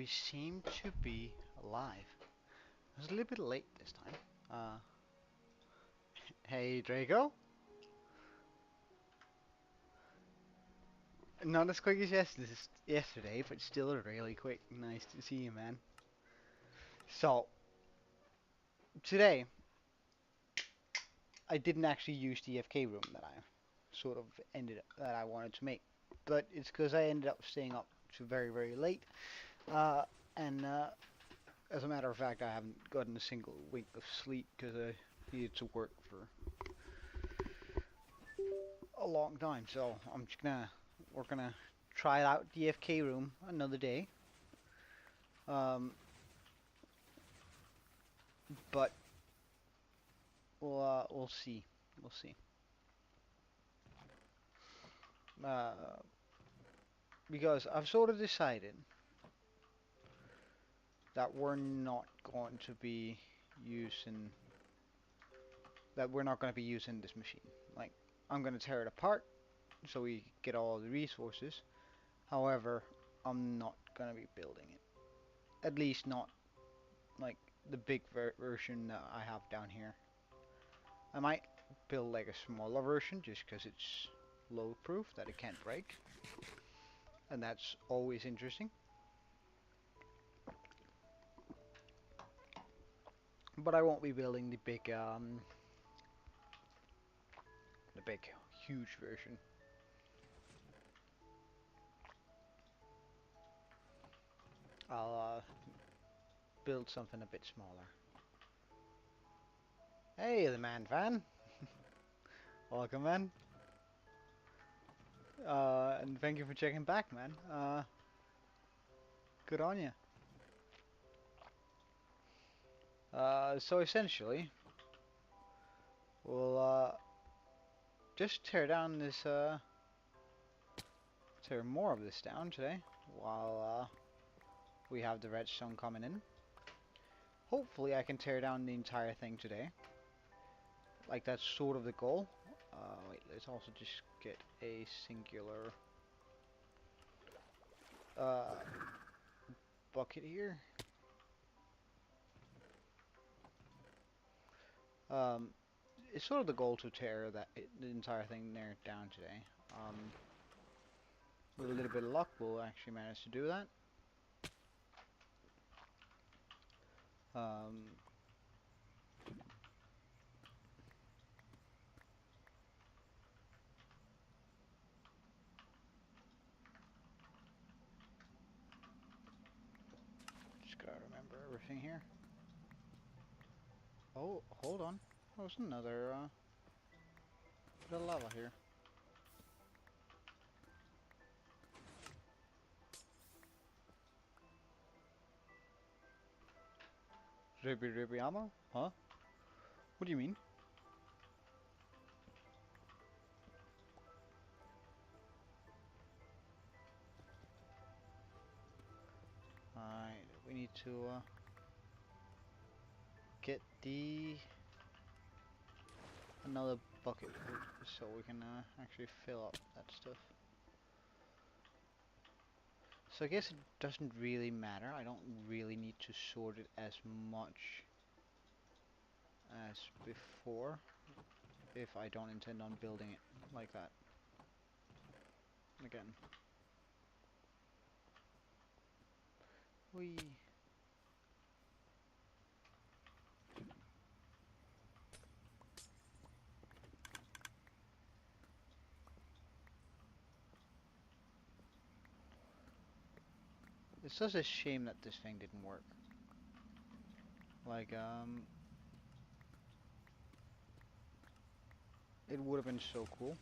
seem to be alive. I was a little bit late this time. Hey Draco? Not as quick as yesterday, but still really quick. Nice to see you, man. So, today, I didn't actually use the FK room that I sort of that I wanted to make. But it's because I ended up staying up to very, very late. Uh, and as a matter of fact, I haven't gotten a single wink of sleep because I needed to work for a long time. So we're gonna try out the FK room another day. But we'll see. We'll see. Uh, because I've sort of decided that we're not going to be using this machine. Like, I'm gonna tear it apart so we get all the resources. However, I'm not gonna be building it. At least not like the big version that I have down here. I might build like a smaller version just because it's load proof that it can't break, and that's always interesting. But I won't be building the big huge version. I'll build something a bit smaller. Hey, the man fan. Welcome, man. And thank you for checking back, man. Good on you. So essentially, we'll just tear more of this down today, while we have the redstone coming in. Hopefully, I can tear down the entire thing today. Like, that's sort of the goal. Wait, let's also just get a singular bucket here. It's sort of the goal to tear the entire thing there down today. With a little bit of luck, we'll actually manage to do that. Just gotta remember everything here. Oh, hold on. There's another bit of lava here. Ribby ammo? Huh? What do you mean? Alright, we need to get another bucket so we can actually fill up that stuff. So I guess it doesn't really matter. I don't really need to sort it as much as before if I don't intend on building it like that again. Whee. It's such a shame that this thing didn't work. Like, it would have been so cool.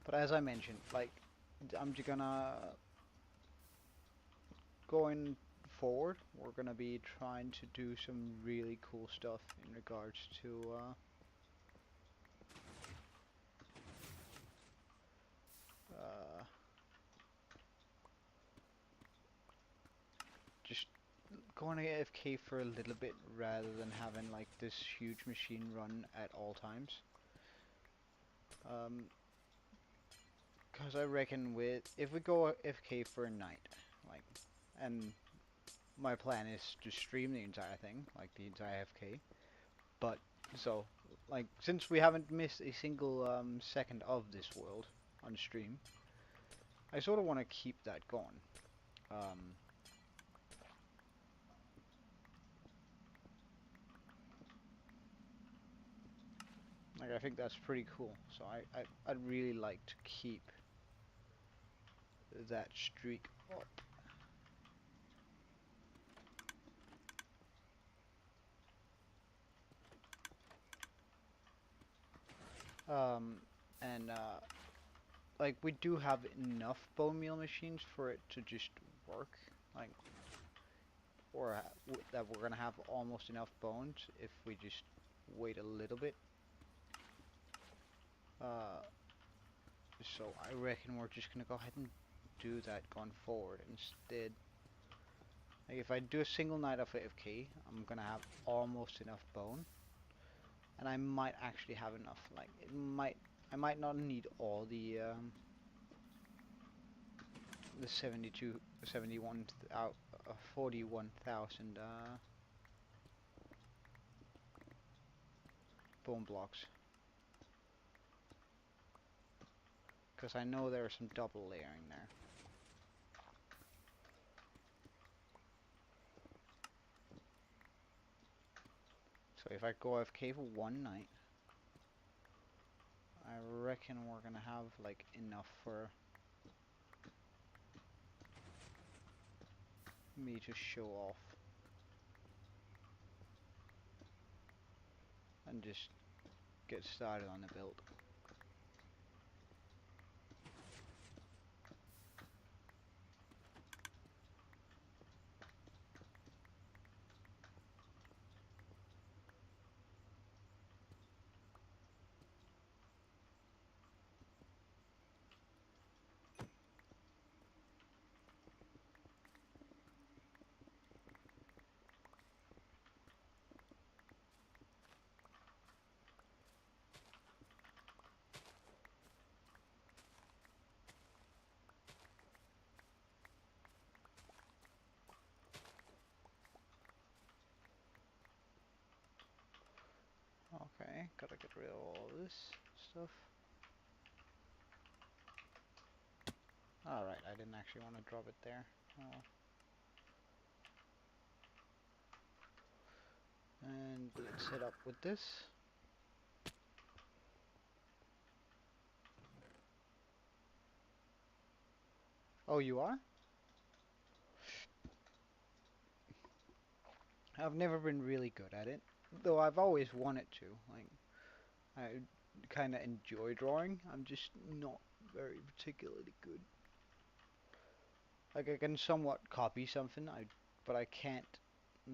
But as I mentioned, like, I'm just gonna going forward, we're gonna be trying to do some really cool stuff in regards to just going AFK for a little bit rather than having like this huge machine run at all times. Because I reckon if we go FK for a night, like, and my plan is to stream the entire thing, like the entire FK. But so, like, since we haven't missed a single second of this world on stream, I sort of want to keep that going. Like, I think that's pretty cool. So I'd really like to keep that streak up. And like, we do have enough bone meal machines for it to just work. Like, or that we're gonna have almost enough bones if we just wait a little bit. So I reckon we're just gonna go ahead and do that going forward instead. Like, if I do a single night of AFK, I'm gonna have almost enough bone, and I might actually have enough. Like, I might not need all the 72, 71 out 41,000 bone blocks, because I know there's some double layering there. So if I go AFK for one night, I reckon we're gonna have like enough for me to show off and just get started on the build. Okay, gotta get rid of all this stuff. Alright, I didn't actually want to drop it there. Oh. And let's set up with this. Oh, you are? I've never been really good at it, though I've always wanted to. Like, I kind of enjoy drawing. I'm just not very particularly good. Like, I can somewhat copy something, but I can't. I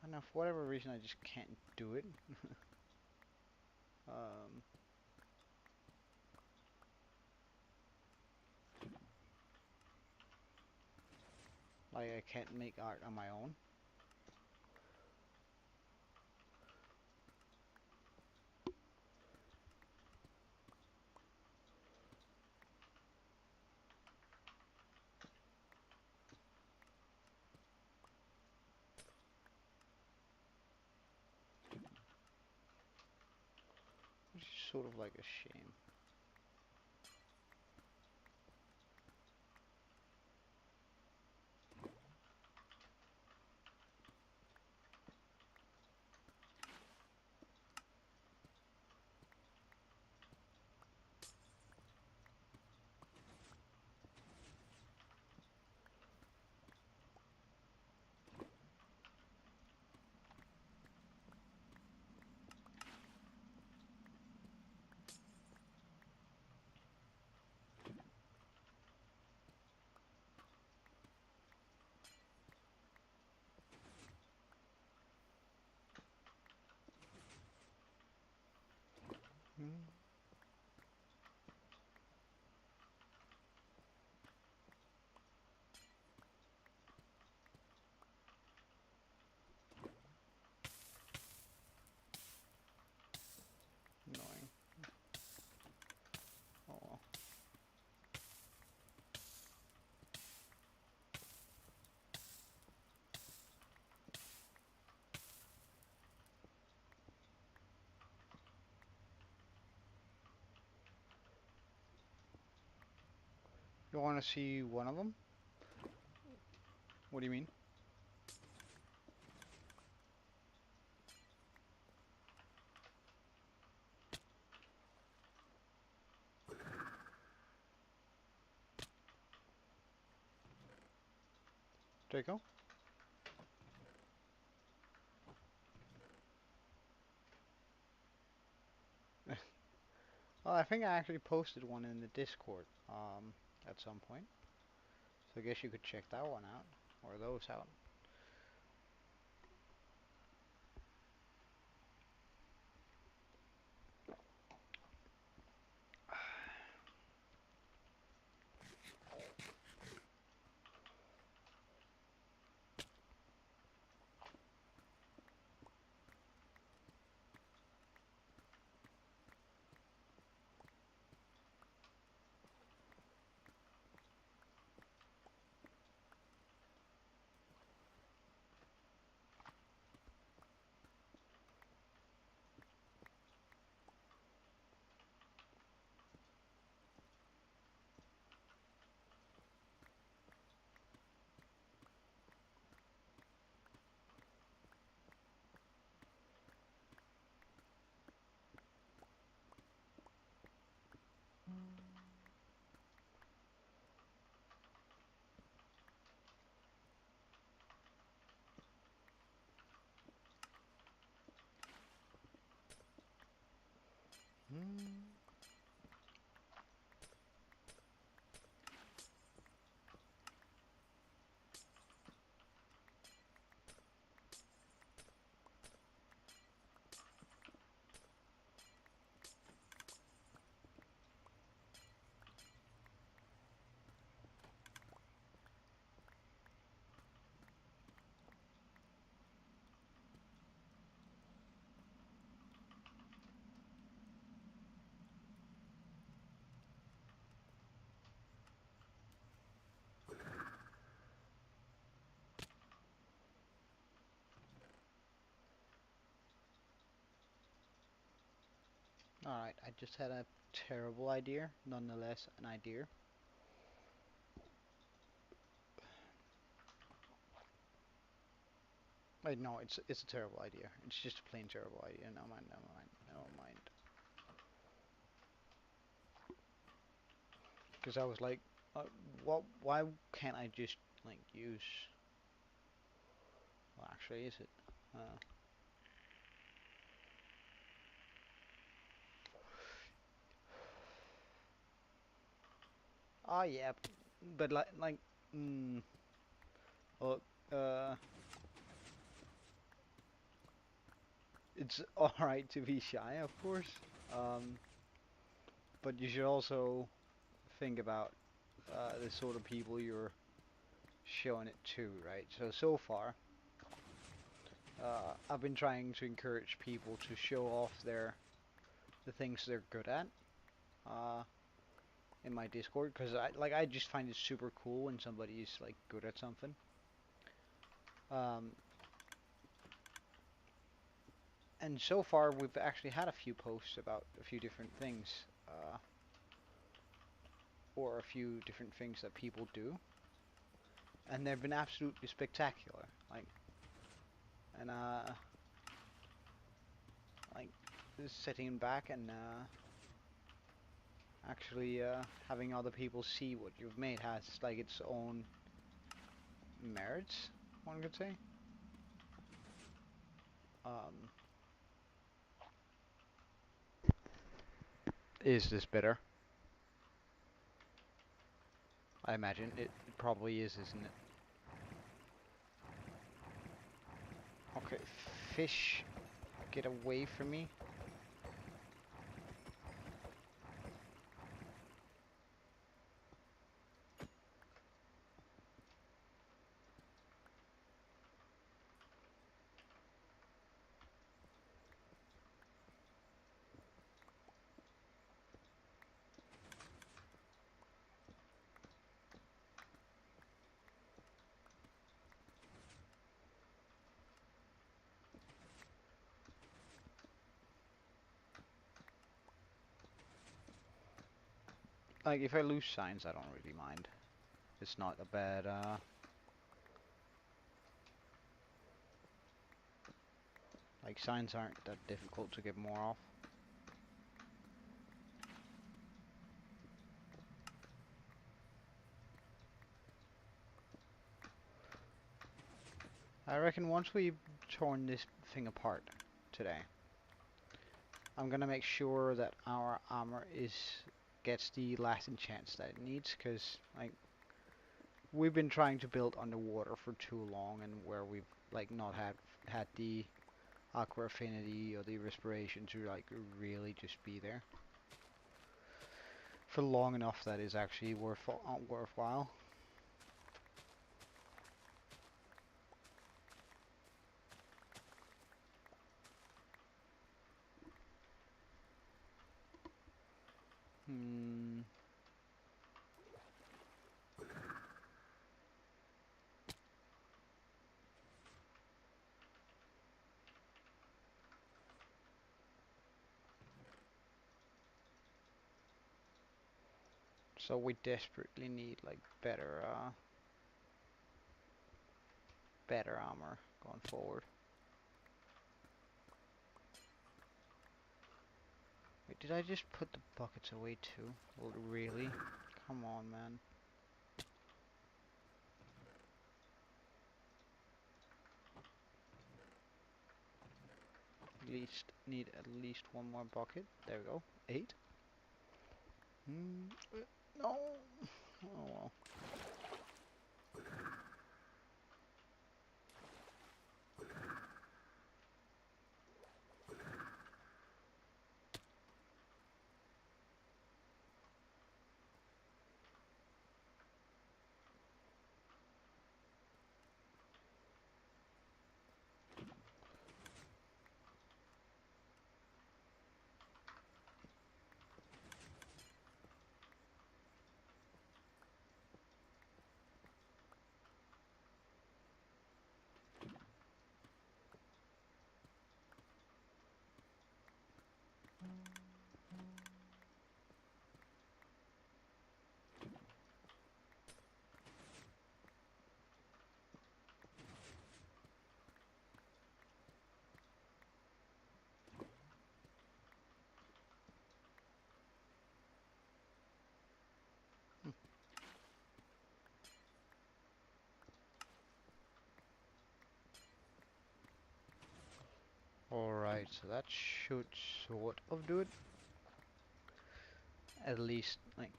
don't know, for whatever reason, I just can't do it. um, like, I can't make art on my own. Which is sort of like a shame. You want to see one of them? What do you mean? Draco? Well, I think I actually posted one in the Discord at some point. So I guess you could check that one out, or those out. Hmm. Alright, I just had a terrible idea, nonetheless an idea. Wait, no, it's a terrible idea. It's just a plain terrible idea. Never mind, never mind, never mind. Because I was like, what? Why can't I just like use? Well, actually, is it? Oh yeah, but mm, well, it's alright to be shy, of course. Um, but you should also think about the sort of people you're showing it to, right? So far, I've been trying to encourage people to show off the things they're good at uh, in my Discord, because I just find it super cool when somebody is like good at something. Um, and so far, we've actually had a few posts about a few different things, or a few different things that people do, and they've been absolutely spectacular. And like sitting back and actually having other people see what you've made has like its own merits, one could say. Um, is this better? I imagine it probably is, isn't it? Okay, fish, get away from me. like if I lose signs, I don't really mind. It's not a bad like signs aren't that difficult to get more off. I reckon once we've torn this thing apart today, I'm gonna make sure that our armor gets the last enchants that it needs, because like we've been trying to build underwater for too long, and where we've like not had the aqua affinity or the respiration to like really just be there for long enough that is actually worthwhile. Hmm. So we desperately need like better armor going forward. Wait, did I just put the buckets away too? Well, really? Come on, man. Need at least one more bucket. There we go. 8. No. Oh well. Alright, so that should sort of do it. At least, like,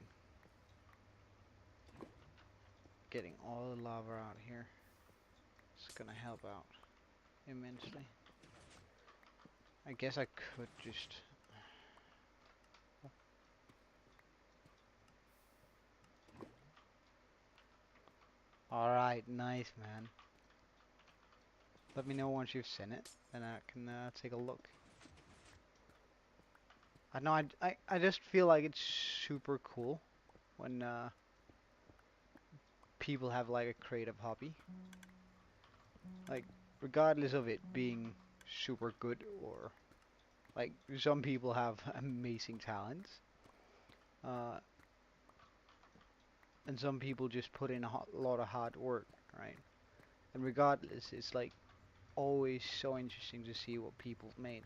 getting all the lava out here is gonna help out immensely. I guess I could just... Alright, nice, man. Let me know once you've seen it, then I can take a look. I know, I just feel like it's super cool when people have like a creative hobby. Like, regardless of it being super good or like some people have amazing talents. And some people just put in a lot of hard work, right? And regardless, it's like always so interesting to see what people made.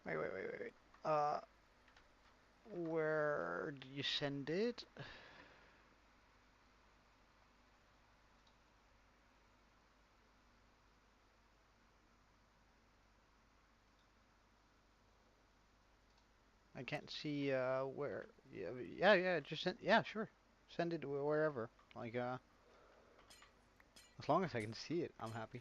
Wait. Where did you send it? I can't see where. Yeah. Just send. Yeah, sure. Send it wherever. Like as long as I can see it, I'm happy.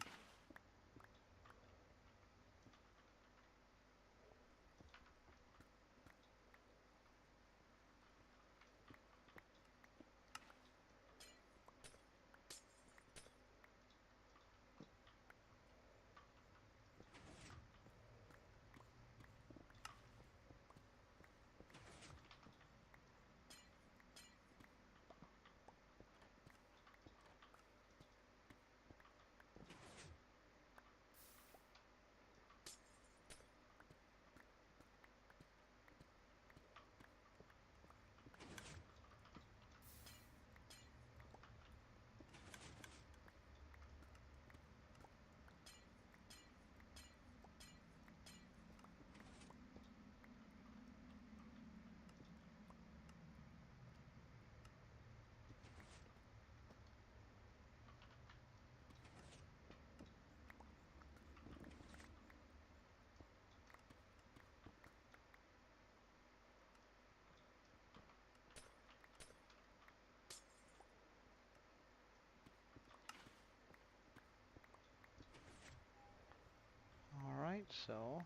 So,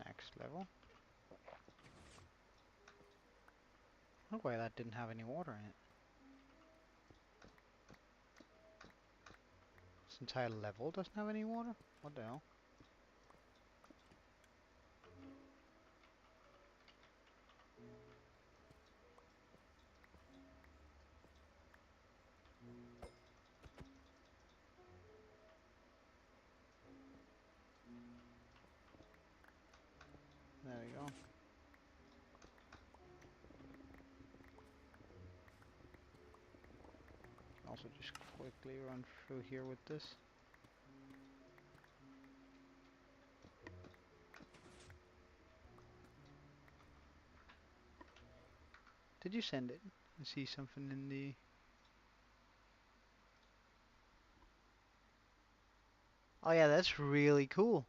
next level. Look why that didn't have any water in it. This entire level doesn't have any water? What the hell? There we go. Also just quickly run through here with this. Did you send it? I see something in the... Oh yeah, that's really cool.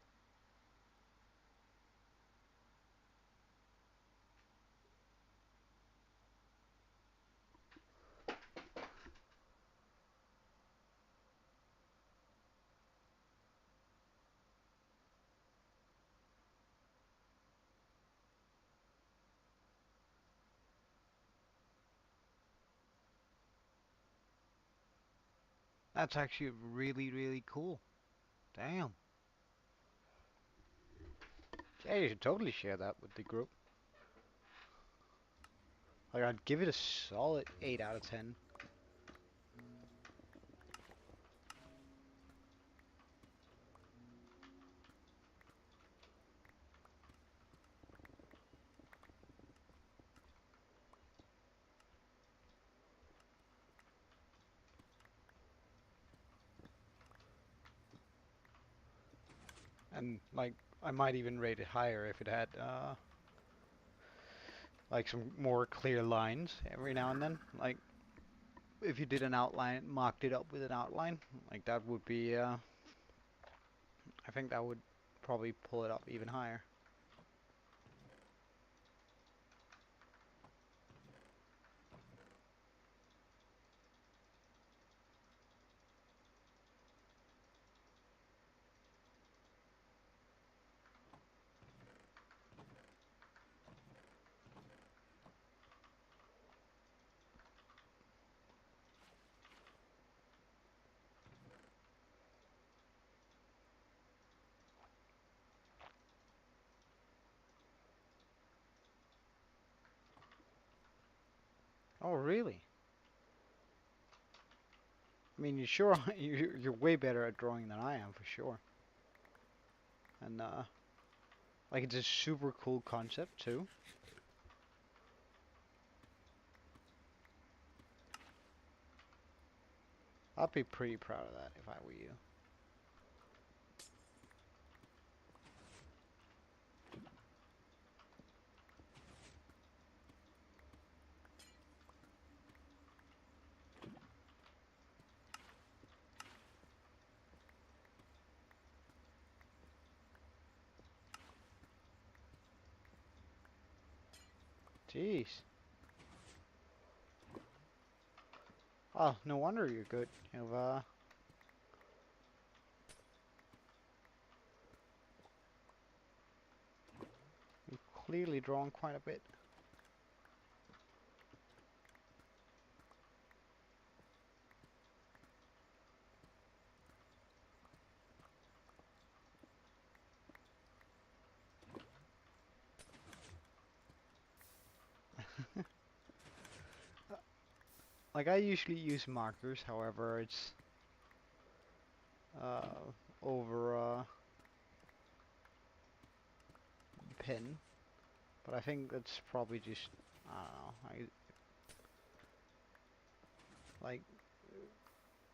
That's actually really, really cool. Damn. Yeah, you should totally share that with the group. Like, I'd give it a solid 8 out of 10. And, like, I might even rate it higher if it had, like, some more clear lines every now and then. Like, if you did an outline, marked it up with an outline, like, that would be, I think that would probably pull it up even higher. Oh, really? I mean, you sure you're way better at drawing than I am, for sure. And, like, it's a super cool concept, too. I'd be pretty proud of that if I were you. Jeez. Oh, no wonder you're good. You've clearly drawn quite a bit. Like, I usually use markers, however, it's uh, over pen. But I think that's probably just, I don't know, like,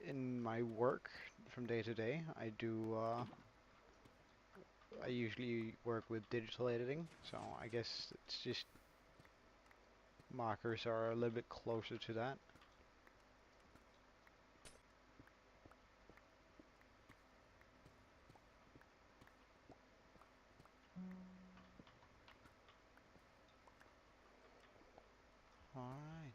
in my work from day to day, I usually work with digital editing, so I guess it's just markers are a little bit closer to that. Alright.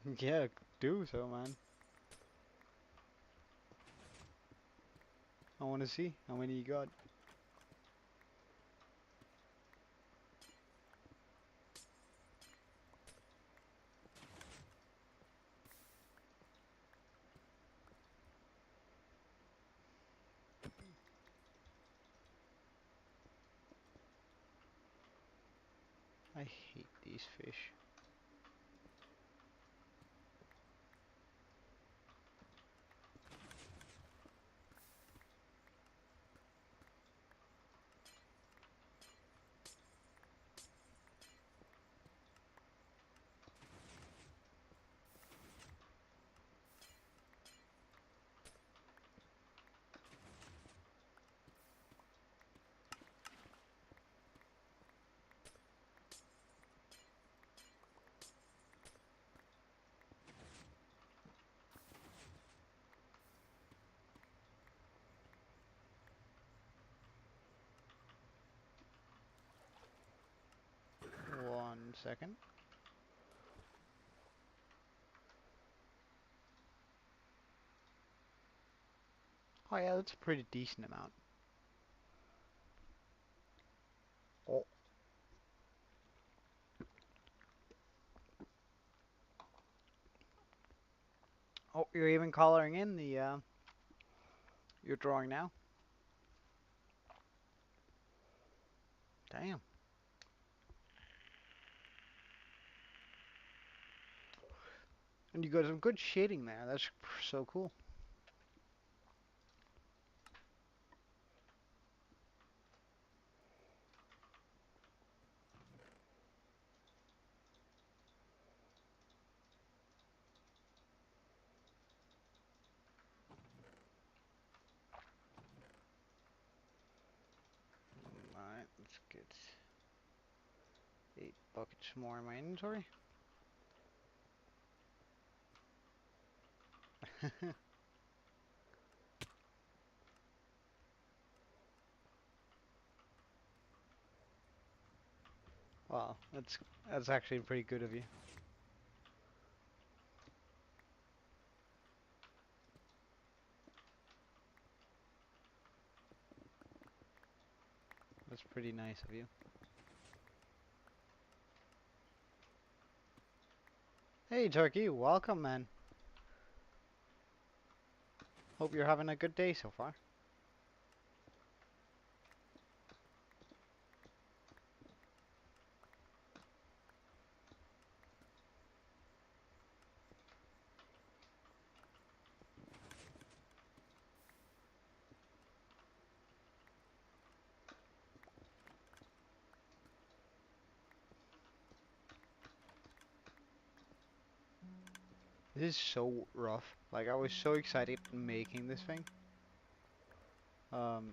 Yeah, do so, man. I want to see how many you got. I hate these fish. One second. Oh yeah, that's a pretty decent amount. Oh, oh, you're even coloring in the your drawing now. Damn. And you got some good shading there. That's so cool. Alright, let's get 8 buckets more in my inventory. Wow, that's actually pretty good of you. That's pretty nice of you. Hey Turkey, welcome man. Hope you're having a good day so far. This is so rough. Like I was so excited making this thing. Um,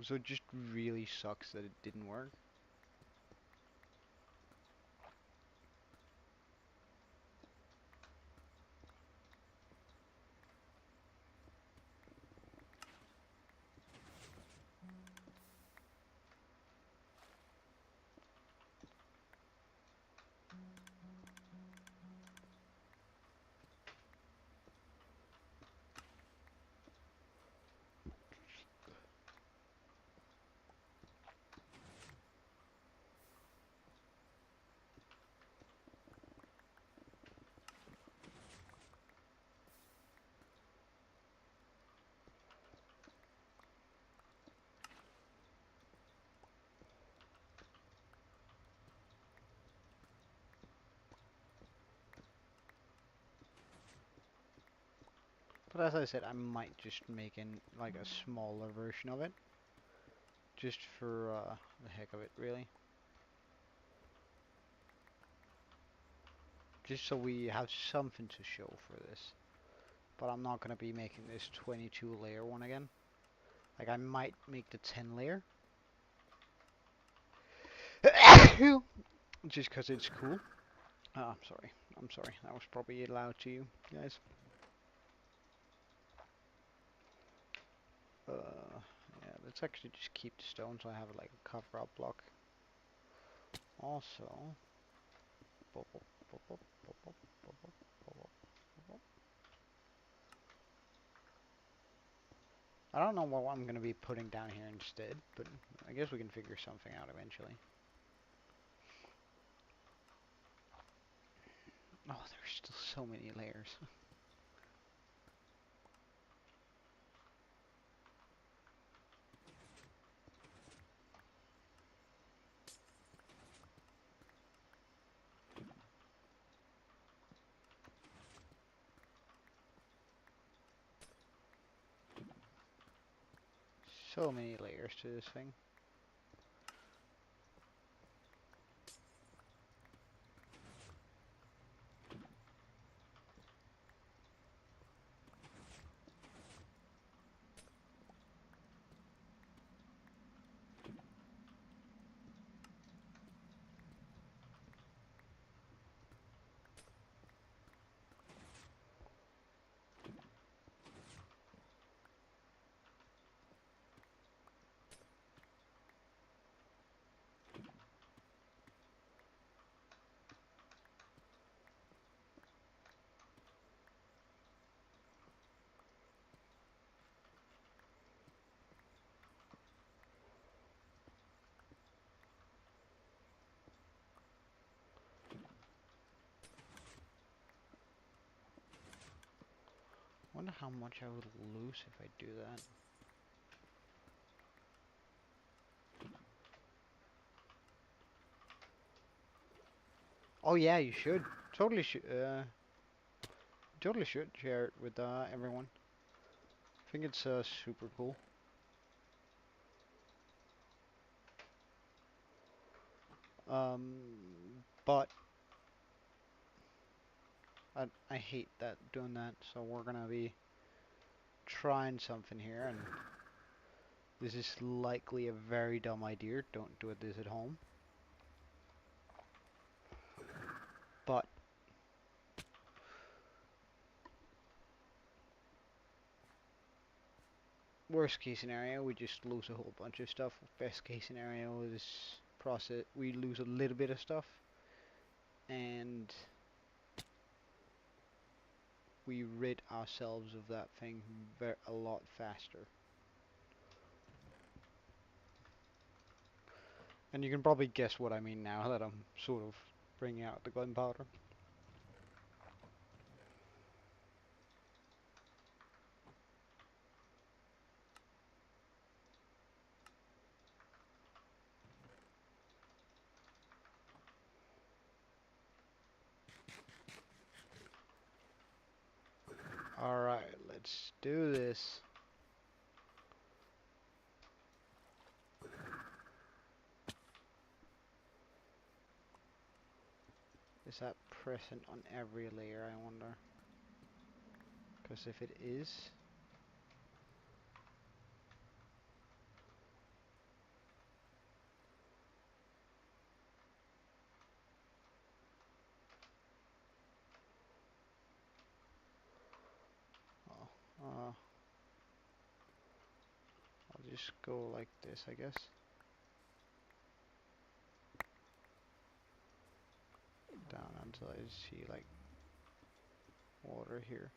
so it just really sucks that it didn't work. But as I said, I might just make like a smaller version of it. Just for the heck of it, really. Just so we have something to show for this. But I'm not gonna be making this 22 layer one again. Like I might make the 10 layer. Just cause it's cool. Oh, I'm sorry. I'm sorry. That was probably loud to you guys. Yeah, let's actually just keep the stone so I have like a cover up block. Also, bubble. I don't know what I'm going to be putting down here instead, but I guess we can figure something out eventually. Oh, there's still so many layers. So many layers to this thing. Wonder how much I would lose if I do that. Oh yeah, you should. Totally should share it with everyone. I think it's super cool. But I hate that doing that, so we're gonna be trying something here, and this is likely a very dumb idea. Don't do this at home. But worst case scenario, we just lose a whole bunch of stuff. Best case scenario is we lose a little bit of stuff, and we rid ourselves of that thing a lot faster. And you can probably guess what I mean now that I'm sort of bringing out the gunpowder. Alright, let's do this. Is that present on every layer, I wonder? Because if it is... Oh, I'll just go like this, I guess. Down until I see, like, water here.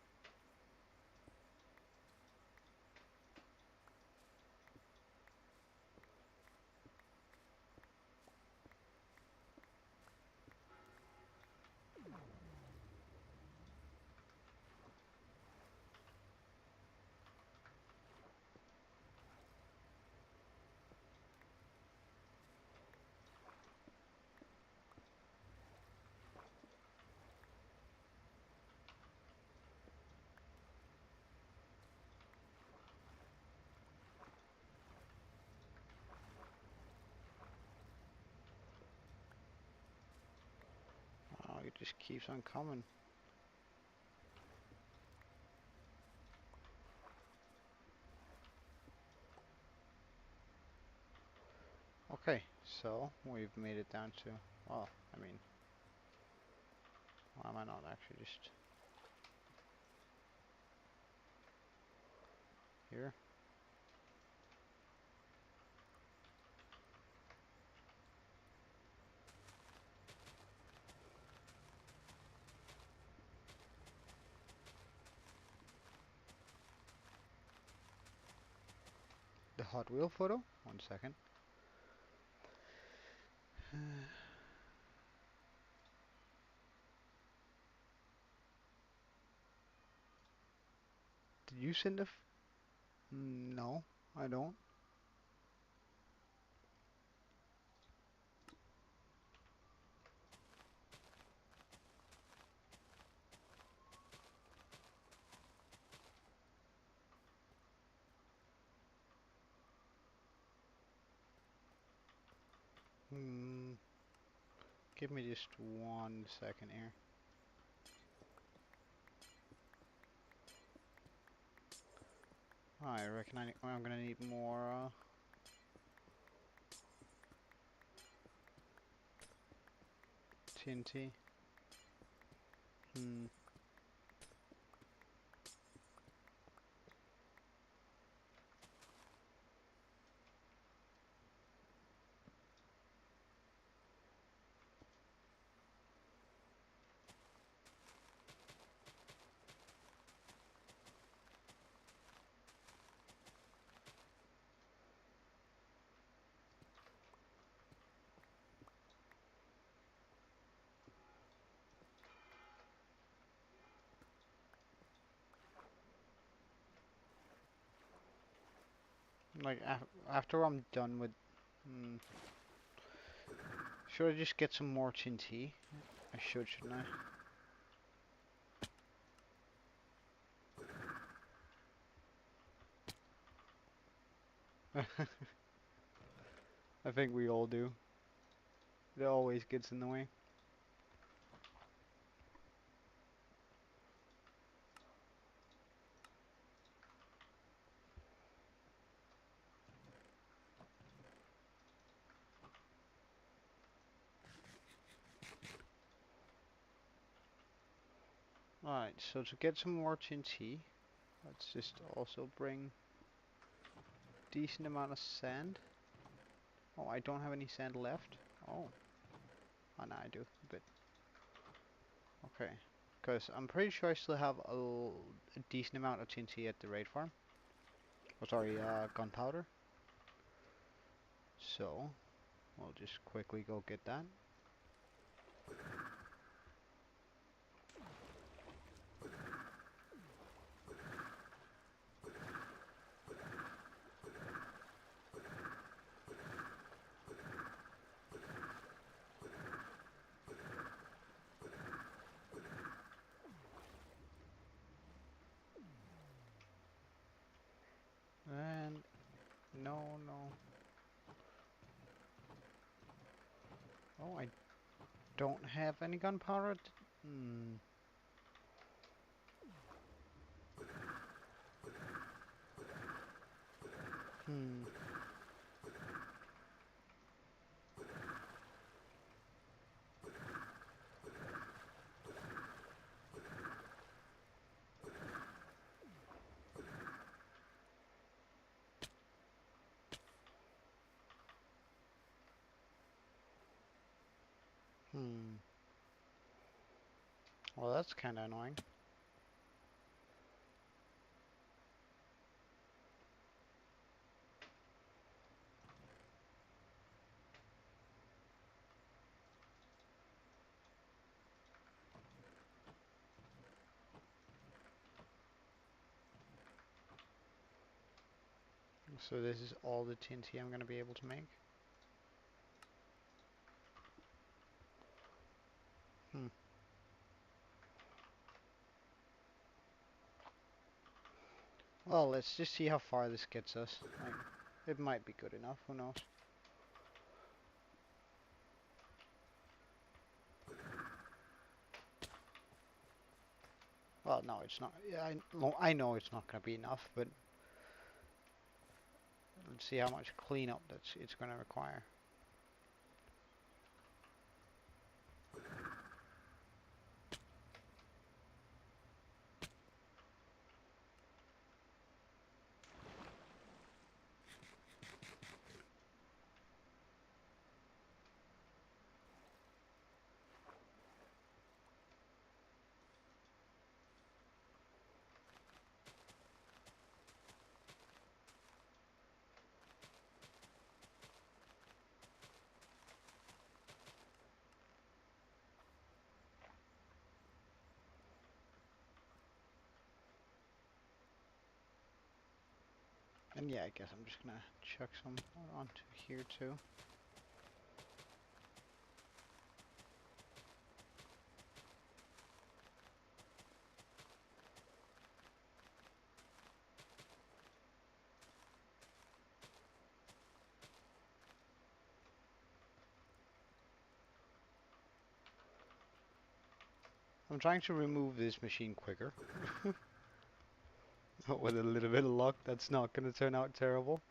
Oh, it just keeps on coming. Okay, so we've made it down to... Well, I mean... Why am I not actually just... Here? the Hot Wheel photo. 1 second. Did you send a no, I don't. Hmm, give me just 1 second here. I reckon I'm gonna need more TNT. Hmm. Like after I'm done with, hmm, should I just get some more TNT? I should, shouldn't I? I think we all do. It always gets in the way. Alright, so to get some more TNT, let's just also bring decent amount of sand. Oh, I don't have any sand left. Oh, oh no, I do a bit. Okay, because I'm pretty sure I still have a decent amount of TNT at the raid farm. Oh, sorry, gunpowder. So, we'll just quickly go get that. And no, no. Oh, I don't have any gunpowder. Hmm. Hmm. Hmm. Well, that's kind of annoying. So this is all the TNT I'm gonna be able to make. Hmm. Well, let's just see how far this gets us. Like, it might be good enough. Who knows? Well, no, it's not. Yeah, I know it's not gonna be enough, but let's see how much cleanup it's gonna require. And yeah, I guess I'm just gonna chuck some onto here too. I'm trying to remove this machine quicker. With a little bit of luck, that's not gonna turn out terrible.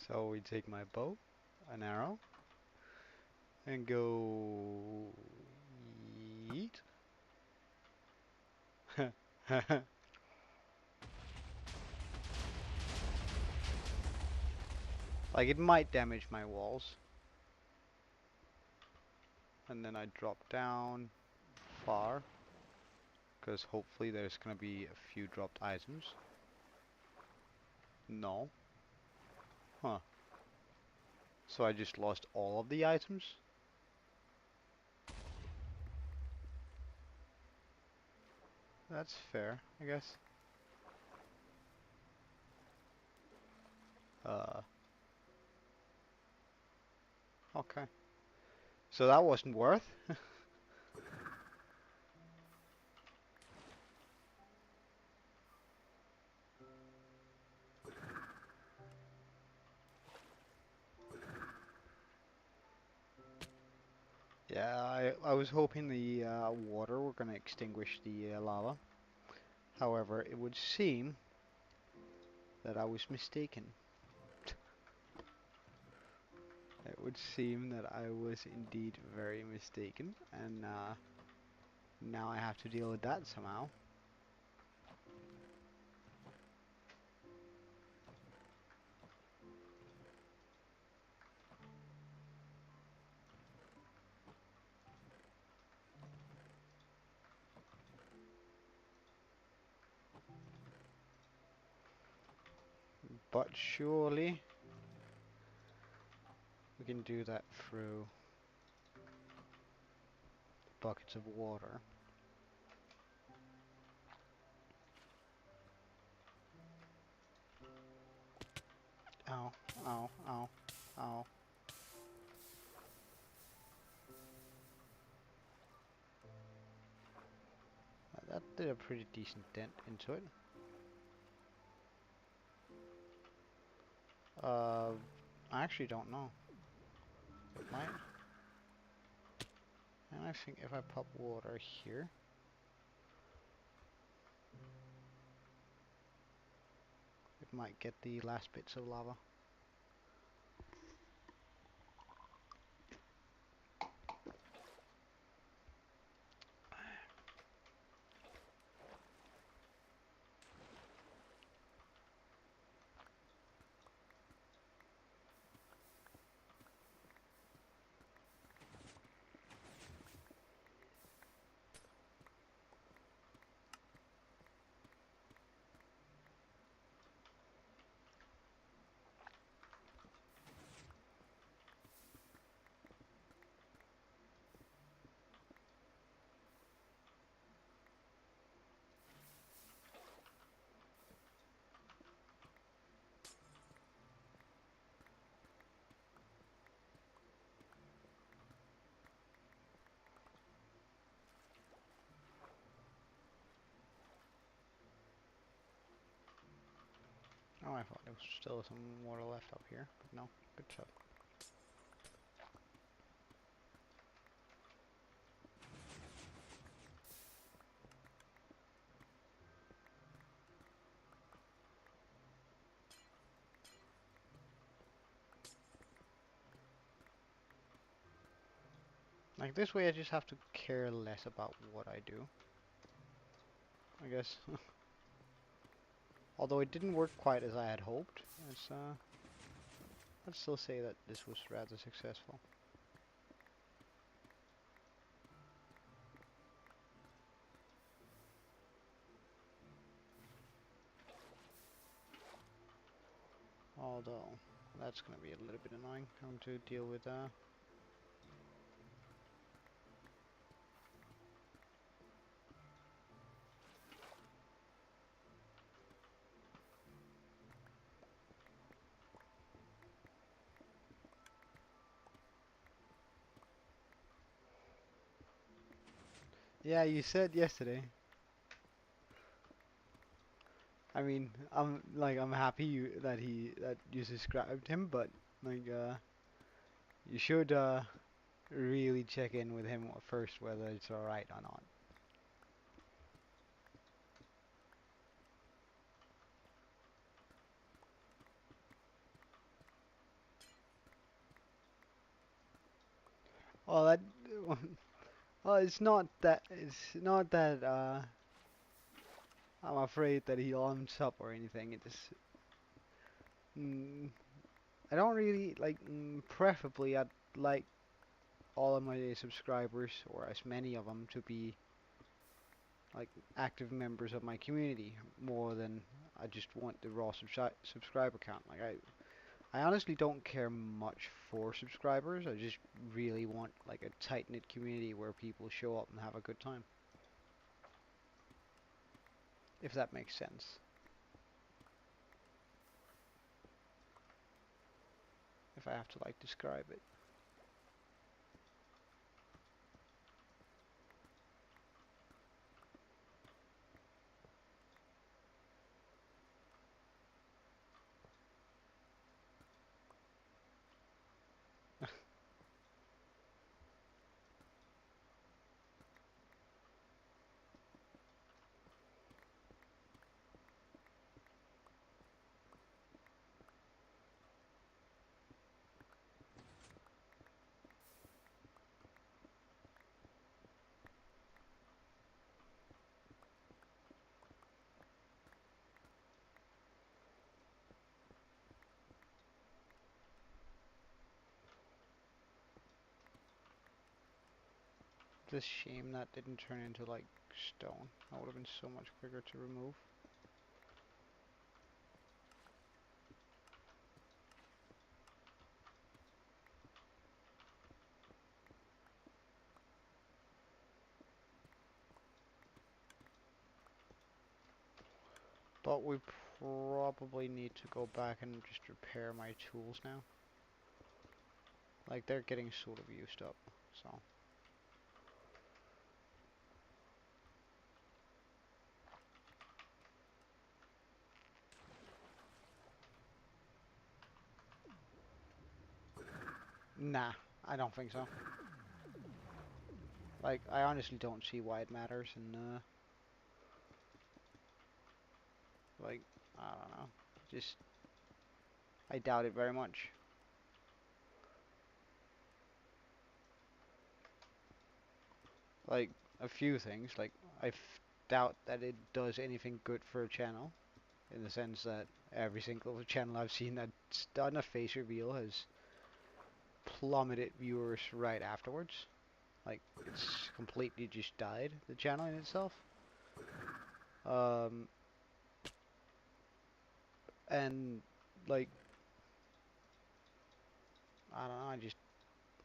So we take my bow, an arrow, and go yeet. Like it might damage my walls. And then I drop down far, because hopefully there's gonna be a few dropped items. No. Huh. So I just lost all of the items? That's fair, I guess. Uh, okay. So that wasn't worth? Yeah, I was hoping the water were gonna extinguish the lava. However, it would seem that I was mistaken. It would seem that I was indeed very mistaken, and now I have to deal with that somehow. But surely we can do that through buckets of water. Ow, ow, ow, ow. That did a pretty decent dent into it. I actually don't know. It might. And I think if I pop water here, it might get the last bits of lava. Oh, I thought there was still some water left up here, but no, good job. Like this way I just have to care less about what I do, I guess. Although it didn't work quite as I had hoped, I'd still say that this was rather successful. Although, that's gonna be a little bit annoying, having to deal with Yeah, you said yesterday. I mean, I'm happy that you subscribed him, but like you should really check in with him first whether it's alright or not. Well, that well, it's not that I'm afraid that he'll unsub or anything. It just mm, I don't really like. Preferably, I'd like all of my subscribers or as many of them to be like active members of my community more than I just want the raw subscriber count. Like I honestly don't care much for subscribers. I just really want like a tight-knit community where people show up and have a good time. If that makes sense. If I have to like describe it. It's a shame that didn't turn into like stone. That would have been so much quicker to remove. But we probably need to go back and just repair my tools now. Like they're getting sort of used up, so. Nah, I don't think so. Like, I honestly don't see why it matters, and, like, I don't know. Just, I doubt it very much. Like, a few things, like, doubt that it does anything good for a channel, in the sense that every single channel I've seen that's done a face reveal has plummeted viewers right afterwards. Like, it's completely just died, the channel in itself. Um, and, like, I don't know,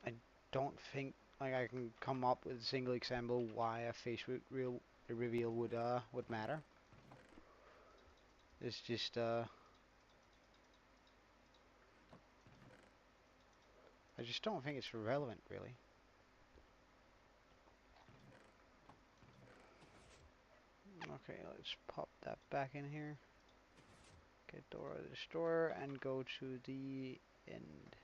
I don't think like I can come up with a single example why a face reveal would matter. It's just I just don't think it's relevant really. Okay, let's pop that back in here. Get door of the store and go to the end.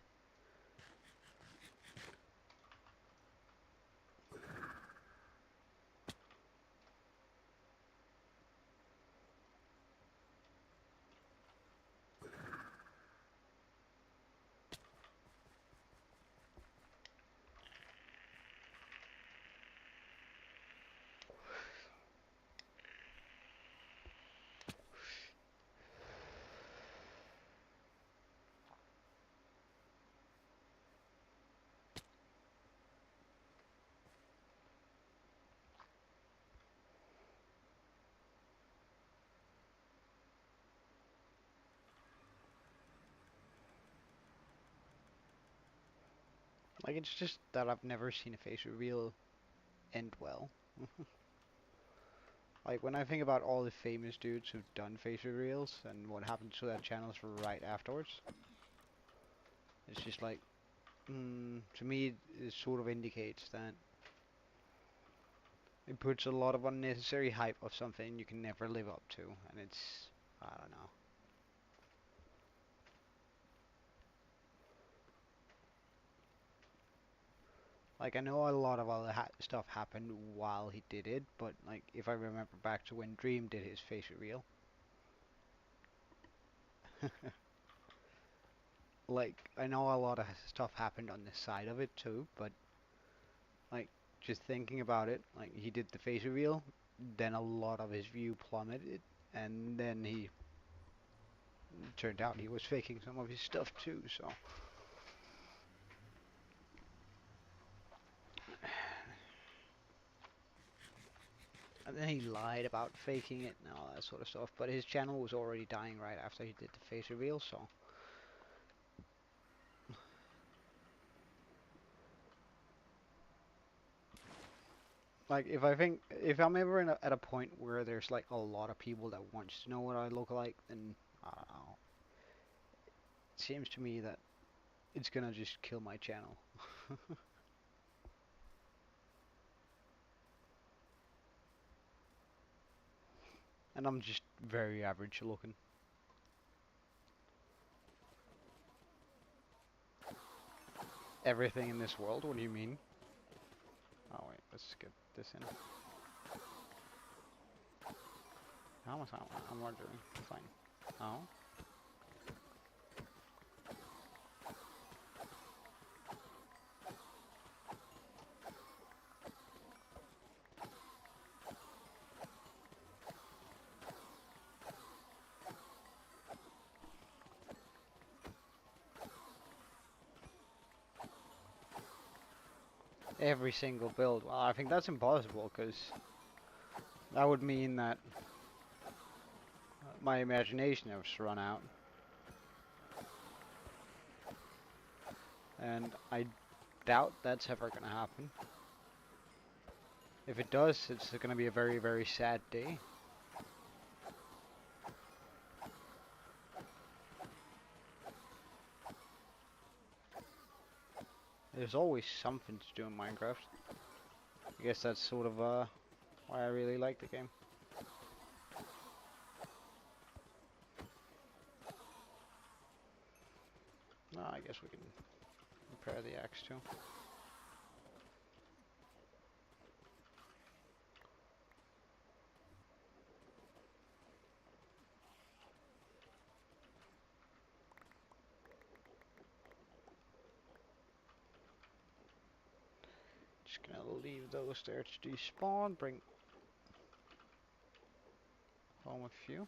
Like it's just that I've never seen a face reveal end well. Like when I think about all the famous dudes who've done face reveals and what happens to their channels right afterwards, it's just like, to me, it sort of indicates that It puts a lot of unnecessary hype of something you can never live up to, and it's, I don't know. Like, I know a lot of other stuff happened while he did it, but like, if I remember back to when Dream did his face reveal, like, I know a lot of stuff happened on this side of it too, but like, just thinking about it, like, he did the face reveal, then a lot of his view plummeted, and then he turned out he was faking some of his stuff too, so. And then he lied about faking it and all that sort of stuff, but his channel was already dying right after he did the face reveal, so. Like, if I'm ever at a point where there's like a lot of people that wants to know what I look like, then I don't know. It seems to me that it's gonna just kill my channel. And I'm just very average looking. Everything in this world, what do you mean? Oh wait, let's get this in. How much I'm wondering. Fine. Oh. Every single build. Well, I think that's impossible, because that would mean that my imagination has run out. And I doubt that's ever gonna happen. If it does, it's gonna be a very, very sad day. There's always something to do in Minecraft. I guess that's sort of why I really like the game. I guess we can repair the axe too. Just gonna leave those there to despawn, bring home a few.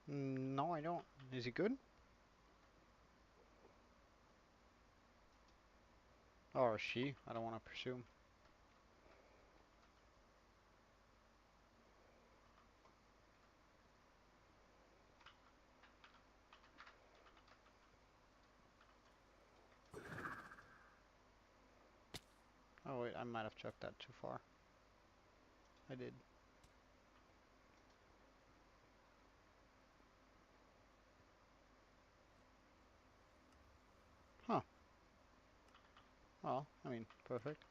No, I don't. Is he good? Or she? I don't want to presume. Oh wait, I might have chucked that too far. I did. Huh. Well, I mean, perfect.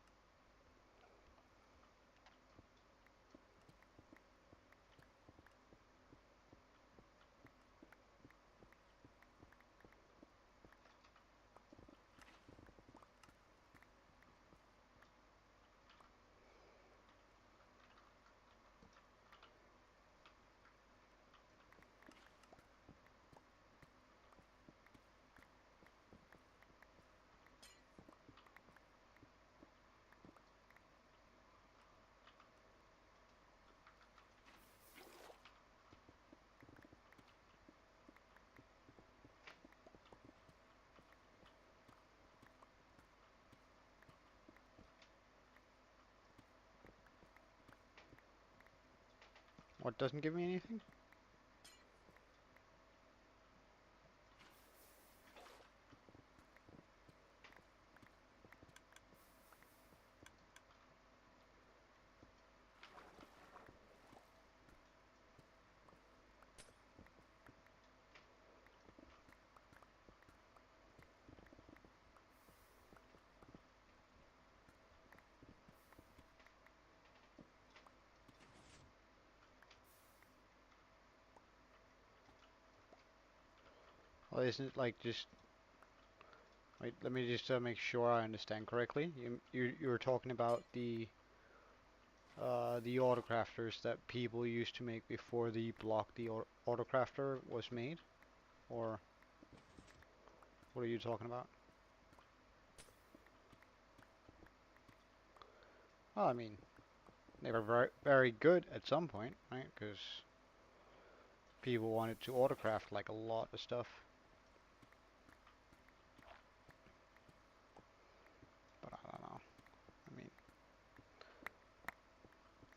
What doesn't give me anything? Well, isn't it like just... Wait, let me just make sure I understand correctly. You were talking about the autocrafters that people used to make before the block the autocrafter was made, or what are you talking about? Well, I mean, they were very good at some point, right? Because people wanted to autocraft like a lot of stuff. But I don't know. I mean,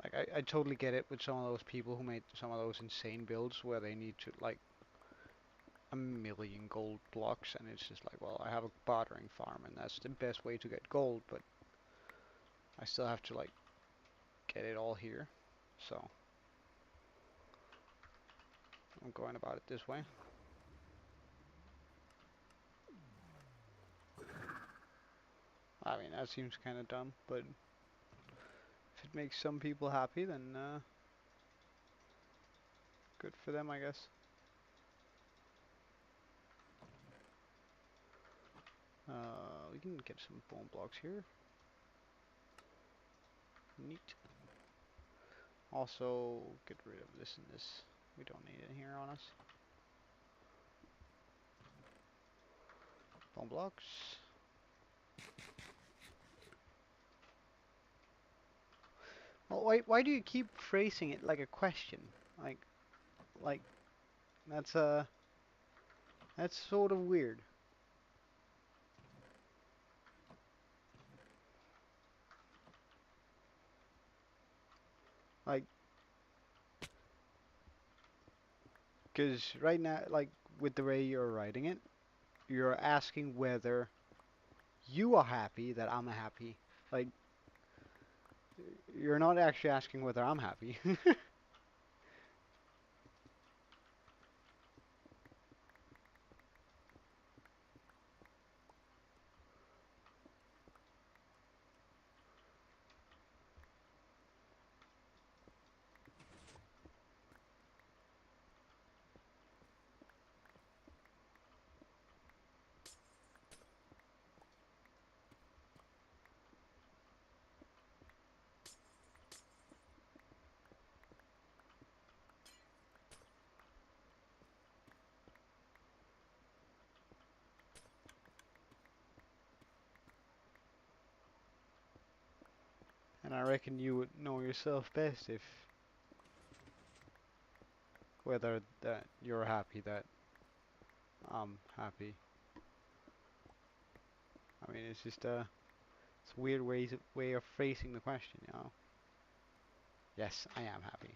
like I totally get it with some of those people who made some of those insane builds where they need to like a million gold blocks, and it's just like, well, I have a bartering farm, and that's the best way to get gold, but I still have to like get it all here. So I'm going about it this way. I mean, that seems kind of dumb, but if it makes some people happy, then good for them, I guess. We can get some bone blocks here. Neat. Also, get rid of this and this. We don't need it here on us. Bone blocks. Well, why do you keep phrasing it like a question? Like, like that's that's sort of weird. Like, because right now, like with the way you're writing it, you're asking whether you are happy that I'm happy. Like, you're not actually asking whether I'm happy. And I reckon you would know yourself best if whether that you're happy that I'm happy. I mean, it's just it's a weird way of phrasing the question, you know. Yes, I am happy.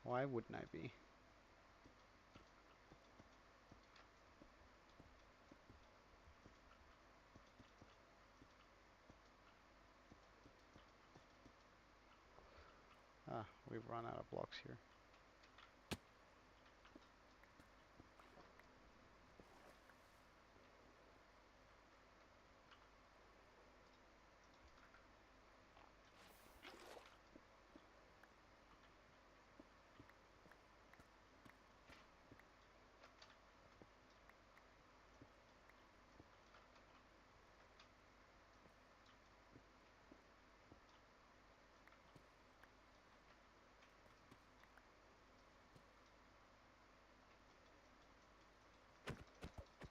Why wouldn't I be? Ah, we've run out of blocks here.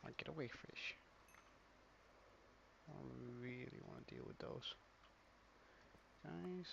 Like, get away, fish. I don't really want to deal with those guys.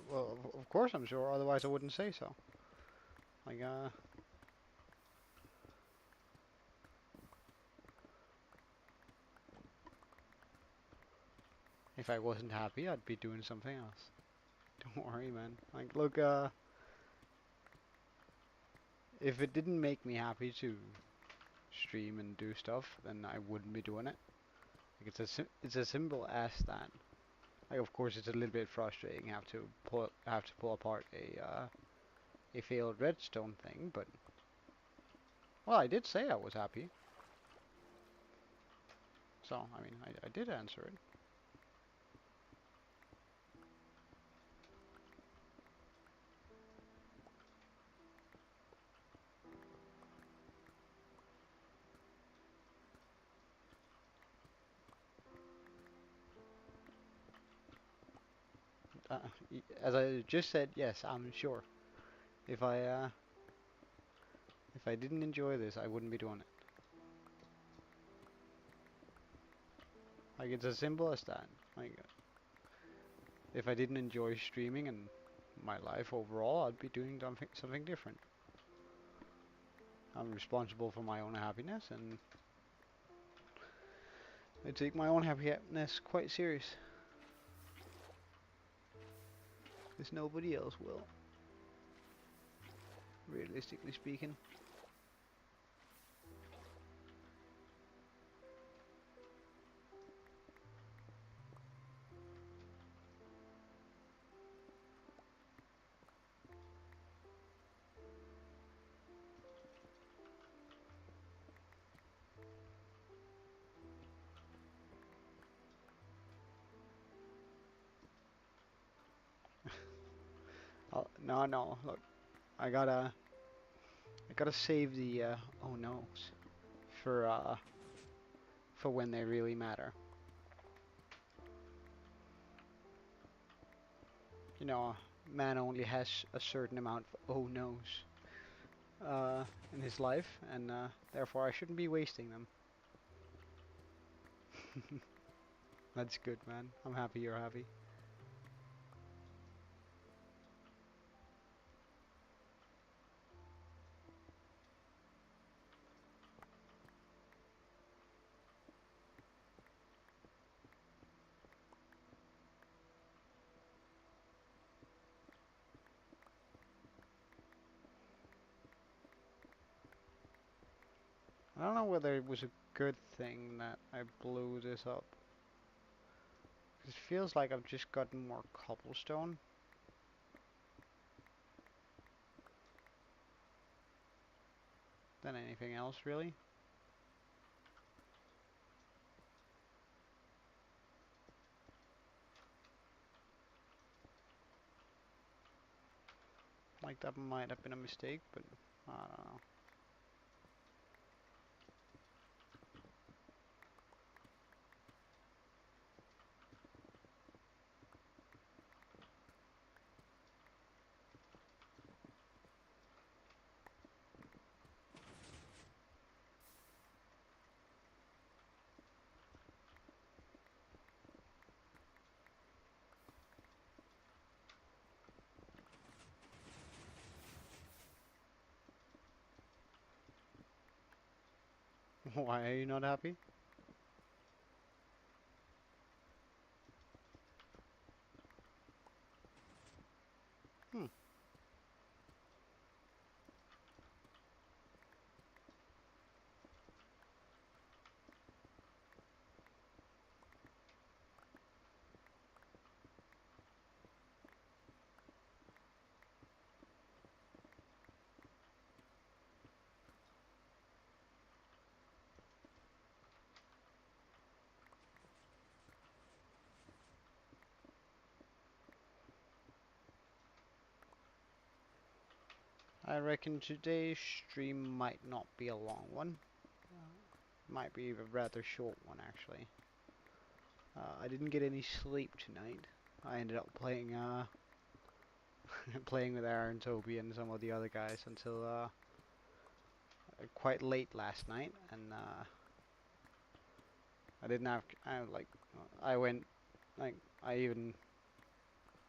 Well, of course I'm sure, otherwise I wouldn't say so. Like, if I wasn't happy, I'd be doing something else. Don't worry, man. Like, look, if it didn't make me happy to stream and do stuff, then I wouldn't be doing it. Like, it's as simple as that. Like, of course, it's a little bit frustrating have to pull apart a failed redstone thing, but well, I did say I was happy, so I mean, I did answer it. Uh, as I just said, yes, I'm sure. If I uh, if I didn't enjoy this, I wouldn't be doing it. Like, it's as simple as that. Like, if I didn't enjoy streaming and my life overall, I'd be doing something different. I'm responsible for my own happiness, and I take my own happiness quite serious. Because nobody else will, realistically speaking. Oh, no, no, look, I gotta, I gotta save the oh no's for when they really matter. You know, man only has a certain amount of oh no's in his life, and therefore I shouldn't be wasting them. That's good, man. I'm happy you're happy. I don't know whether it was a good thing that I blew this up. It feels like I've just gotten more cobblestone than anything else, really. Like, that might have been a mistake, but I don't know. Why are you not happy? Hmm. I reckon today's stream might not be a long one. Might be a rather short one, actually. I didn't get any sleep tonight. I ended up playing playing with Aaron, Toby, and some of the other guys until quite late last night, and I didn't have I like I went like I even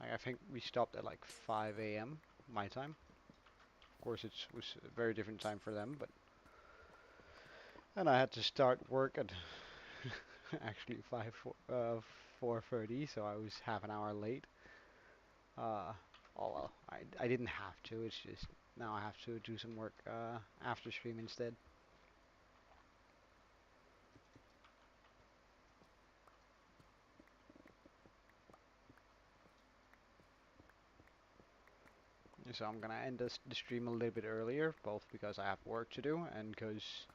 I think we stopped at like 5 a.m. my time. Of course, it was a very different time for them, but and I had to start work at actually 4:30, so I was half an hour late. Uh, oh well, I didn't have to. It's just now I have to do some work after stream instead. So I'm gonna end the stream a little bit earlier, both because I have work to do and because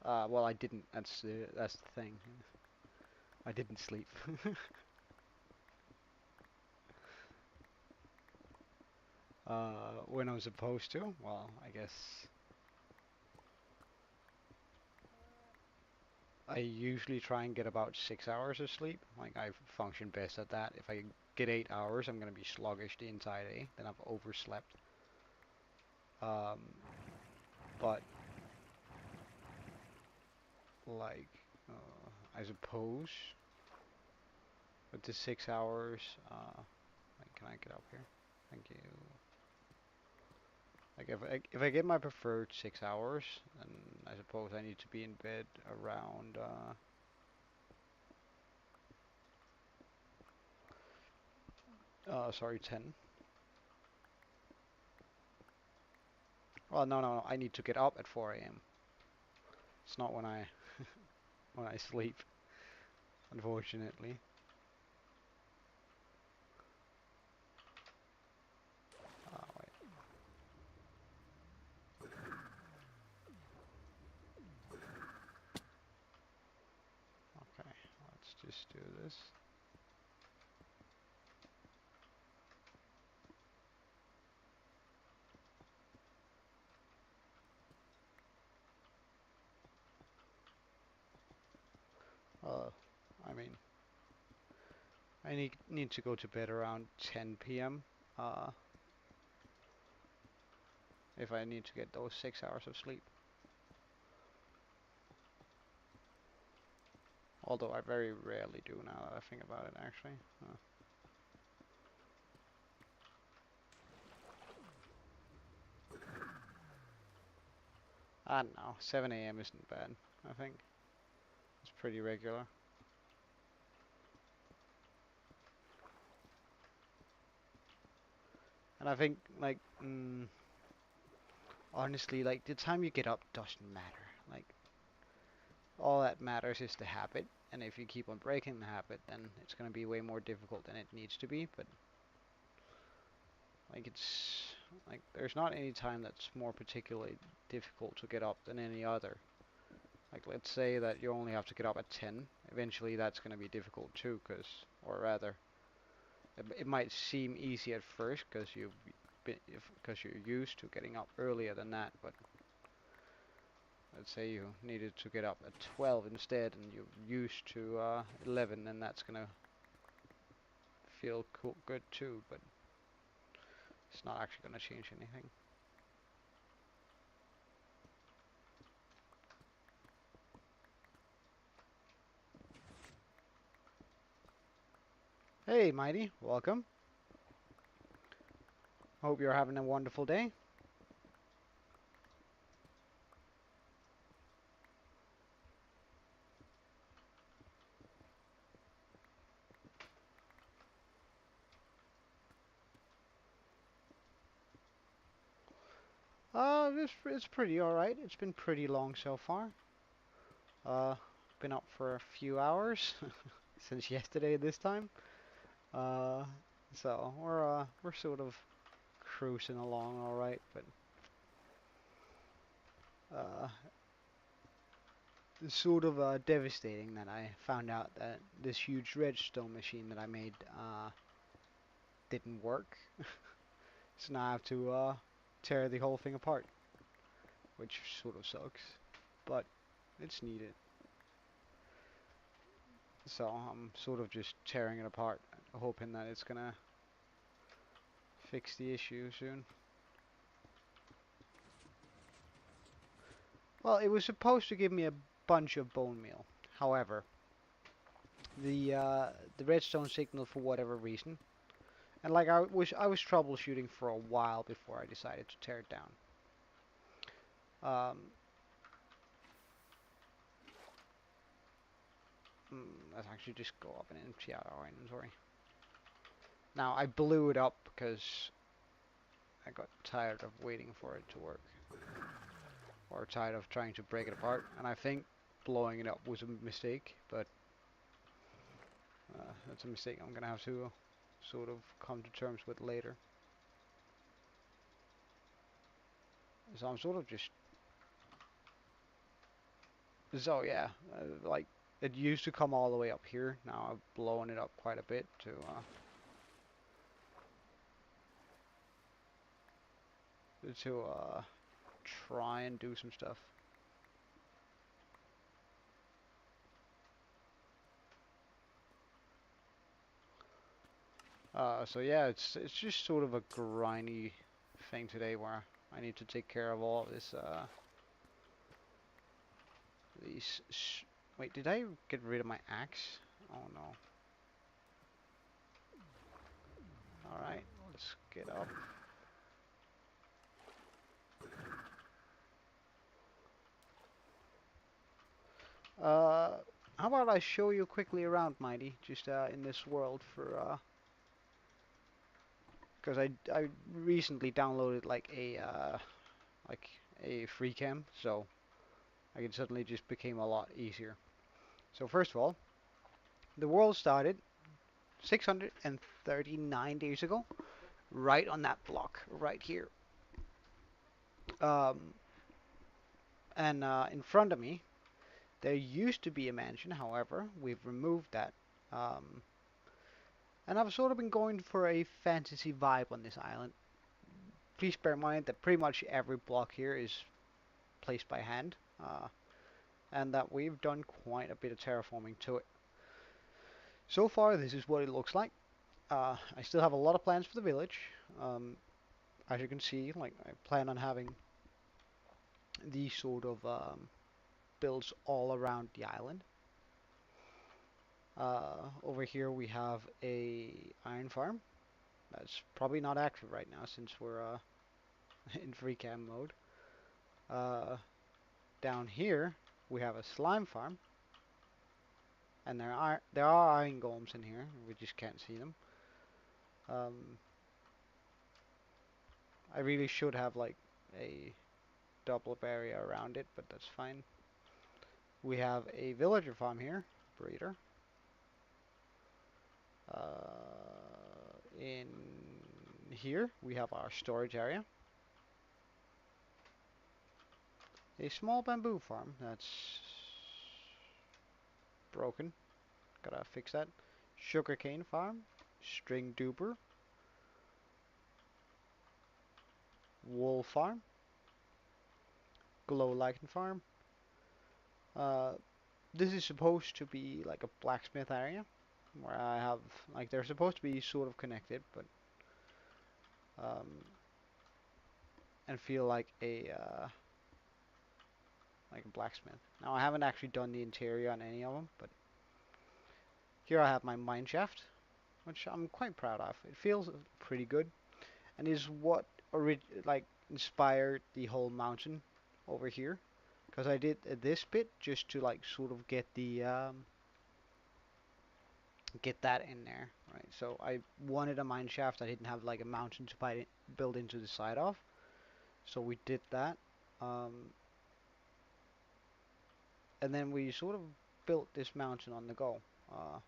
well, I didn't. That's the thing. I didn't sleep. When I was supposed to. Well, I guess I usually try and get about 6 hours of sleep. Like I function best at that. If I get 8 hours, I'm gonna be sluggish the entire day. Then I've overslept. Um, but like, I suppose with the 6 hours, like, can I get up here? Thank you. Like if I get my preferred 6 hours, then I suppose I need to be in bed around sorry, 10. Well, no, I need to get up at 4 a.m. It's not when I when I sleep, unfortunately. Wait. Okay, let's just do this. I mean, I need to go to bed around 10 p.m. If I need to get those 6 hours of sleep. Although I very rarely do now that I think about it, actually. I don't know, 7 a.m. isn't bad, I think. It's pretty regular. And I think, like, honestly, like, the time you get up doesn't matter. Like, all that matters is the habit. And if you keep on breaking the habit, then it's going to be way more difficult than it needs to be. But, like, there's not any time that's more particularly difficult to get up than any other. Like, let's say that you only have to get up at 10. Eventually, that's going to be difficult too, or rather, it might seem easy at first because you're used to getting up earlier than that. But let's say you needed to get up at 12 instead, and you're used to 11, then that's going to feel good too. But it's not actually going to change anything. Hey, Mighty, welcome. Hope you're having a wonderful day. It's pretty alright. It's been pretty long so far. Been up for a few hours since yesterday this time. Uh, so we're sort of cruising along alright, but it's sort of devastating that I found out that this huge redstone machine that I made didn't work. So now I have to tear the whole thing apart, which sort of sucks, but it's needed. So I'm sort of just tearing it apart, hoping that it's gonna fix the issue soon. Well, it was supposed to give me a bunch of bone meal. However, the redstone signal for whatever reason. And like I was troubleshooting for a while before I decided to tear it down. Um, let's actually just go up and empty out our inventory. Now I blew it up because I got tired of waiting for it to work, or tired of trying to break it apart. And I think blowing it up was a mistake, but that's a mistake I'm gonna have to sort of come to terms with later. So I'm sort of just so yeah, like it used to come all the way up here. Now I've blown it up quite a bit to try and do some stuff. So yeah, it's just sort of a grindy thing today where I need to take care of all of this. These. Wait, did I get rid of my axe? Oh no. All right, let's get up. Uh, how about I show you quickly around, Mighty, just in this world for because I recently downloaded like a free cam, so it suddenly just became a lot easier. So first of all, the world started 639 days ago, right on that block, right here. Um, and in front of me, there used to be a mansion. However, we've removed that. Um, and I've sort of been going for a fantasy vibe on this island. Please bear in mind that pretty much every block here is placed by hand, and that we've done quite a bit of terraforming to it. So far, this is what it looks like. I still have a lot of plans for the village. Um, as you can see, like I plan on having these sort of builds all around the island. Over here we have a iron farm. That's probably not active right now since we're in free cam mode. Uh, Down here we have a slime farm, and there are iron golems in here. We just can't see them. Um, I really should have like a double up area around it, but that's fine. We have a villager farm here, breeder. In here we have our storage area. A small bamboo farm that's broken. Gotta fix that. Sugarcane farm. String duper. Wool farm. Glow lichen farm. Uh, this is supposed to be like a blacksmith area where I have like they're supposed to be sort of connected, but um, and feel like a blacksmith. Now I haven't actually done the interior on any of them, but here I have my mine shaft, which I'm quite proud of. It feels pretty good, and is what like inspired the whole mountain over here, because I did this bit just to like sort of get that in there, right? So I wanted a mine shaft. I didn't have like a mountain to build into the side of, so we did that. Um, and then we sort of built this mountain on the go. Uh,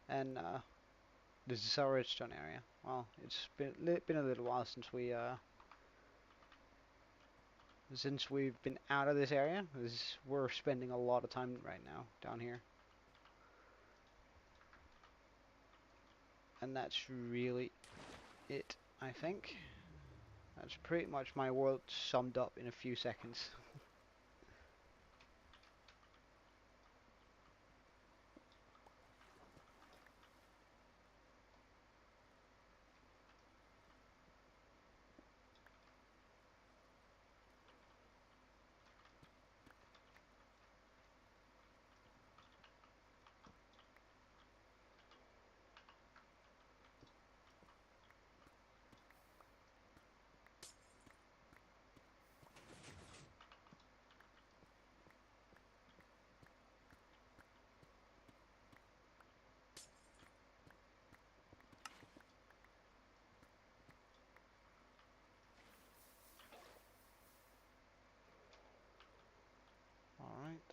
and This is our redstone area. Well, it's been a little while since we've been out of this area. We're spending a lot of time right now down here, and that's really it. I think that's pretty much my world summed up in a few seconds.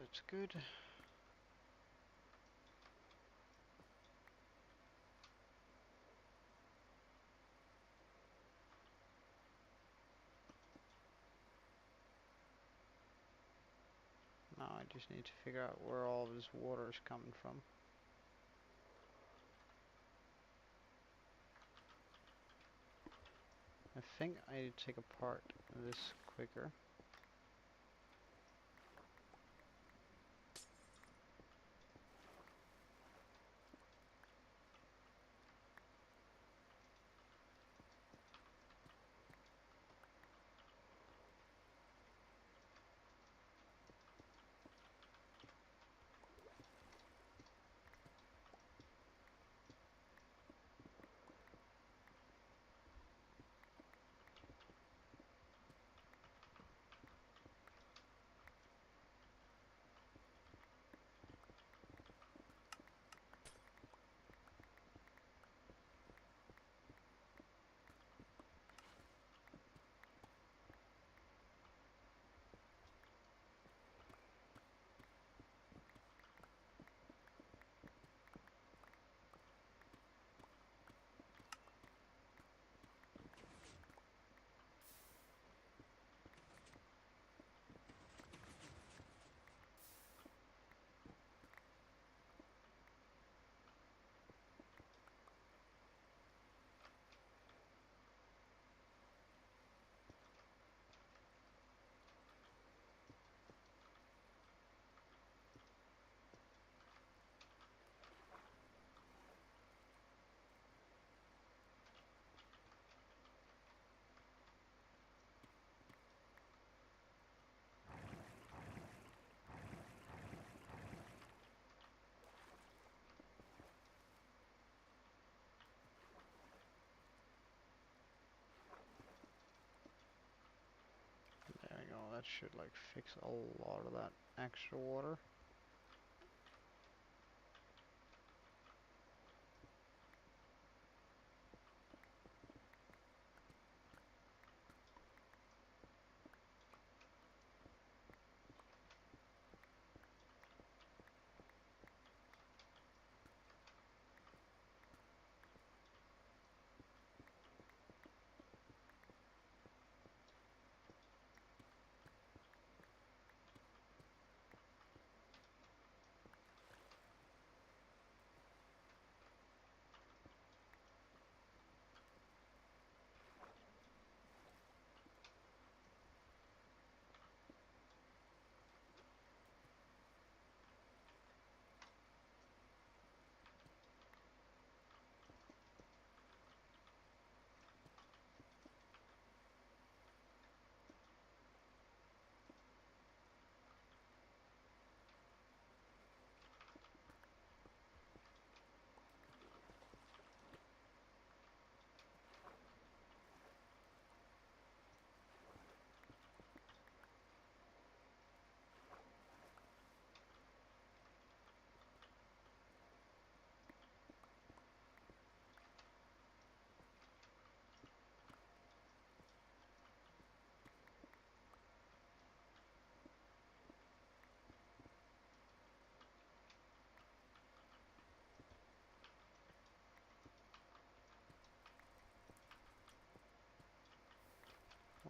That's good. Now I just need to figure out where all of this water is coming from. I think I need to take apart this quicker. There we go, that should like fix a lot of that extra water.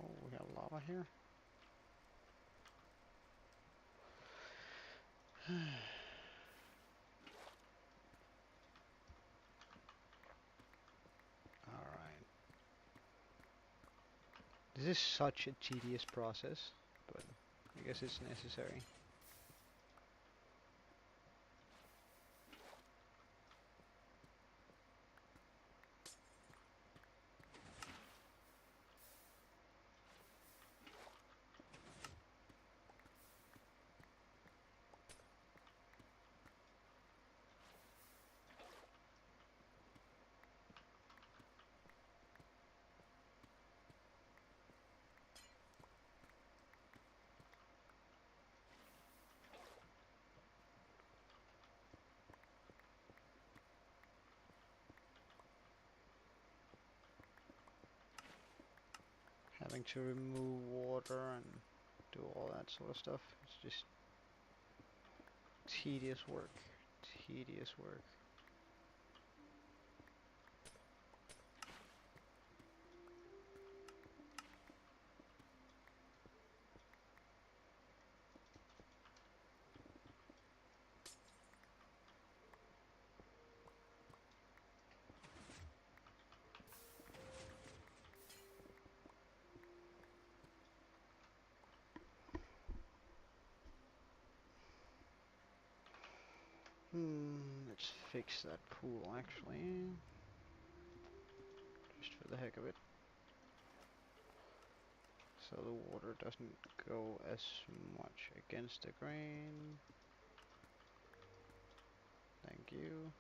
Oh, we got lava here. Alright. This is such a tedious process, but I guess it's necessary. Having to remove water and do all that sort of stuff. It's just Tedious work. Tedious work. Let's fix that pool actually. Just for the heck of it. So the water doesn't go as much against the grain. Thank you.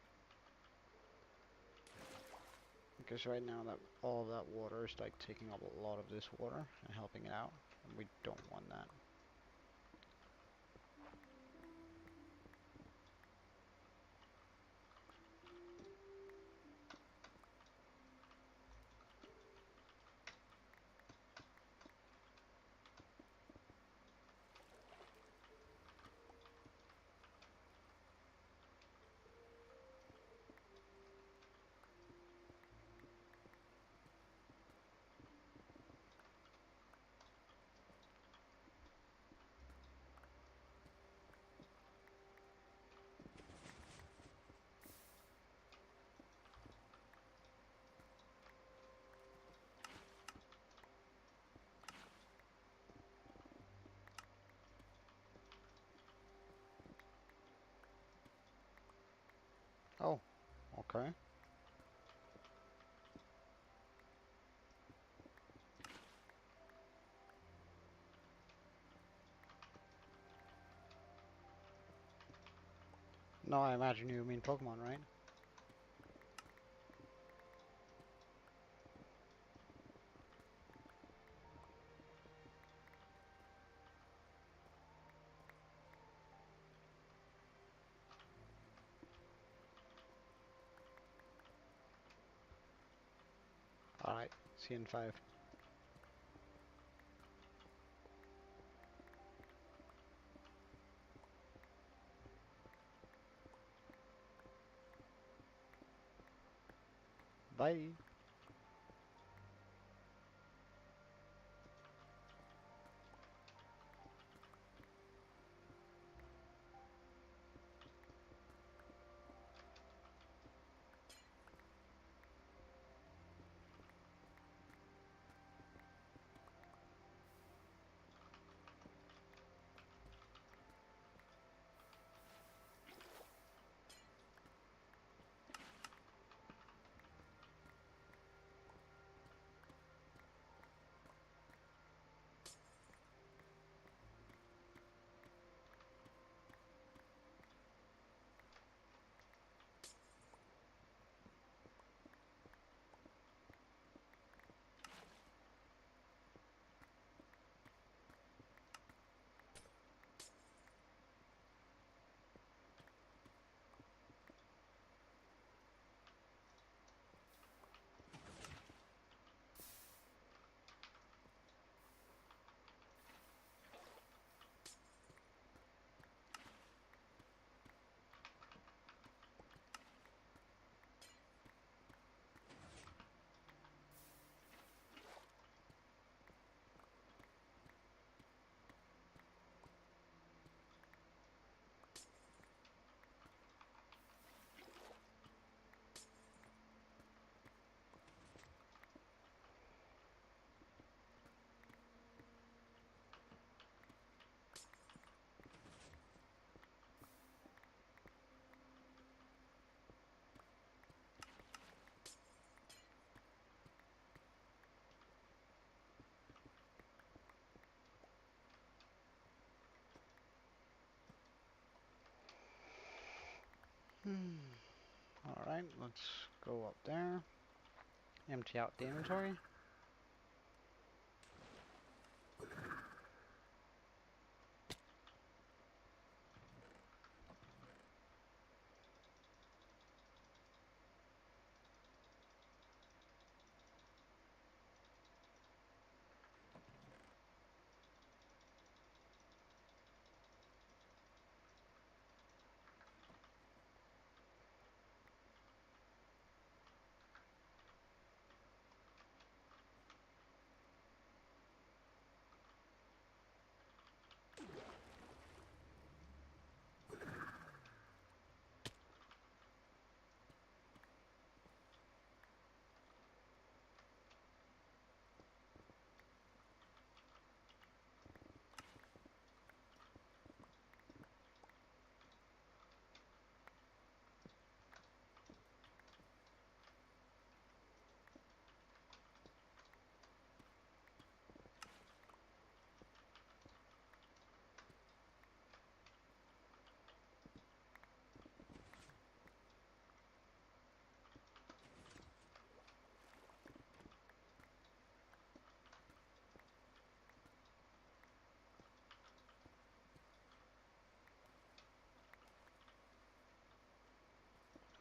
Because right now that all of that water is like taking up a lot of this water and helping it out, and we don't want that. Oh, okay. No, I imagine you mean Pokemon, right? Alright, see you in 5. Bye. Alright, let's go up there. Empty out the inventory.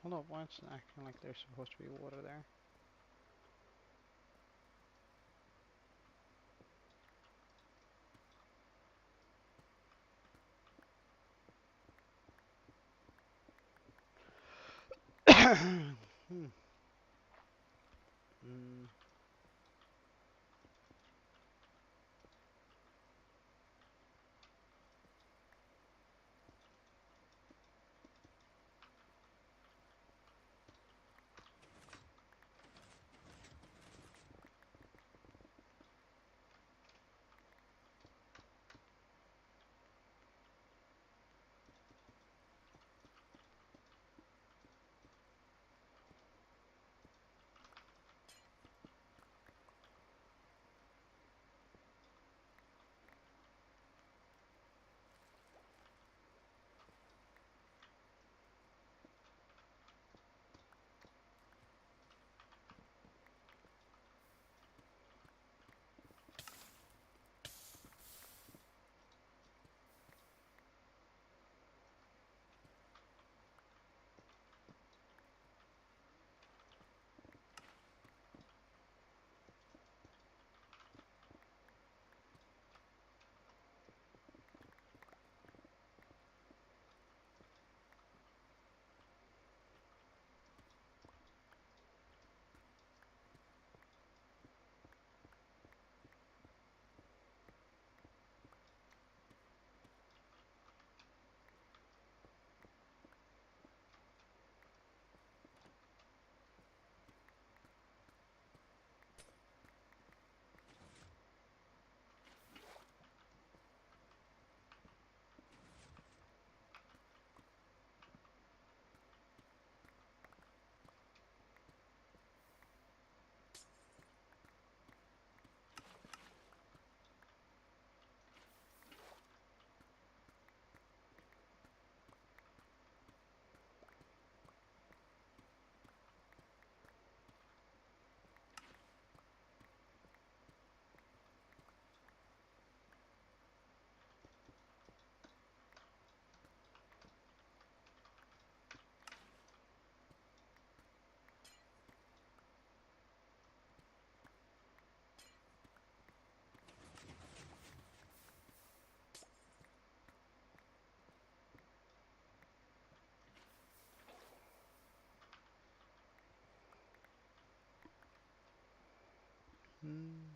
Hold up, why it's acting like there's supposed to be water there? Hmm. Mm. Hmm.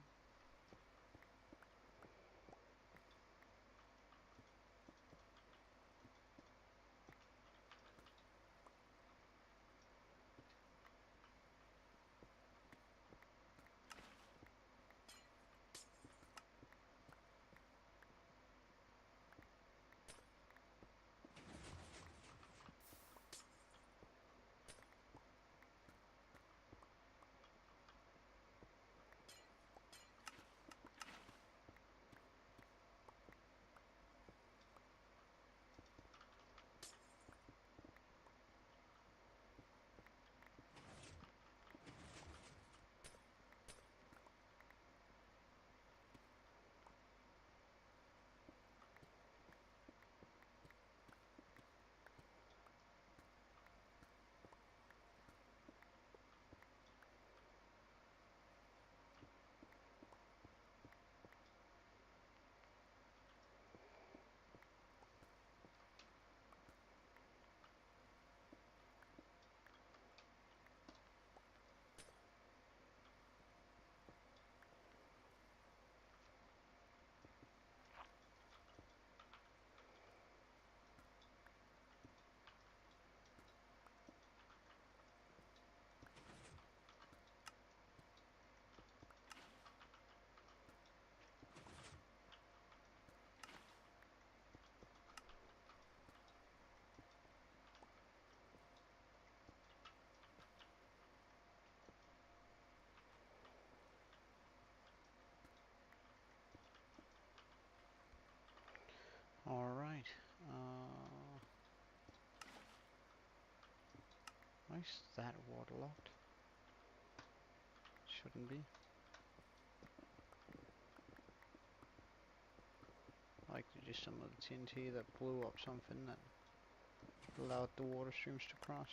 Alright. Why is that waterlogged? Shouldn't be. Like just some of the TNT that blew up something that allowed the water streams to cross.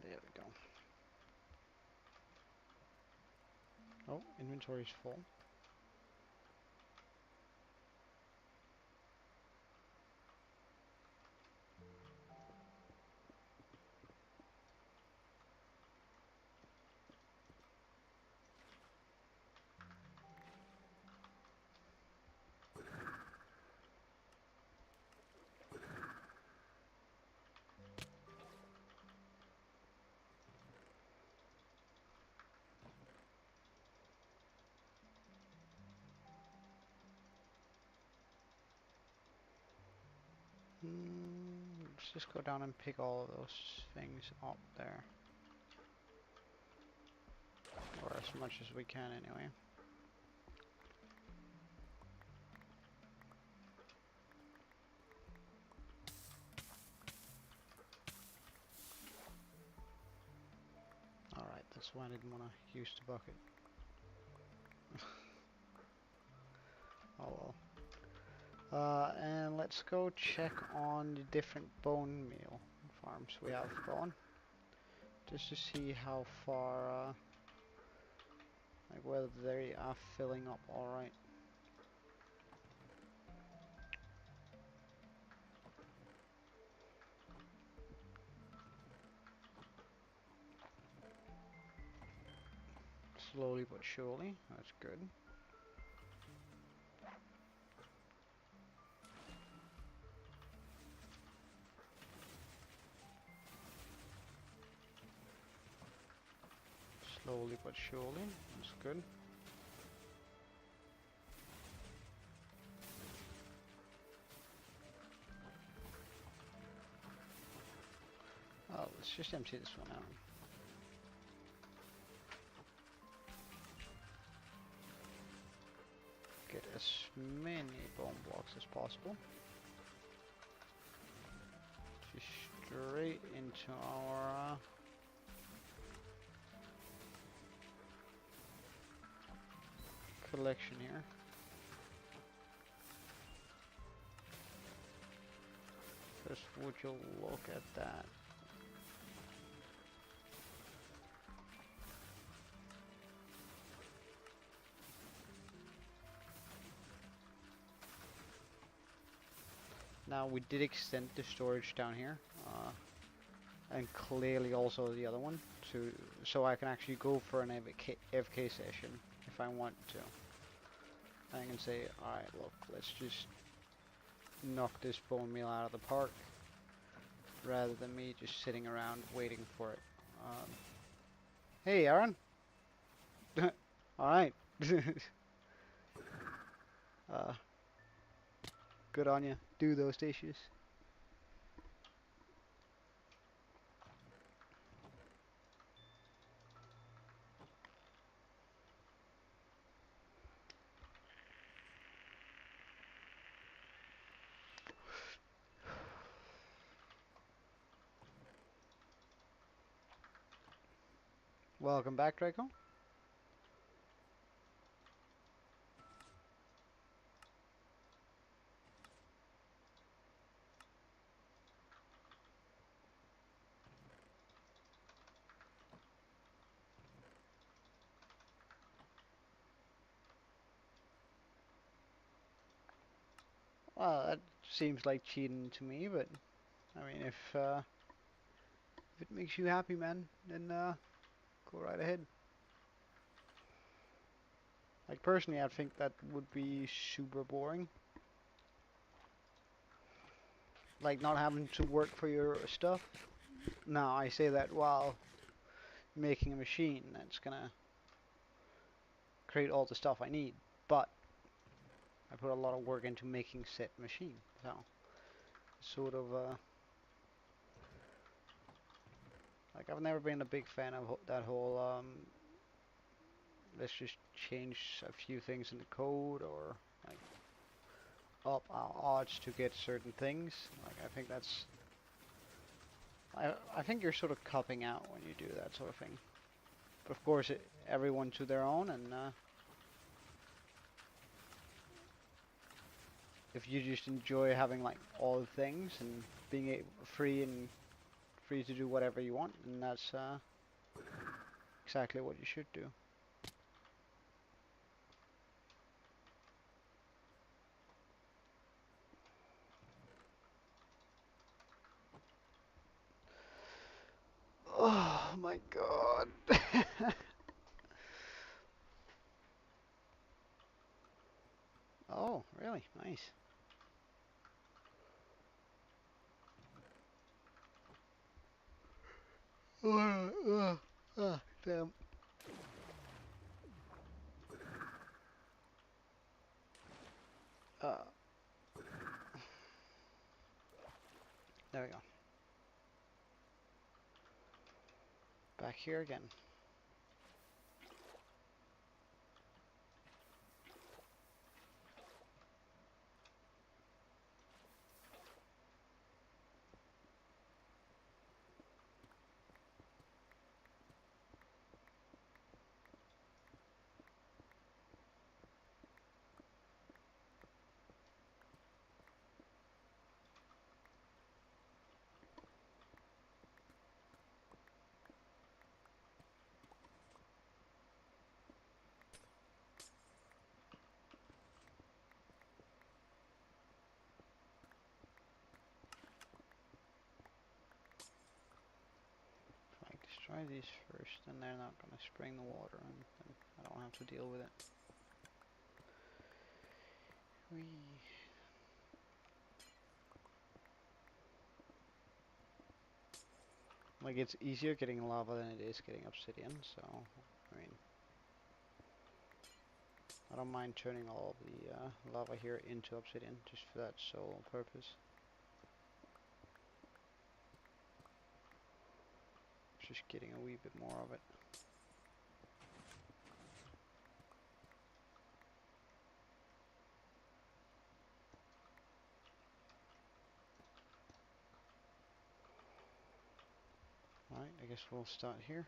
There we go. Oh, inventory's full. Let's just go down and pick all of those things up there. Or as much as we can anyway. Alright, that's why I didn't want to use the bucket. Oh well. And let's go check on the different bone meal farms we have going. Just to see how far, like whether they are filling up alright. Slowly but surely, that's good. Slowly but surely, that's good. Oh, let's just empty this one out. Get as many bone blocks as possible. Just straight into our collection here. Just would you look at that? Now we did extend the storage down here, and clearly also the other one, so I can actually go for an AFK session if I want to. I can say, alright, look, let's just knock this bone meal out of the park, rather than me just sitting around waiting for it. Hey, Aaron. Alright. Good on you. Do those dishes. Welcome back, Draco. Well, that seems like cheating to me, but I mean, if it makes you happy, man, then go right ahead. Like personally, I think that would be super boring. Like not having to work for your stuff. Now I say that while making a machine that's gonna create all the stuff I need, but I put a lot of work into making said machine, so sort of like I've never been a big fan of that whole let's just change a few things in the code or like up our odds to get certain things. Like I think that's I think you're sort of cupping out when you do that sort of thing. But of course, everyone to their own, and if you just enjoy having like all the things and being free to do whatever you want, then that's exactly what you should do. Oh my god. Oh, really? Nice. Damn. Uh, There we go. Back here again. If I destroy these first, then they're not gonna spring the water and then I don't have to deal with it. Whee. Like, it's easier getting lava than it is getting obsidian, so, I mean, I don't mind turning all of the lava here into obsidian, just for that sole purpose. Just getting a wee bit more of it. Alright, I guess we'll start here.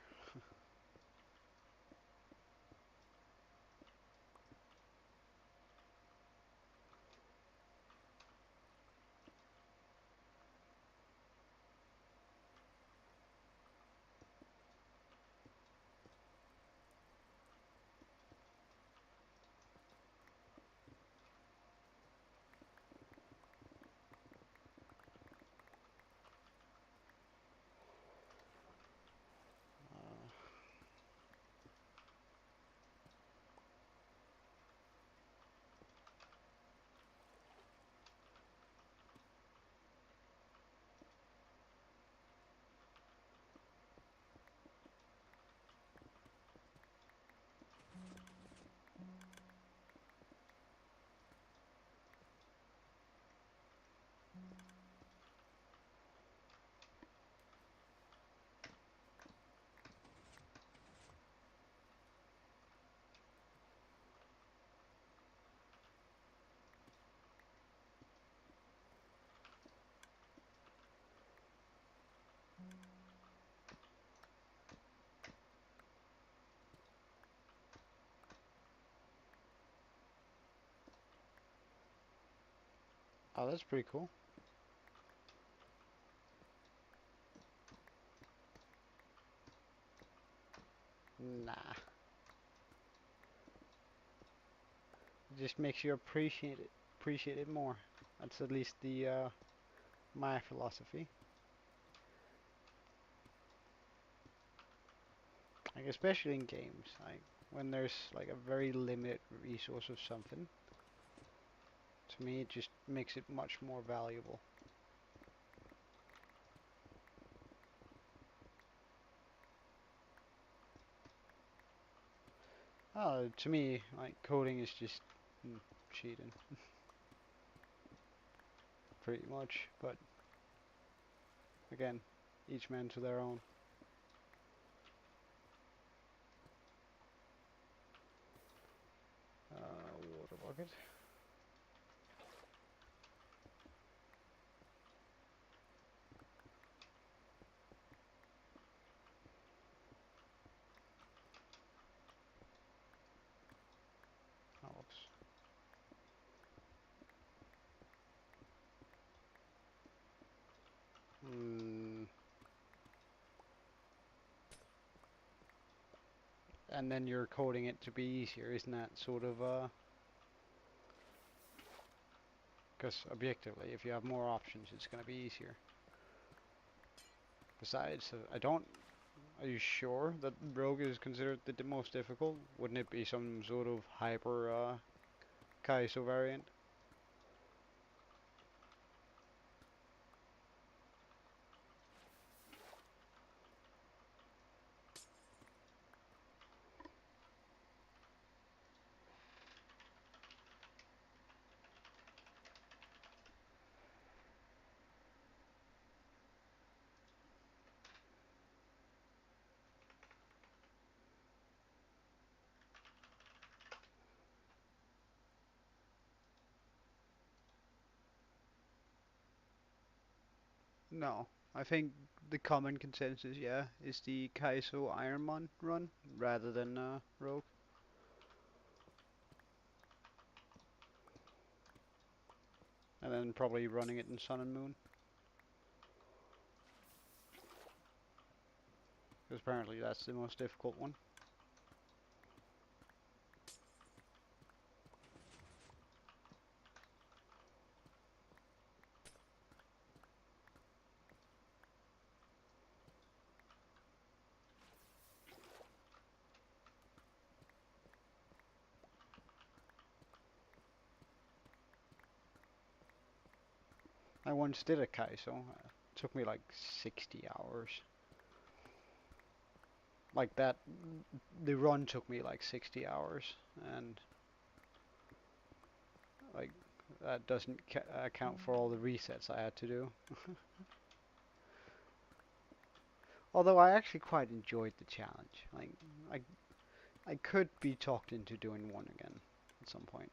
Oh, that's pretty cool. Nah. It just makes you appreciate it more. That's at least the my philosophy. Like, especially in games, like when there's like a very limited resource of something, to me it just makes it much more valuable. To me, like, coding is just cheating, pretty much. But again, each man to their own. Water bucket. Oh, whoops. And then you're coding it to be easier, isn't that sort of because objectively, if you have more options, it's going to be easier. Besides, I don't. Are you sure that Rogue is considered the most difficult? Wouldn't it be some sort of hyper Kaizo variant? No, I think the common consensus, yeah, is the Kaizo Ironmon run rather than Rogue. And then probably running it in Sun and Moon. Because apparently that's the most difficult one. I once did a Kaizo. It took me like 60 hours. Like that, the run took me like 60 hours. And like that doesn't account for all the resets I had to do. Although I actually quite enjoyed the challenge. Like I I could be talked into doing one again at some point.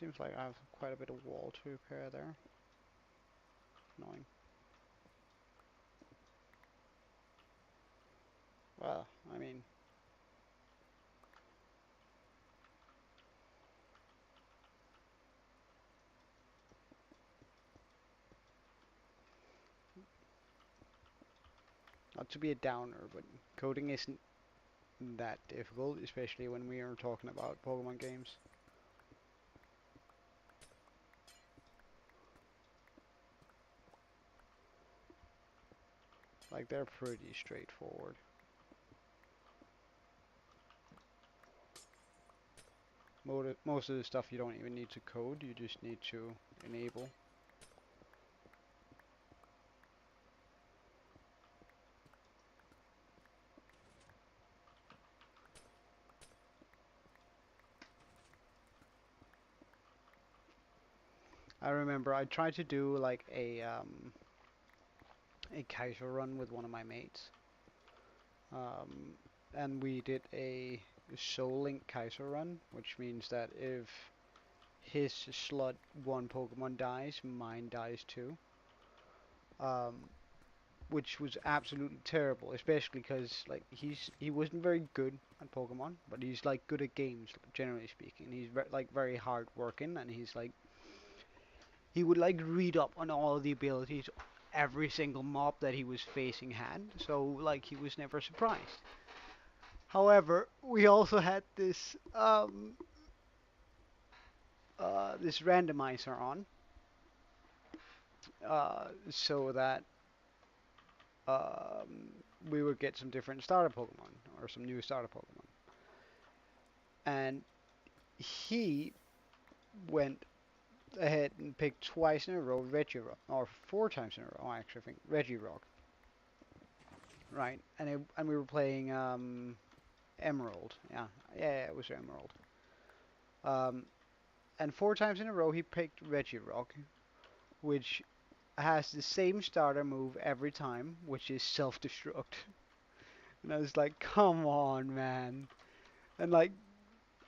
Seems like I have quite a bit of wall to repair there. Annoying. Well, I mean, not to be a downer, but coding isn't that difficult, especially when we are talking about Pokemon games. Like, they're pretty straightforward. Most of the stuff you don't even need to code, you just need to enable. I remember I tried to do like a Kaiser run with one of my mates. And we did a Soul Link Kaiser run, which means that if his slot 1 Pokemon dies, mine dies too. Um, which was absolutely terrible, especially because like he wasn't very good at Pokemon, but he's like good at games, generally speaking. He's like very hard working, and he's like he would like read up on all the abilities every single mob that he was facing had, so like he was never surprised. However, we also had this randomizer on, so that um, we would get some different starter Pokemon or some new starter Pokemon. And he went ahead and picked twice in a row Regirock, or 4 times in a row, actually, I think, Regirock, right? And we were playing Emerald, yeah, it was Emerald. Um, and 4 times in a row he picked Regirock, which has the same starter move every time, which is self-destruct. And I was like, come on, man. And like,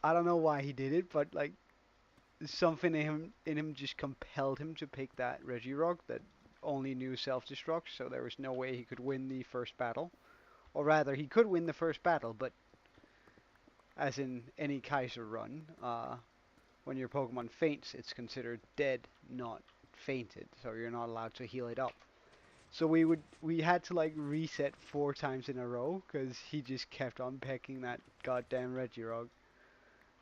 I don't know why he did it, but like, something in him just compelled him to pick that Regirock that only knew self-destruct, so there was no way he could win the first battle. Or rather, he could win the first battle, but as in any Kaiser run, when your Pokemon faints, it's considered dead, not fainted, so you're not allowed to heal it up. So we had to like reset 4 times in a row because he just kept on pecking that goddamn Regirock,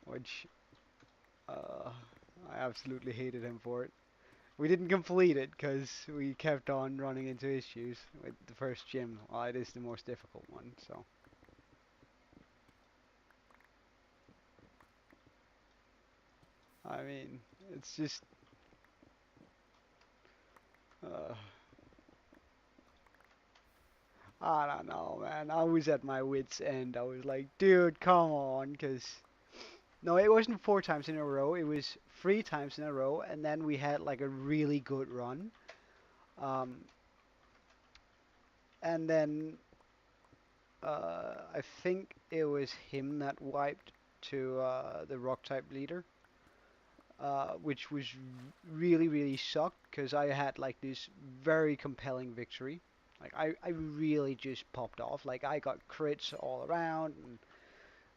which uh, I absolutely hated him for it. We didn't complete it because we kept on running into issues with the first gym. Well, it is the most difficult one, so. I mean, it's just, uh, I don't know, man. I was at my wit's end. I was like, dude, come on, cause no, it wasn't 4 times in a row. It was 3 times in a row, and then we had like a really good run. Um, and then I think it was him that wiped to the rock type leader, which was really really sucked because I had like this very compelling victory. Like I really just popped off. Like I got crits all around, and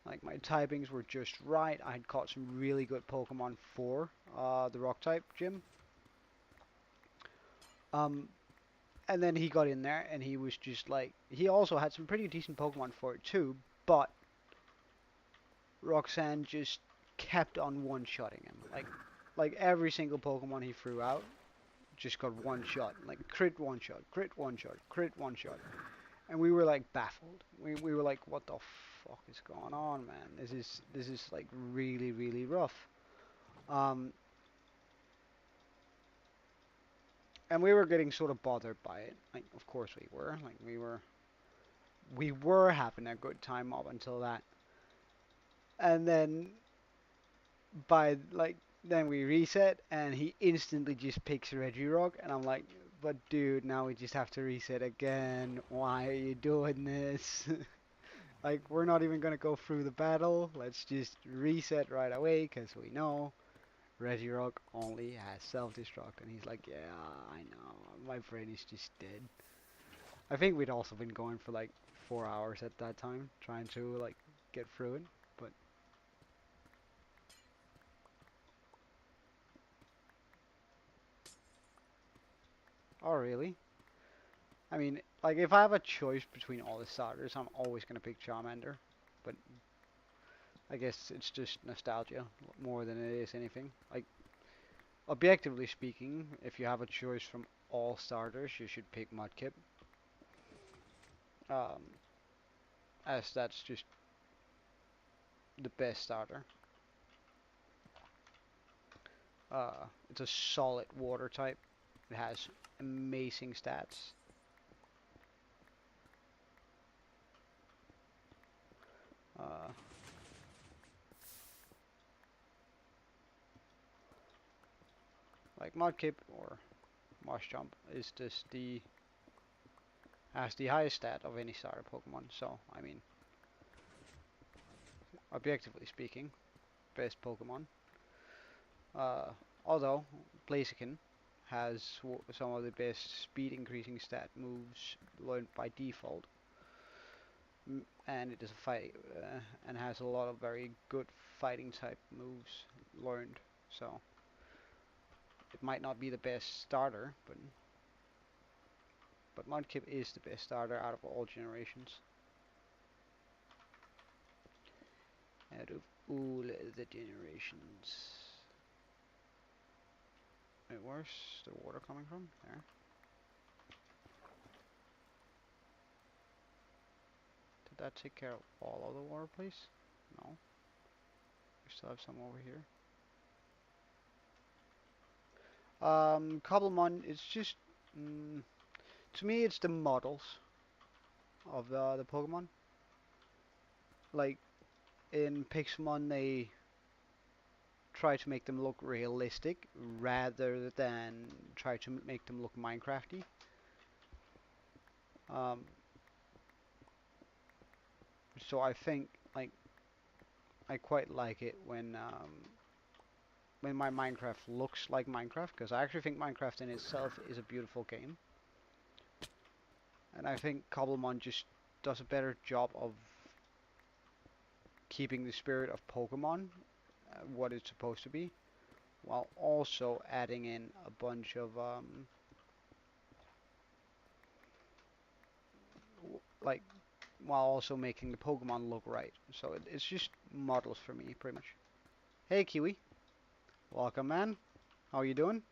like my typings were just right. I had caught some really good Pokemon for the rock type gym. Um, and then he got in there and he was just like he also had some pretty decent Pokemon for it too, but Roxanne just kept on one-shotting him. Like every single Pokemon he threw out just got one shot. Like crit one shot, crit one shot, crit one shot. And we were like baffled. We were like, what the fuck is going on, man? This is like really really rough. Um, and we were getting sort of bothered by it. Like, of course we were. Like we were having a good time up until that. And then by like then we reset and he instantly just picks Regirock and I'm like, but dude, now we just have to reset again. Why are you doing this? Like we're not even gonna go through the battle. Let's just reset right away because we know Regirock only has self-destruct. And he's like, yeah, I know. My brain is just dead. I think we'd also been going for like 4 hours at that time trying to like get through it. But oh really? I mean, like if I have a choice between all the starters, I'm always gonna pick Charmander. But I guess it's just nostalgia more than it is anything. Like objectively speaking, if you have a choice from all starters, you should pick Mudkip. Um, as that's just the best starter. It's a solid water type. It has amazing stats. Uh, like Mudkip or Marshjump is just the has the highest stat of any starter Pokemon. So I mean, objectively speaking, best Pokemon. Uh, although Blaziken has some of the best speed increasing stat moves learned by default, and it is a fight and has a lot of very good fighting type moves learned. So it might not be the best starter, but Mudkip is the best starter out of all generations. Out of all the generations. Wait, where's the water coming from? There. Did that take care of all of the water, please? No. We still have some over here. Cobblemon, it's just, to me, it's the models of the Pokemon. Like, in Pixelmon, they try to make them look realistic rather than try to make them look Minecrafty. Um, so I think, like, I quite like it when my Minecraft looks like Minecraft, because I actually think Minecraft in itself is a beautiful game. And I think Cobblemon just does a better job of keeping the spirit of Pokemon what it's supposed to be, while also adding in a bunch of like while also making the Pokemon look right. So it's just models for me, pretty much. Hey Kiwi, welcome man. How are you doing?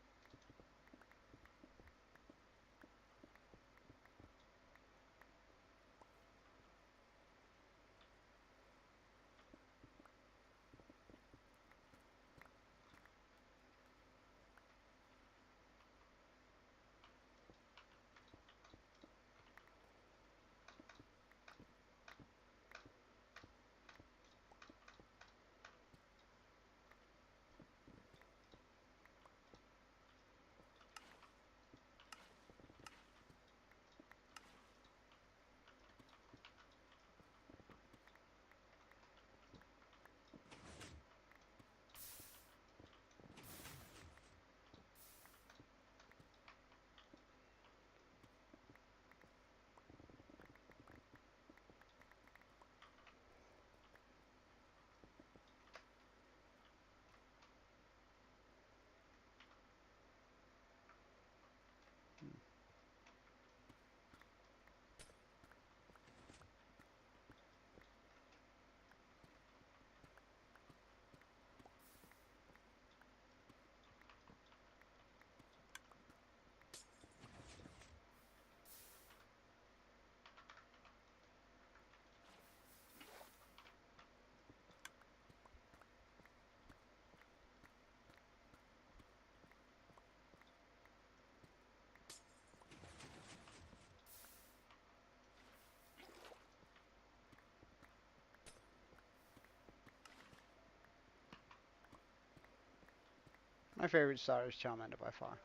My favorite starter is Charmander by far.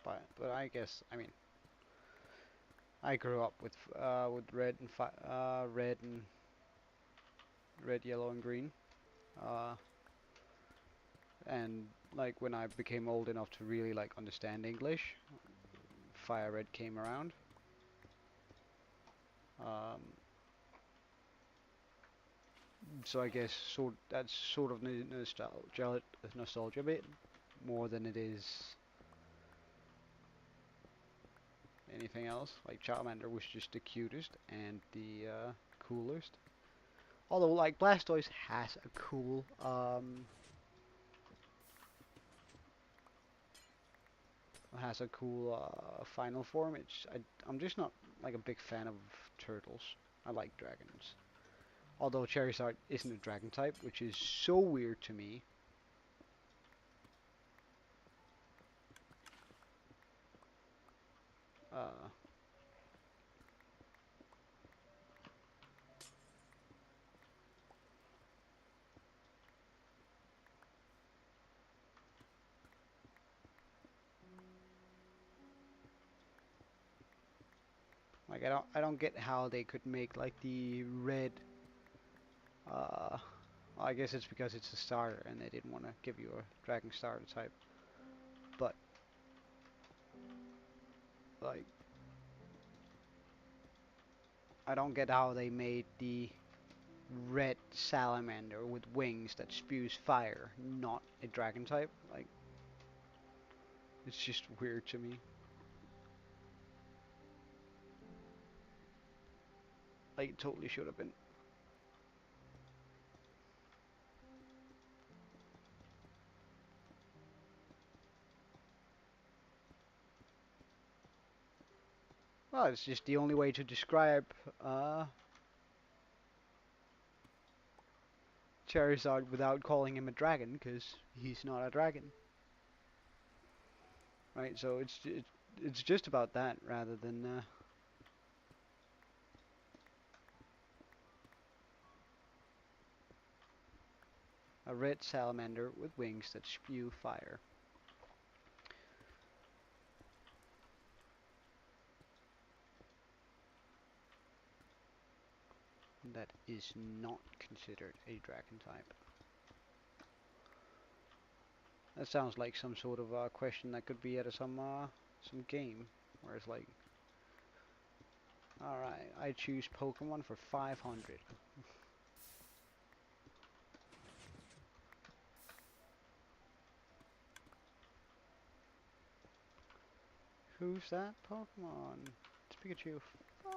But I guess I grew up with red, yellow, and green. Uh, and like when I became old enough to really like understand English, Fire Red came around. Um, so I guess that's sort of nostalgia bit more than it is anything else. Like Charmander was just the cutest and the coolest. Although like Blastoise has a cool final form. I'm just not like a big fan of turtles. I like dragons. Although Charizard isn't a dragon type, which is so weird to me. Uh, like I don't get how they could make like the red. Uh, I guess it's because it's a starter and they didn't want to give you a dragon starter type. But like I don't get how they made the red salamander with wings that spews fire not a dragon type. Like it's just weird to me. Like it totally should have been. Well, it's just the only way to describe uh, Charizard without calling him a dragon, because he's not a dragon, right? So it's just about that rather than a red salamander with wings that spew fire. That is not considered a dragon type. That sounds like some sort of question that could be at some game, where it's like, all right, I choose Pokemon for 500. Who's that Pokemon? It's Pikachu. Fuck.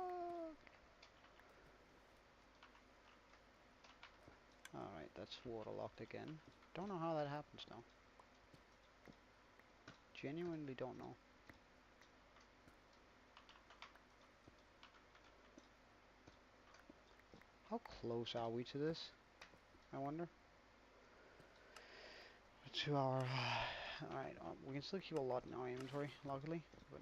Alright, that's waterlocked again. Don't know how that happens now. Genuinely don't know. How close are we to this? I wonder. 2 hour. Alright, we can still keep a lot in our inventory, luckily. But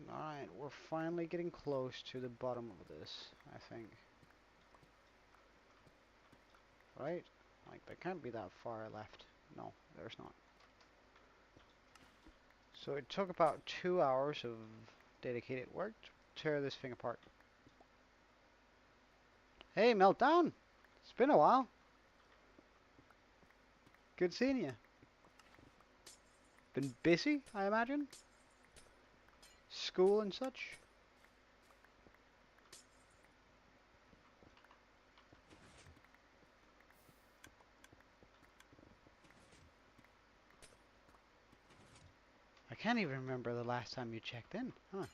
Alright, we're finally getting close to the bottom of this, I think. Right? Like, there can't be that far left. No, there's not. So it took about 2 hours of dedicated work to tear this thing apart. Hey, Meltdown! It's been a while. Good seeing you. Been busy, I imagine? School and such? I can't even remember the last time you checked in, huh?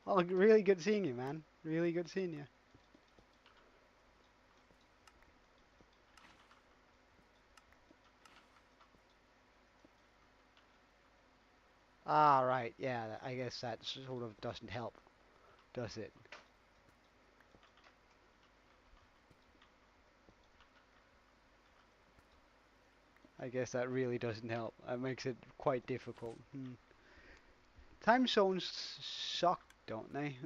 Oh, really good seeing you, man. Really good seeing you. Ah, right, yeah, I guess that sort of doesn't help, does it? I guess that really doesn't help. That makes it quite difficult. Time zones suck, don't they?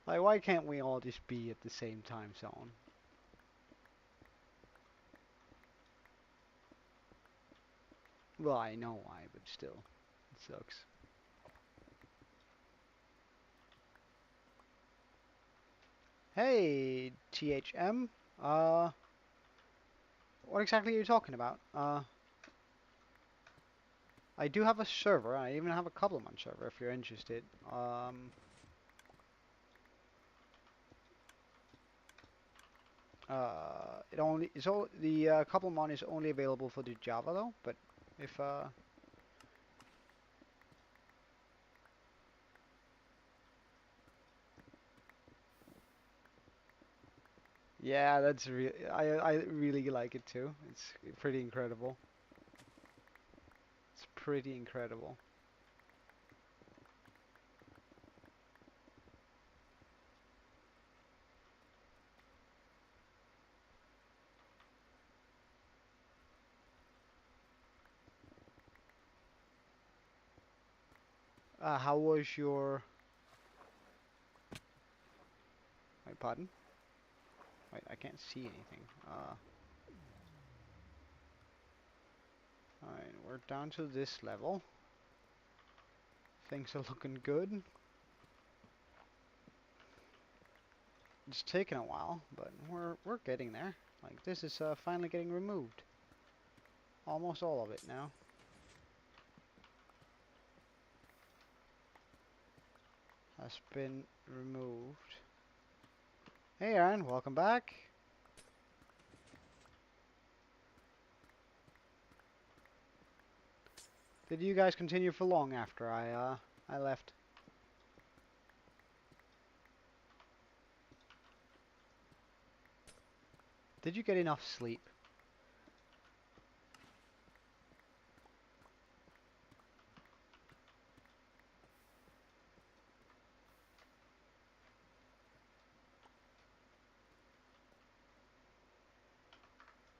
Like, why can't we all just be at the same time zone? Well, I know why, but still, it sucks. Hey, THM. What exactly are you talking about? I do have a server. I even have a Cobblemon server if you're interested. It only it's all the Cobblemon is only available for the Java though. But if yeah, that's really I really like it too. It's pretty incredible. It's pretty incredible. How was your? Wait, pardon? Wait, I can't see anything. Alright, we're down to this level. Things are looking good. It's taken a while, but we're getting there. Like this is finally getting removed. Almost all of it now. Has been removed. Hey Aaron, welcome back. Did you guys continue for long after I left? Did you get enough sleep?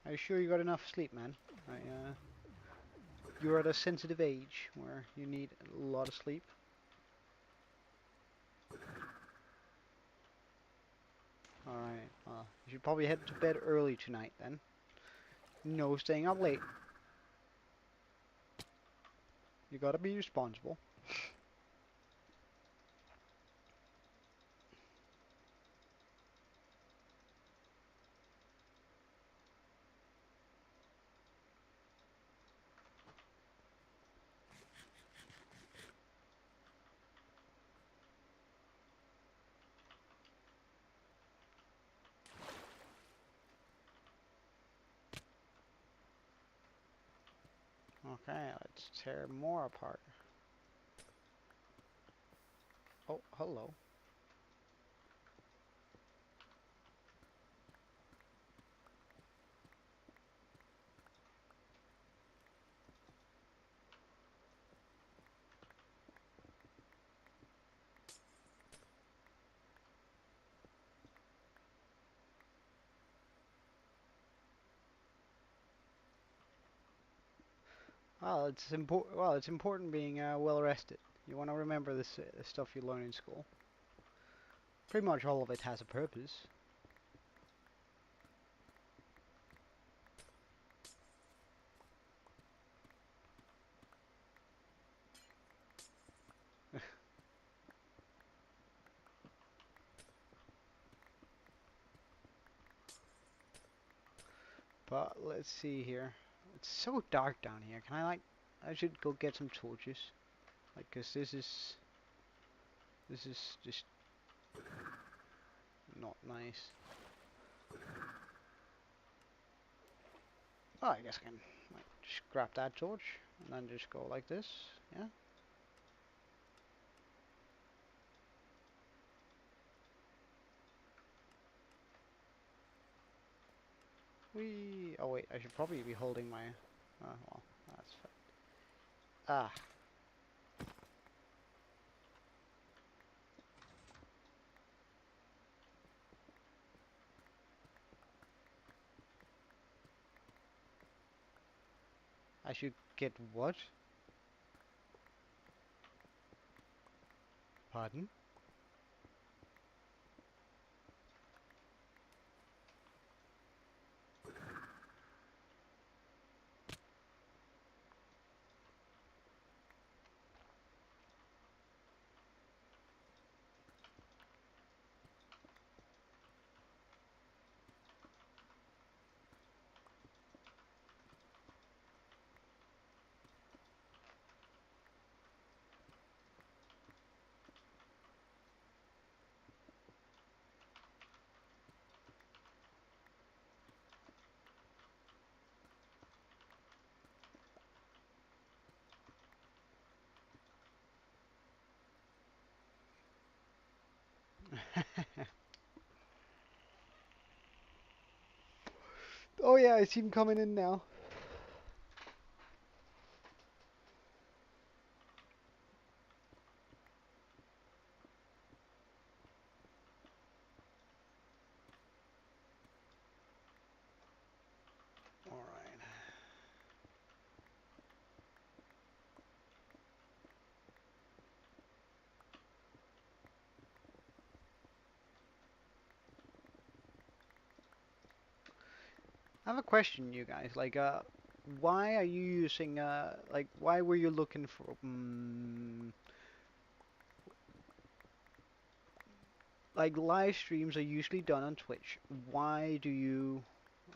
Are you sure you got enough sleep, man? You're at a sensitive age where you need a lot of sleep. Alright, well, you should probably head to bed early tonight then. No staying up late. You gotta be responsible. Okay, let's tear more apart. Oh, hello. Well, it's important. Well, it's important being well rested. You want to remember this the stuff you learn in school. Pretty much all of it has a purpose. But let's see here. It's so dark down here. Can I like? I should go get some torches. Like, 'cause this is just not nice. Oh, I guess I can like just grab that torch and then just go like this. Yeah. We. Oh wait, I should probably be holding my. Well, that's fine. Ah. I should get what? Pardon? Oh yeah, I see him coming in now. Alright. I have a question, you guys. Like, why are you using, like, why were you looking for, like, live streams are usually done on Twitch. Why do you,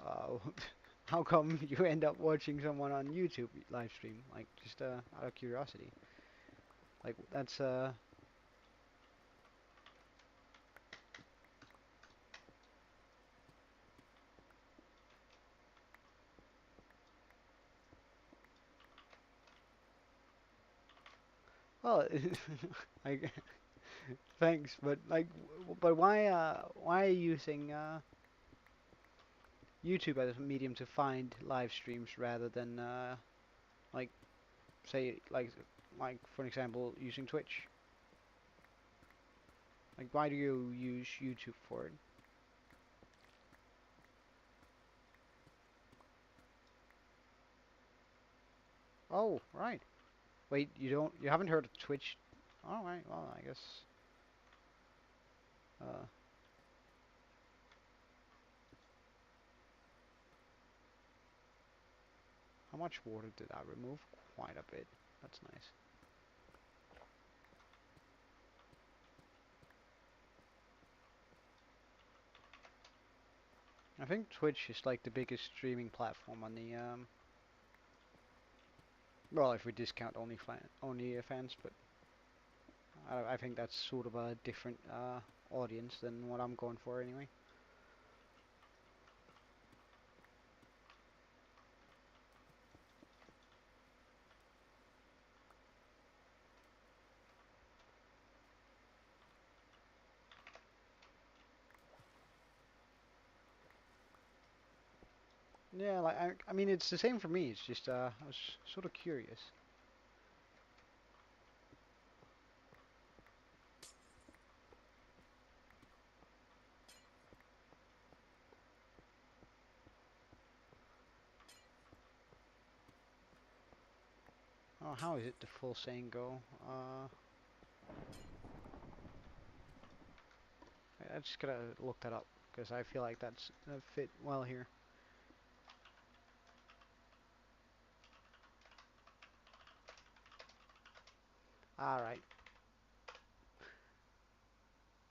uh, how come you end up watching someone on YouTube live stream? Like, just, out of curiosity. Like, that's, well, like, thanks, but, like, but why are you using, YouTube as a medium to find live streams rather than, like, say, like for example, using Twitch. Like, why do you use YouTube for it? Oh, right. Wait, you haven't heard of Twitch? All right. Well, I guess. Uh, how much water did I remove? Quite a bit. That's nice. I think Twitch is like the biggest streaming platform on the well, if we discount only fans, but I think that's sort of a different audience than what I'm going for anyway. Yeah, like I mean, it's the same for me. It's just I was sort of curious. Oh, how is it the full saying go? I just gotta look that up because I feel like that fit well here. All right.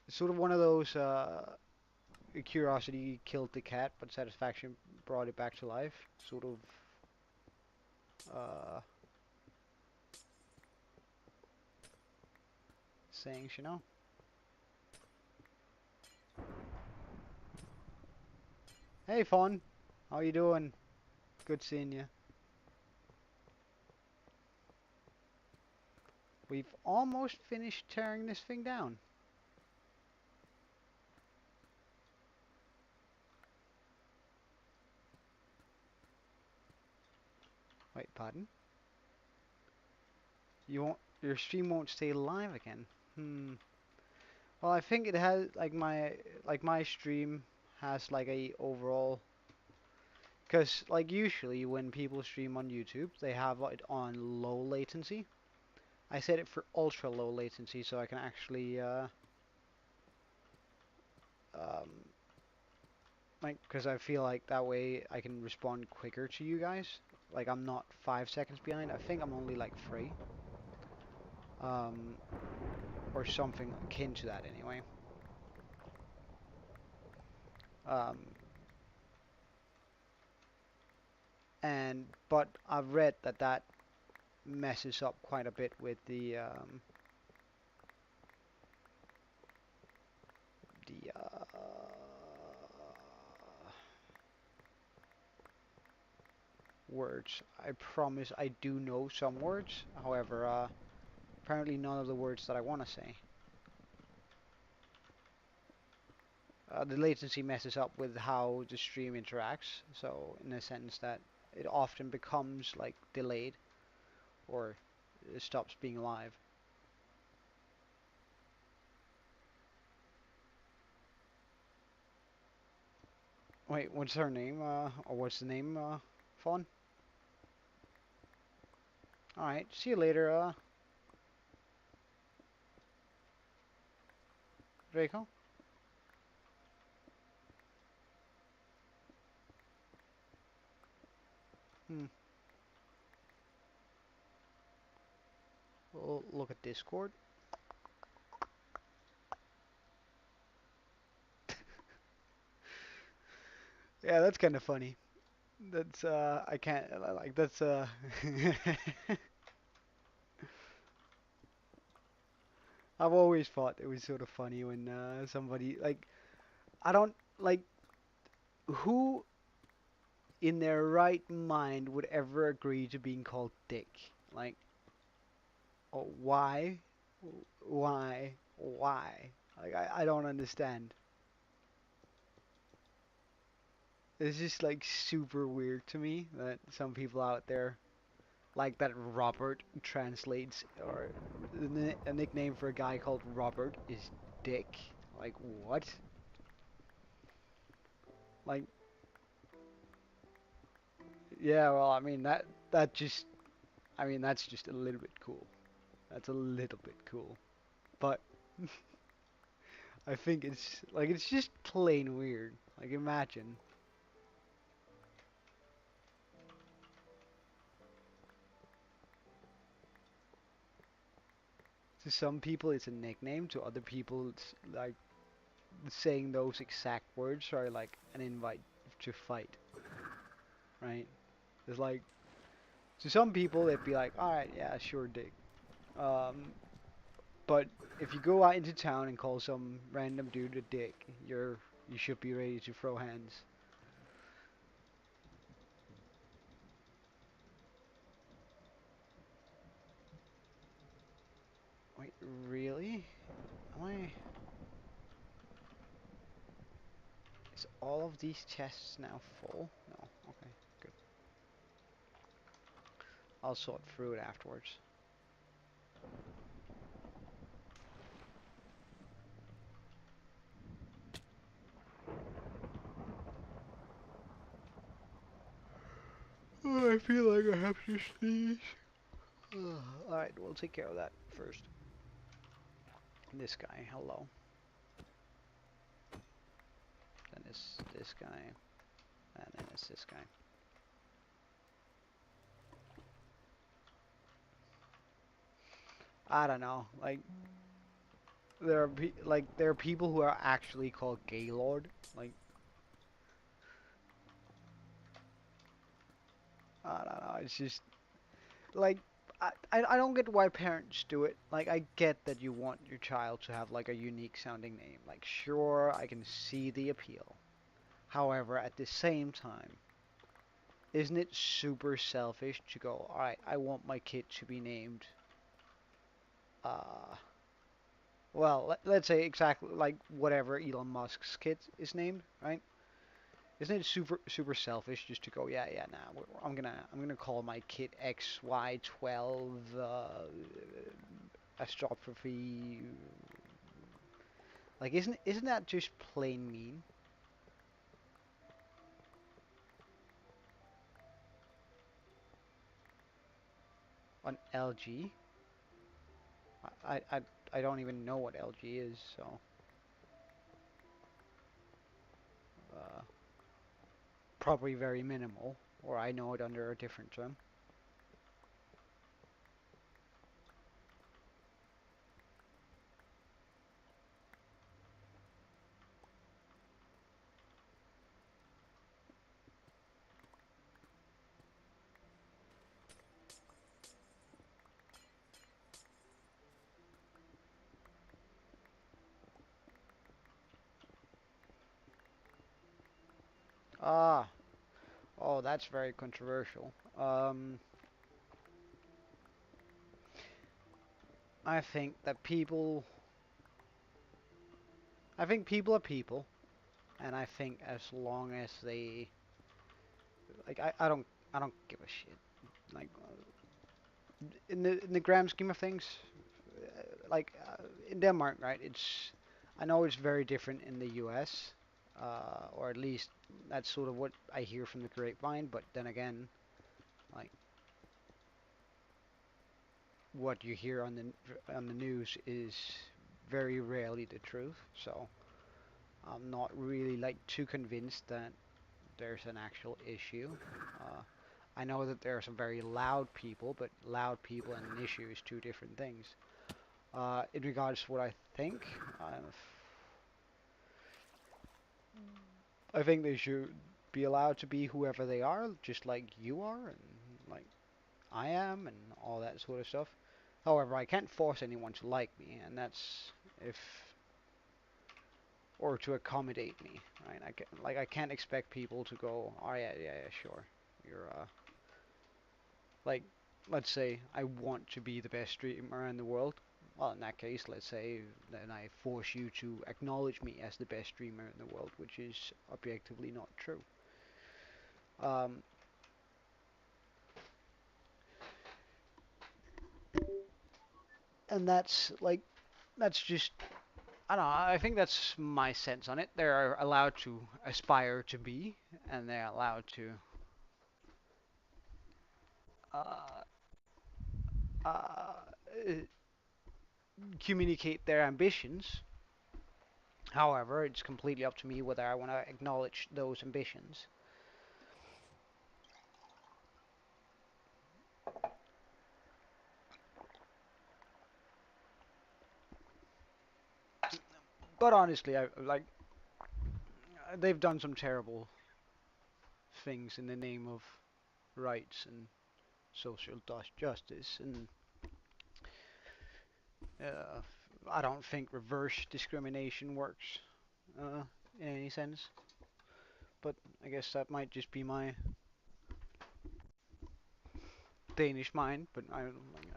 It's sort of one of those curiosity killed the cat, but satisfaction brought it back to life. Sort of uh, sayings, you know. Hey, Fawn. How you doing? Good seeing you. We've almost finished tearing this thing down. Wait, pardon? You won't. Your stream won't stay live again. Hmm. Well, I think it has like my stream has like a overall. Because like usually when people stream on YouTube, they have it on low latency. I set it for ultra low latency so I can actually um, like because I feel like that way I can respond quicker to you guys. Like I'm not 5 seconds behind. I think I'm only like 3. Um, or something akin to that anyway. Um, but I've read that messes up quite a bit with the words. I promise I do know some words. However, apparently none of the words that I want to say. The latency messes up with how the stream interacts. So in a sense that it often becomes like delayed or it stops being live. Wait, what's her name? Or what's the name? Fawn? Alright, see you later, Draco. Hmm. We'll look at Discord. Yeah, that's kind of funny. That's, I can't, like, that's, I've always thought it was sort of funny when, somebody, like, I don't, like, who in their right mind would ever agree to being called Dick? Like, oh, why? Why? Why? Like, I don't understand. It's just like super weird to me that some people out there like that Robert translates or a nickname for a guy called Robert is Dick. Like what? Like yeah, well, I mean that just I mean that's just a little bit cool. That's a little bit cool. But I think it's just plain weird. Like imagine to some people it's a nickname, to other people it's like saying those exact words are like an invite to fight, right? It's like to some people it'd be like, all right, yeah, sure, Dick. Um, but if you go out into town and call some random dude a dick, you should be ready to throw hands. Wait, really? Am I? Is all of these chests now full? No. Okay, good. I'll sort through it afterwards. Oh, I feel like I have to sneeze. Alright, we'll take care of that first. This guy, hello. Then it's this guy. And then it's this guy. I don't know. Like there are people who are actually called Gaylord. Like I don't know. It's just like I don't get why parents do it. Like I get that you want your child to have like a unique sounding name. Like sure, I can see the appeal. However, at the same time, isn't it super selfish to go, all right, I want my kid to be named uh well, let's say exactly like whatever Elon Musk's kid is named, right? Isn't it super selfish just to go, yeah, yeah, nah, I'm gonna call my kid XY12 astrophy. Like, isn't that just plain mean? On LG, I I I don't even know what LG is, so uh, probably very minimal, or I know it under a different term. Ah, oh, that's very controversial. I think that I think people are people, and I think as long as they, like, I don't give a shit. Like, in the grand scheme of things, in Denmark, right? I know it's very different in the U.S., or at least that's sort of what I hear from the grapevine. But then again, like what you hear on the news is very rarely the truth. So I'm not really like too convinced that there's an actual issue. Uh, I know that there are some very loud people, but loud people and an issue is two different things. In regards to what I think they should be allowed to be whoever they are, just like you are, and like I am, and all that sort of stuff. However, I can't force anyone to like me, and that's if or to accommodate me, right? I can't expect people to go, oh yeah, yeah, yeah, sure. You're like, let's say I want to be the best streamer in the world. Well, in that case, let's say then I force you to acknowledge me as the best streamer in the world, which is objectively not true. Um, and that's just I don't know. I think that's my sense on it. They're allowed to aspire to be, and they're allowed to uh, uh, communicate their ambitions. However, it's completely up to me whether I want to acknowledge those ambitions. But honestly, I like they've done some terrible things in the name of rights and social justice, and uh, I don't think reverse discrimination works uh, in any sense. But I guess that might just be my Danish mind. But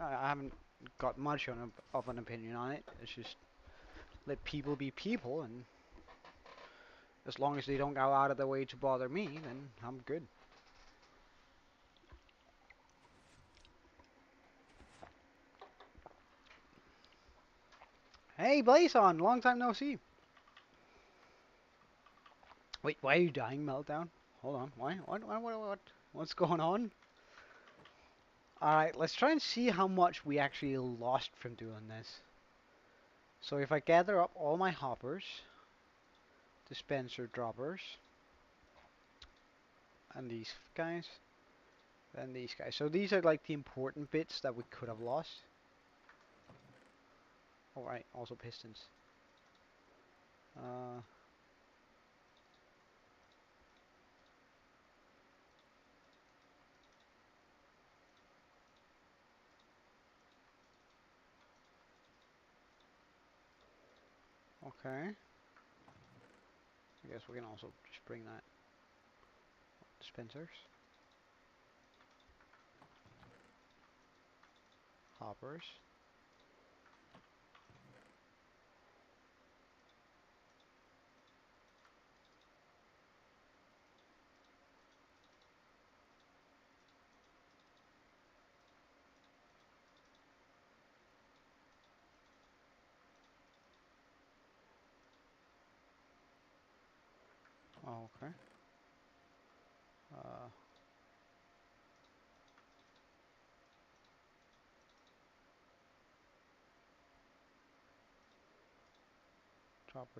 I haven't got much of an opinion on it. It's just let people be people, and as long as they don't go out of their way to bother me, then I'm good. Hey, Blazon, long time no see. Wait, why are you dying, Meltdown? Hold on, why? What? What's going on? Alright, let's try and see how much we actually lost from doing this. So if I gather up all my hoppers, dispenser droppers, and these guys, and these guys. So these are like the important bits that we could have lost. Alright, also pistons. Uh, okay. I guess we can also just bring that dispensers, hoppers. Oh, okay. Uh,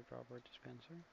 dropper, dispenser.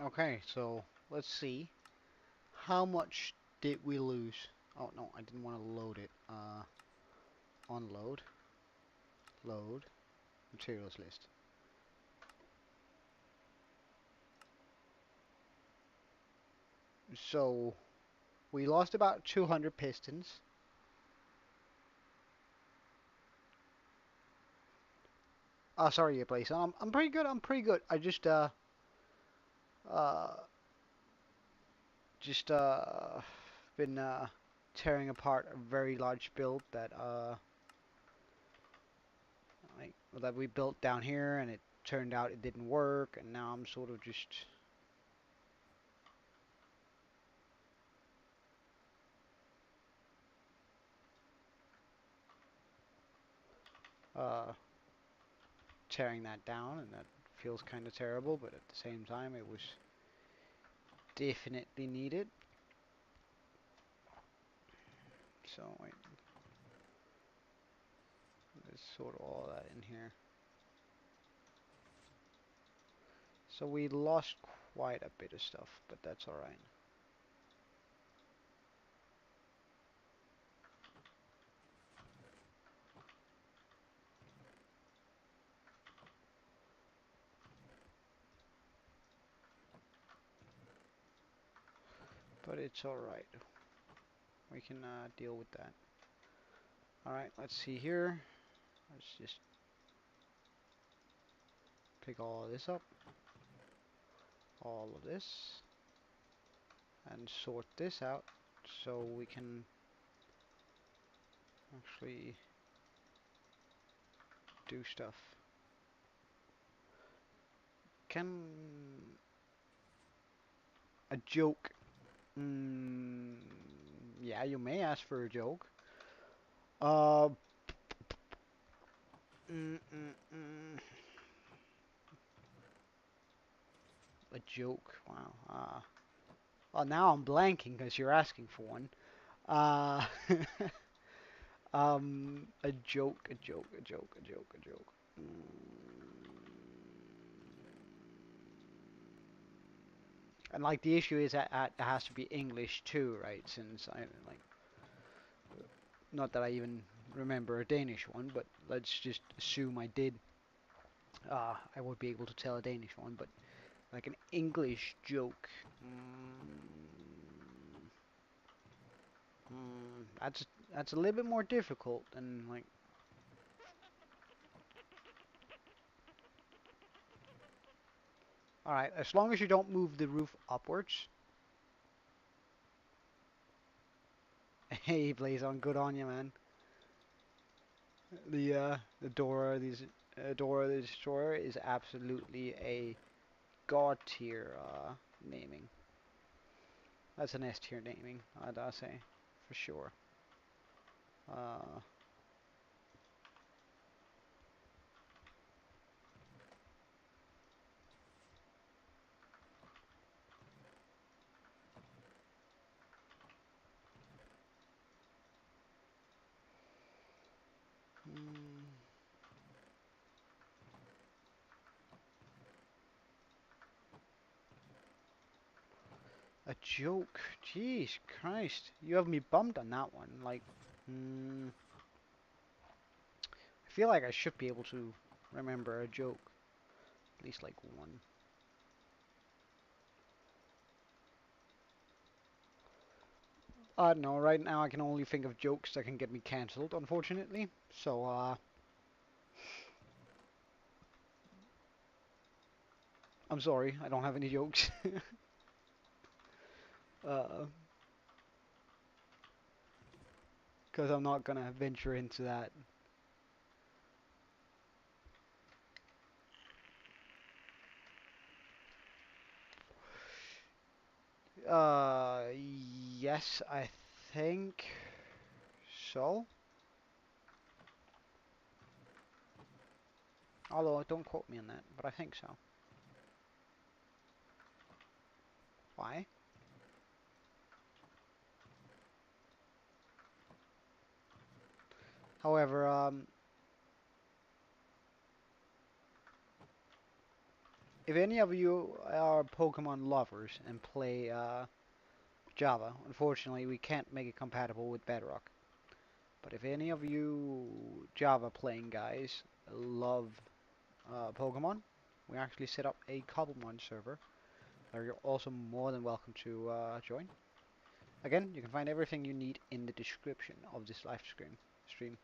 Okay, so let's see. How much did we lose? Oh no, I didn't want to load it. Unload, load, materials list. So we lost about 200 pistons. Oh, sorry, place. I'm pretty good. I'm pretty good. I uh, just been tearing apart a very large build that that we built down here, and it turned out it didn't work, and now I'm sort of just uh, tearing that down, and that feels kind of terrible, but at the same time, it was definitely needed. So wait, let's sort all that in here. So we lost quite a bit of stuff, but that's alright. But it's alright. We can deal with that. Alright, let's see here. Let's just pick all of this up. All of this. And sort this out so we can actually do stuff. Can a joke? Yeah, you may ask for a joke. Uh, mm, mm, mm. A joke. Wow. Oh, now I'm blanking because you're asking for one. Uh, a joke, a joke, a joke, a joke, a joke. And like the issue is that it has to be English too, right? Since I like, not that I even remember a Danish one, but let's just assume I did. I would be able to tell a Danish one, but like an English joke. That's a little bit more difficult than like. All right, as long as you don't move the roof upwards. Hey, Blazon, good on you, man. The Dora the Destroyer is absolutely a god tier naming. That's an S tier naming, I'd say, for sure. Uh, mm, a joke? Jeez Christ, you have me bummed on that one. Like, mm, I feel like I should be able to remember a joke, at least like one. I don't know, right now I can only think of jokes that can get me cancelled, unfortunately. So, I'm sorry, I don't have any jokes. uh, because I'm not gonna venture into that. Yes, I think so. Although, don't quote me on that, but I think so. Why? However, if any of you are Pokemon lovers and play Java, unfortunately we can't make it compatible with Bedrock. But if any of you Java playing guys love Pokemon, we actually set up a Cobblemon server where you're also more than welcome to join. Again, you can find everything you need in the description of this live stream.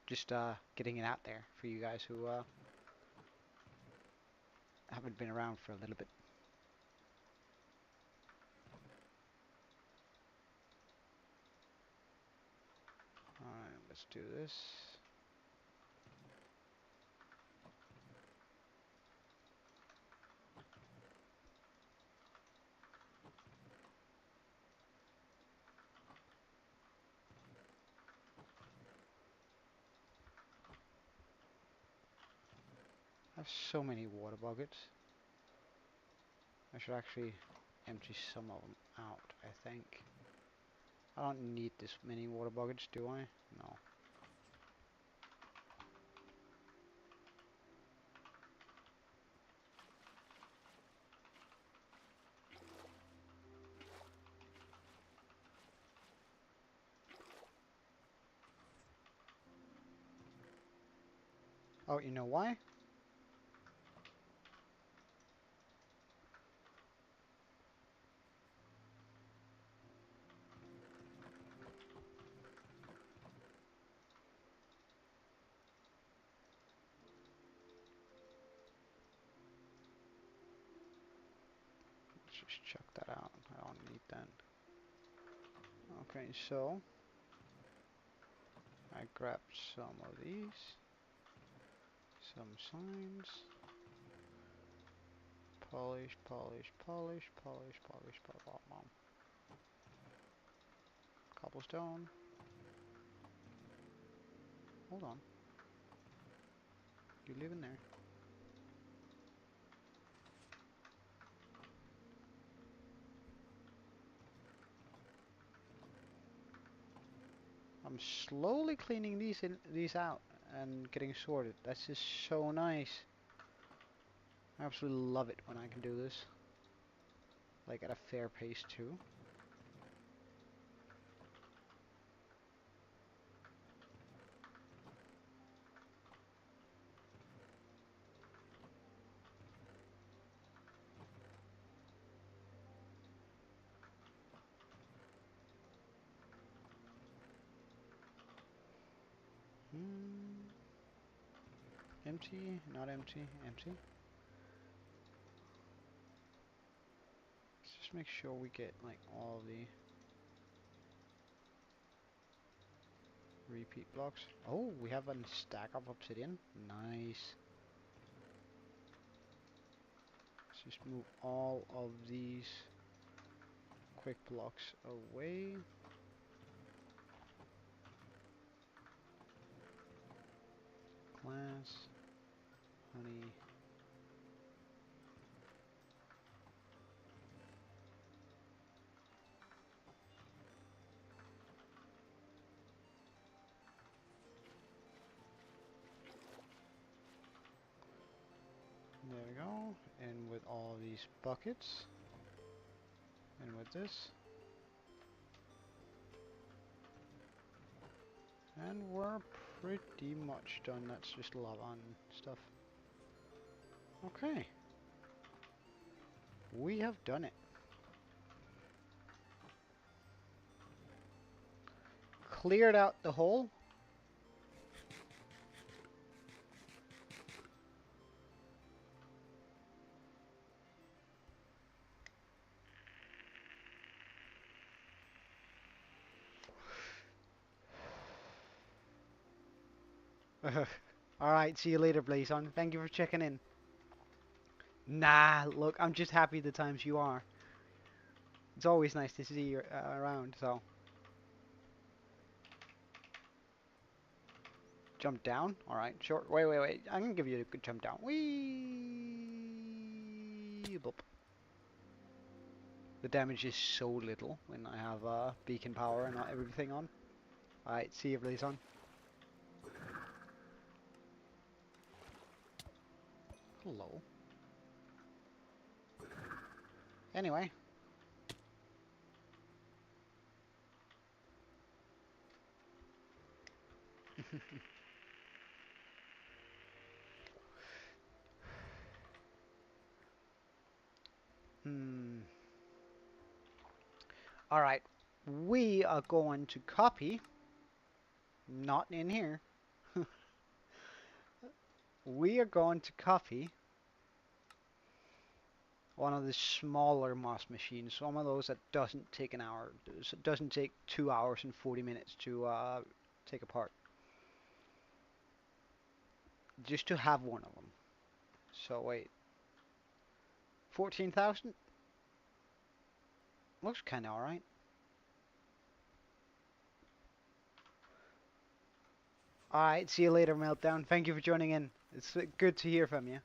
Just getting it out there for you guys who haven't been around for a little bit. Alright, let's do this. I have so many water buckets. I should actually empty some of them out, I think. I don't need this many water buckets, do I? No. Oh, you know why? Let's just chuck that out. I don't need that. Okay, so I grabbed some of these, some signs, polish, polish, polish, polish, polish, polish, cobblestone. Hold on, you live in there. I'm slowly cleaning these out and getting sorted. That's just so nice. I absolutely love it when I can do this. Like at a fair pace too. Hmm. Empty, not empty, empty. Let's just make sure we get like all the repeat blocks. Oh, we have a stack of obsidian. Nice. Let's just move all of these quick blocks away. Glass, honey. There we go. And with all these buckets. And with this. And we're pretty much done. That's just lava and stuff. Okay. We have done it. Cleared out the hole. Alright, see you later, Blazon. Thank you for checking in. Nah, look, I'm just happy the times you are. It's always nice to see you around, so. Jump down? Alright, sure. Wait. I'm gonna give you a good jump down. Whee! Boop. The damage is so little when I have beacon power and everything on. Alright, see you, Blazon. Hello. Anyway. Alright. We are going to copy. Not in here. We are going to copy one of the smaller moss machines. One of those that doesn't take an hour. Doesn't take 2 hours and 40 minutes to take apart. Just to have one of them. So wait. 14,000? Looks kinda alright. Alright, see you later, Meltdown. Thank you for joining in. It's good to hear from you.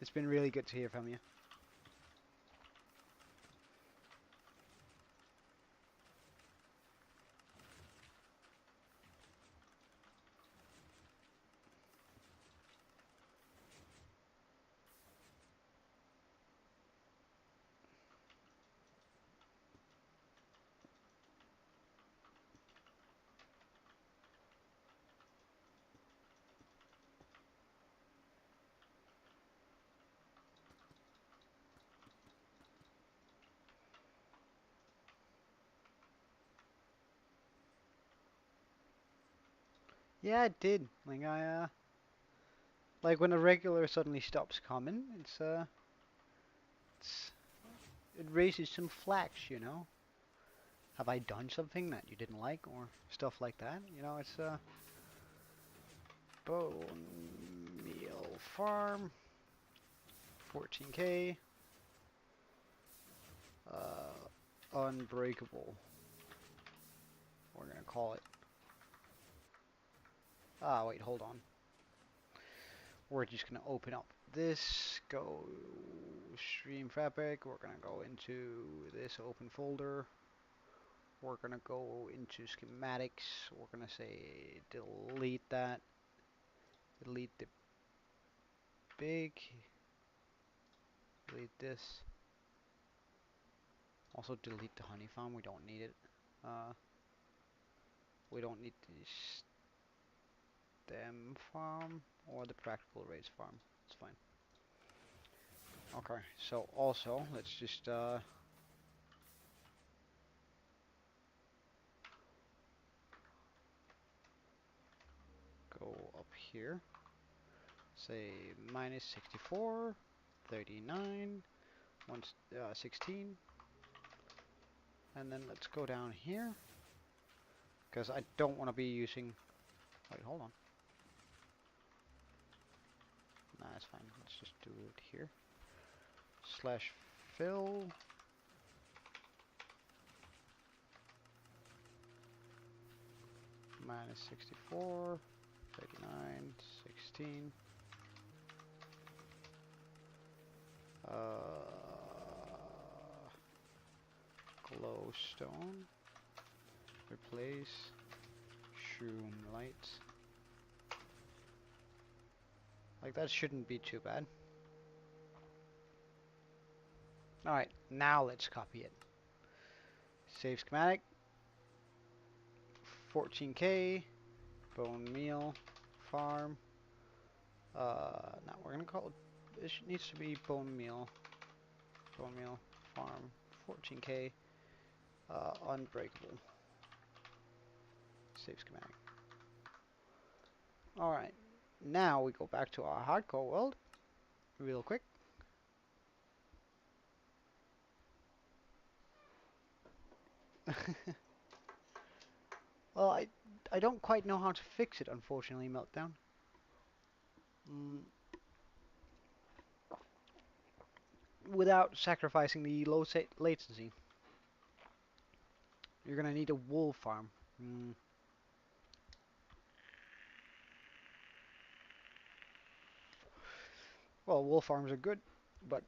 It's been really good to hear from you. Yeah, it did. Like when a regular suddenly stops coming, it raises some flags, you know? Have I done something that you didn't like or stuff like that? You know, it's bone meal farm, 14k, unbreakable. We're gonna call it. Ah, wait, hold on. We're just gonna open up this, go stream fabric. We're gonna go into this open folder. We're gonna go into schematics. We're gonna say delete that. Delete the big. Delete this. Also delete the honey farm. We don't need it. We don't need the stem farm or the practical race farm. It's fine. Okay. So also let's just go up here. Say minus 64, 39, 16, and then let's go down here. because I don't want to be using. Wait, hold on. Nah, it's fine. Let's just do it here. Slash fill. Minus 64, 39, 16. Glowstone. Replace. Shroom light. Like that shouldn't be too bad. Alright, now let's copy it. Save schematic. 14k. Bone meal. Farm. Now we're gonna call it. This needs to be bone meal. Bone meal. Farm. 14k. Unbreakable. Save schematic. Alright. Now we go back to our hardcore world. Real quick. Well, I don't quite know how to fix it, unfortunately, Meltdown. Without sacrificing the low latency. You're gonna need a wool farm. Well, wool farms are good, but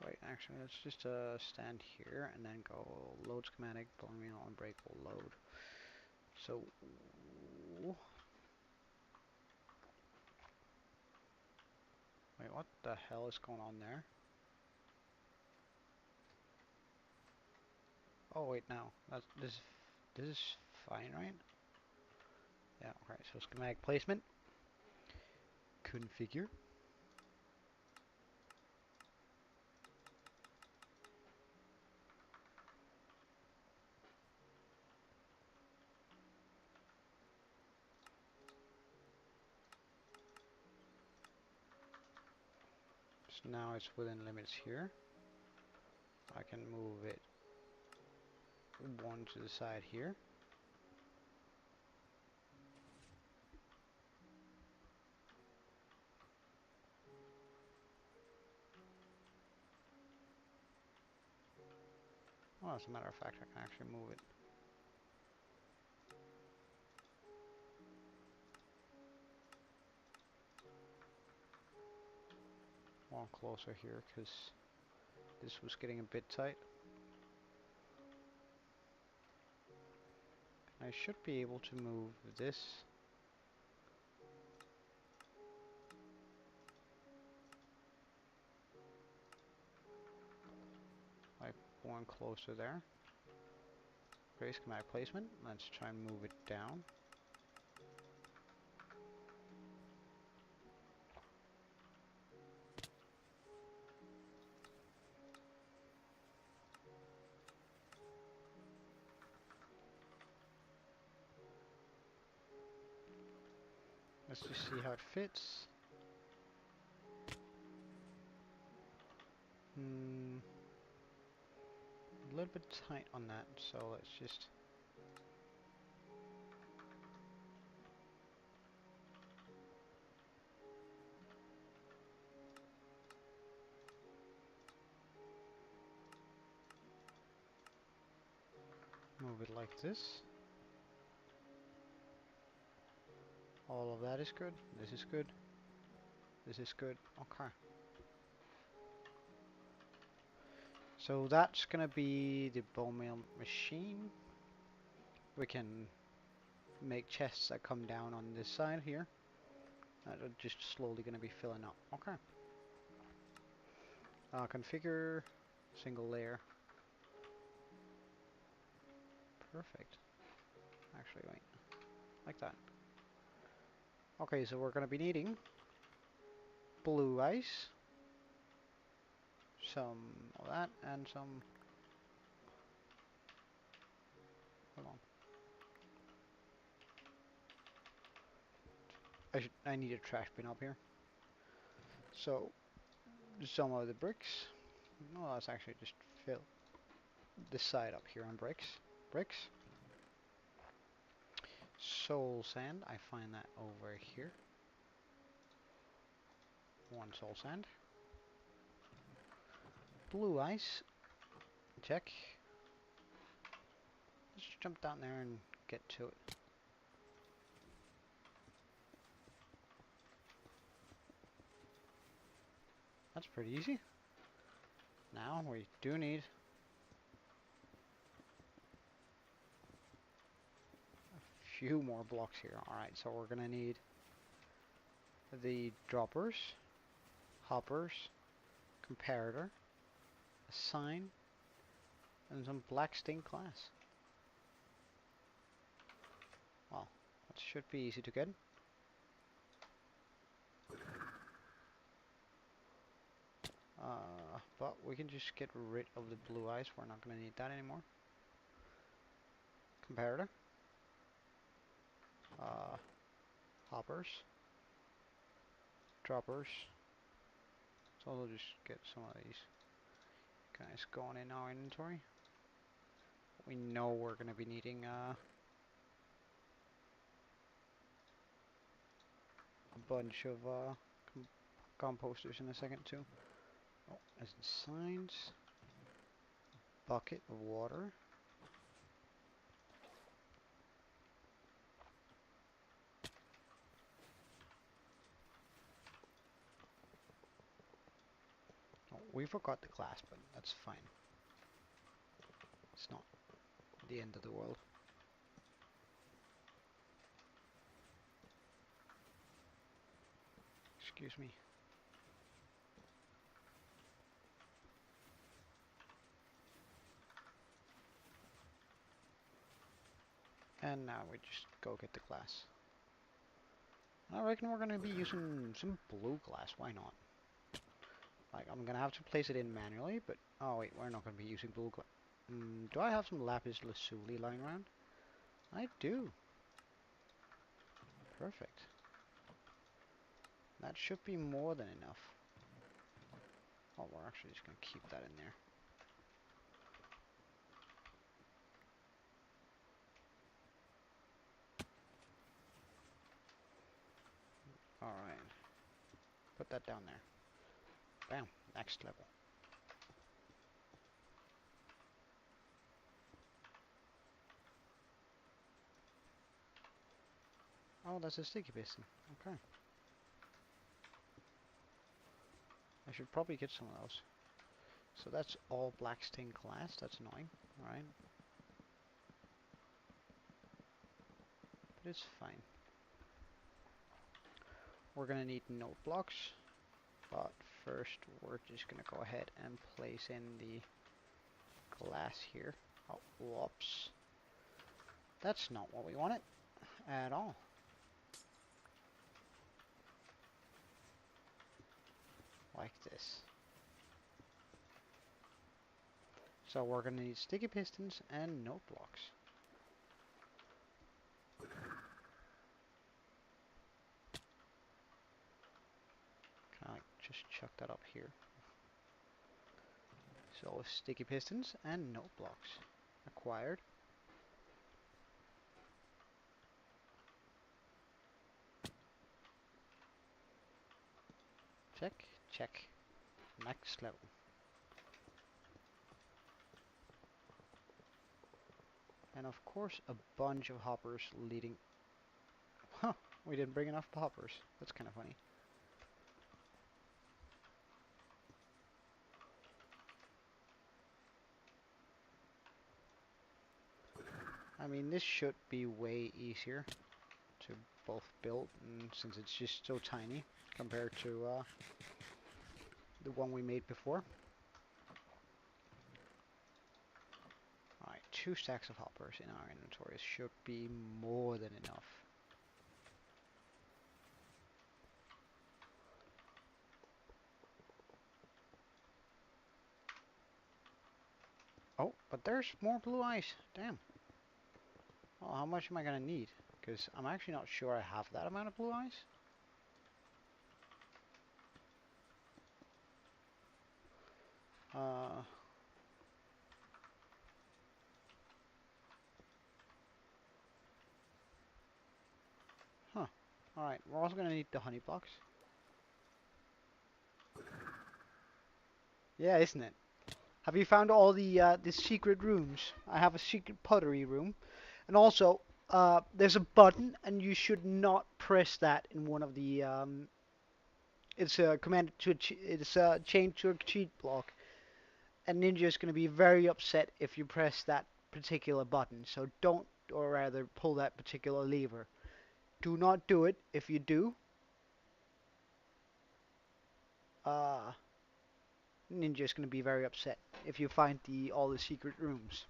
wait, actually, let's just stand here and then go load schematic, bone meal, unbreakable, load. So, wait, what the hell is going on there? Oh wait, no, this is fine, right? Yeah, okay. So schematic placement, configure. So now it's within limits here. I can move it one to the side here. Well, as a matter of fact, I can actually move it one closer here because this was getting a bit tight. I should be able to move this like one closer there. Okay, schematic placement. Let's try and move it down. Let's just see how it fits. A little bit tight on that, so let's just move it like this. All of that is good. This is good. This is good. Okay. So that's gonna be the bone meal machine. We can make chests that come down on this side here. That are just slowly gonna be filling up. Okay. Configure single layer. Perfect. Actually, wait. Like that. Okay, so we're gonna be needing blue ice, some of that, and some. Hold on. I need a trash bin up here. So some of the bricks. No, let's actually just fill this side up here on bricks. bricks. Soul sand, I find that over here. 1 soul sand. Blue ice, check. Let's jump down there and get to it. That's pretty easy. Now we do need a few more blocks here. Alright, so we're gonna need the droppers, hoppers, comparator, a sign, and some black stained glass. Well, that should be easy to get. But we can just get rid of the blue ice. We're not going to need that anymore. Comparator. Hoppers. Droppers. So we'll just get some of these guys going in our inventory. We know we're going to be needing a bunch of composters in a second too. Oh, as in signs. Bucket of water. Oh, we forgot the glass, but that's fine. It's not the end of the world. Excuse me. And now we just go get the glass. I reckon we're going to be using some blue glass. Why not? Like, I'm going to have to place it in manually, but... Oh, wait, we're not going to be using blue glass. Do I have some lapis lazuli lying around? I do. Perfect. That should be more than enough. Oh, we're actually just going to keep that in there. Alright. Put that down there. Bam. Next level. Oh, that's a sticky piston. Okay. I should probably get some of those. So that's all black stained glass. That's annoying. Alright. But it's fine. We're going to need note blocks. But first, we're just going to go ahead and place in the glass here. Oh, whoops. That's not what we wanted at all. Like this. So we're going to need sticky pistons and note blocks. Can I just chuck that up here? So sticky pistons and note blocks acquired. Check, check. Next level. And of course a bunch of hoppers leading... Huh, we didn't bring enough hoppers. That's kind of funny. I mean, this should be way easier to both build, and since it's just so tiny compared to the one we made before. Alright, 2 stacks of hoppers in our inventories should be more than enough. Oh, but there's more blue ice. Damn. Well, how much am I gonna need? Because I'm actually not sure I have that amount of blue ice. Alright, we're also gonna need the honey blocks. Yeah, isn't it? Have you found all the secret rooms? I have a secret pottery room. And also, there's a button, and you should not press that in one of the, it's a command to, it's a chained to a cheat block. And Ninja is going to be very upset if you press that particular button. So don't, or rather, pull that particular lever. Do not do it. If you do, uh, Ninja is going to be very upset if you find all the secret rooms,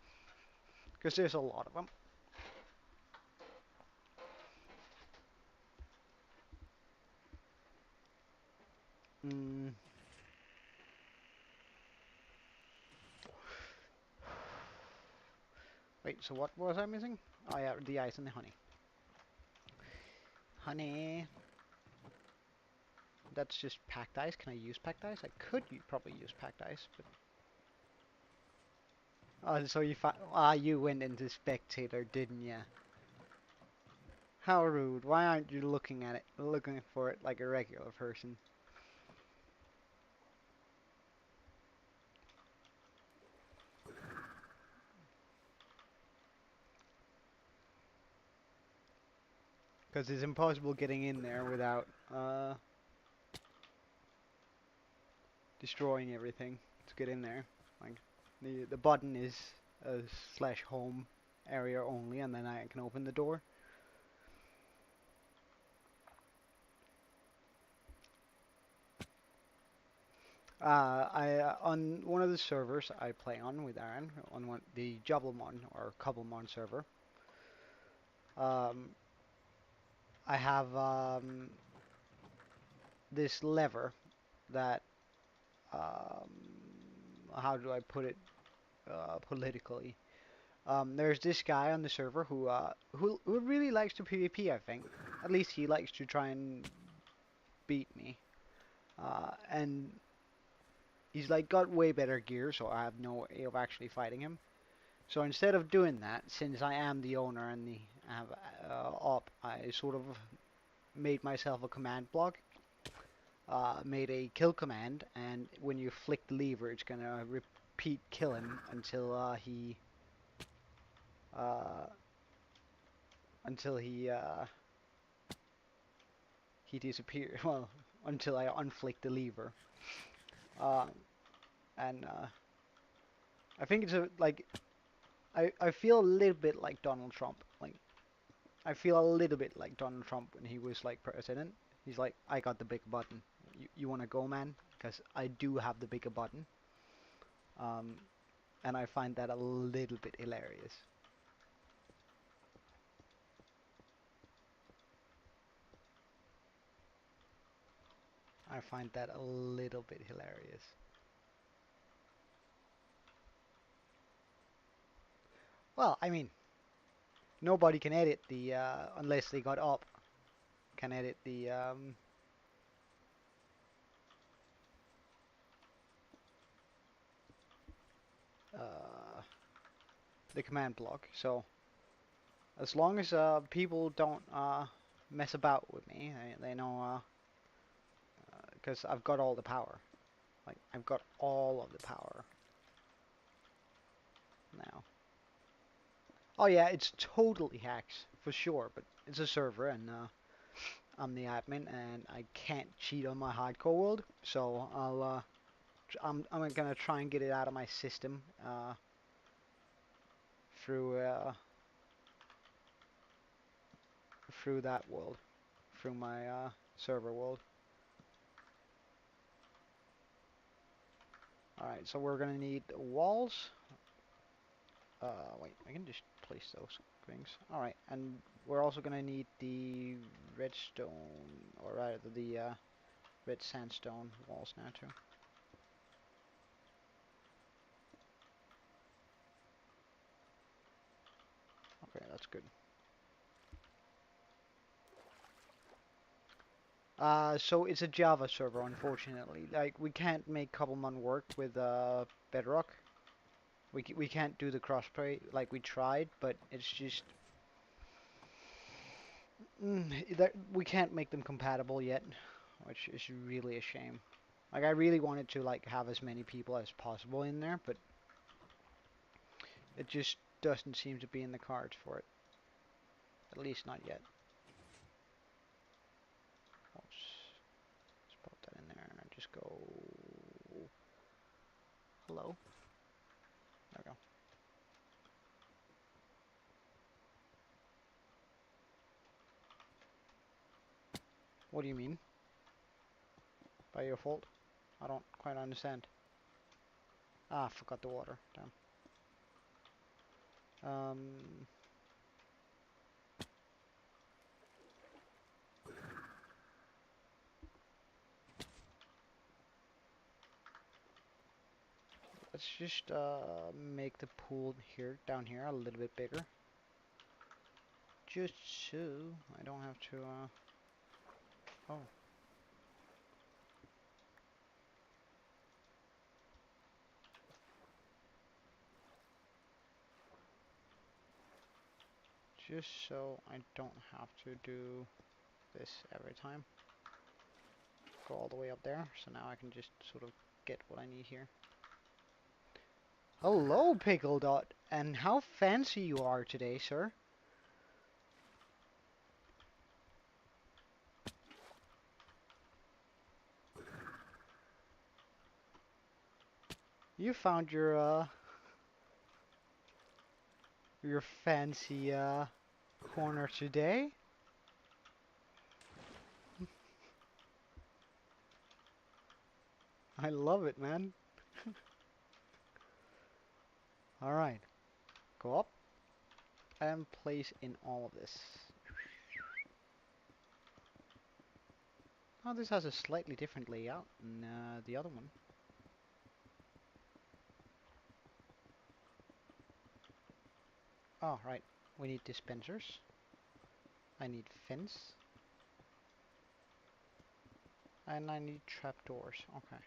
because there's a lot of them. Mm. Wait, so what was I missing? Oh yeah, the ice and the honey. Honey. That's just packed ice. Can I use packed ice? I could probably use packed ice, but... Oh, so you went into spectator, didn't ya? How rude. Why aren't you looking at it, looking for it like a regular person? Because it's impossible getting in there without destroying everything to get in there. Like the button is a slash home area only, and then I can open the door. On one of the servers I play on with Aaron, on the Cobblemon or Cobblemon server, um, I have this lever that, um, how do I put it politically? There's this guy on the server who really likes to PvP, I think. At least he likes to try and beat me. And he's like got way better gear, so I have no way of actually fighting him. So instead of doing that, since I am the owner and I have op, I sort of made myself a command block. Made a kill command, and when you flick the lever, it's gonna repeat kill him uh, until he disappears. Well, until I unflick the lever. Uh, and I think it's like I feel a little bit like Donald Trump. Like I feel a little bit like Donald Trump when he was like president. He's like, I got the big button. You wanna go, man? Because I do have the bigger button. Um, and I find that a little bit hilarious. I find that a little bit hilarious. Well, I mean, nobody can edit unless they got up, can edit uh, the command block. So as long as people don't mess about with me, they know, because I've got all the power. Like I've got all of the power now. Oh yeah, it's totally hacks for sure, but it's a server and I'm the admin and I can't cheat on my hardcore world, so I'm gonna try and get it out of my system through through that world, through my server world. All right, so we're gonna need walls. Wait, I can just place those things. All right, and we're also gonna need the redstone, or rather the red sandstone walls now too. Okay, that's good. So it's a Java server, unfortunately. Like, we can't make Cobblemon work with Bedrock. We can't do the crossplay like we tried, but it's just We can't make them compatible yet, which is really a shame. Like I really wanted to like have as many people as possible in there, but it just doesn't seem to be in the cards for it. At least not yet. Oops. Let's put that in there and I just go hello. There we go. What do you mean? By your fault? I don't quite understand. Ah, forgot the water. Damn. Um, let's just make the pool here, down here, a little bit bigger. Just so I don't have to, oh. Just so I don't have to do this every time. Go all the way up there, so now I can just sort of get what I need here. Hello, Pickle Dot, and how fancy you are today, sir. You found your fancy corner today. I love it, man. All right, go up and place in all of this. Oh, this has a slightly different layout than the other one. Oh, right. We need dispensers. I need fence. And I need trapdoors. Okay.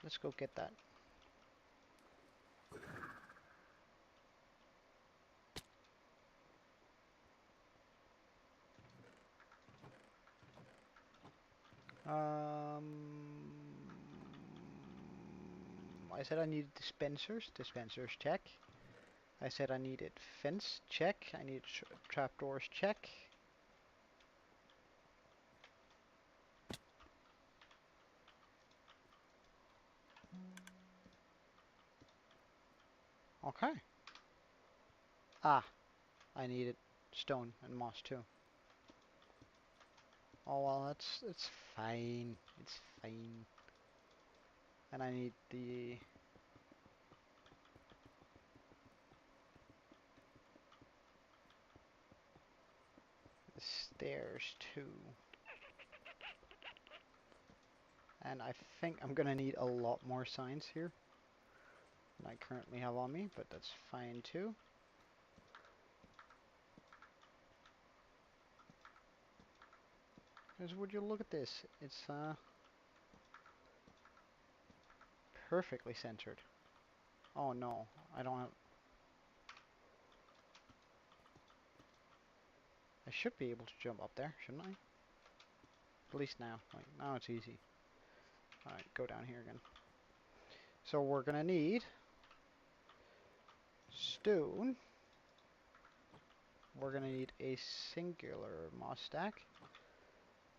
Let's go get that. I said I needed dispensers. Dispensers, check. I said I needed fence, check. I need trapdoors, check. Okay. Ah, I needed stone and moss too. Oh well, it's fine. It's fine. And I need the stairs too. And I think I'm gonna need a lot more signs here than I currently have on me, but that's fine too. Because would you look at this? It's perfectly centered. Oh no, I don't have... I should be able to jump up there, shouldn't I? At least now. Like, now it's easy. Alright, go down here again. So we're gonna need stone. We're gonna need a singular moss stack.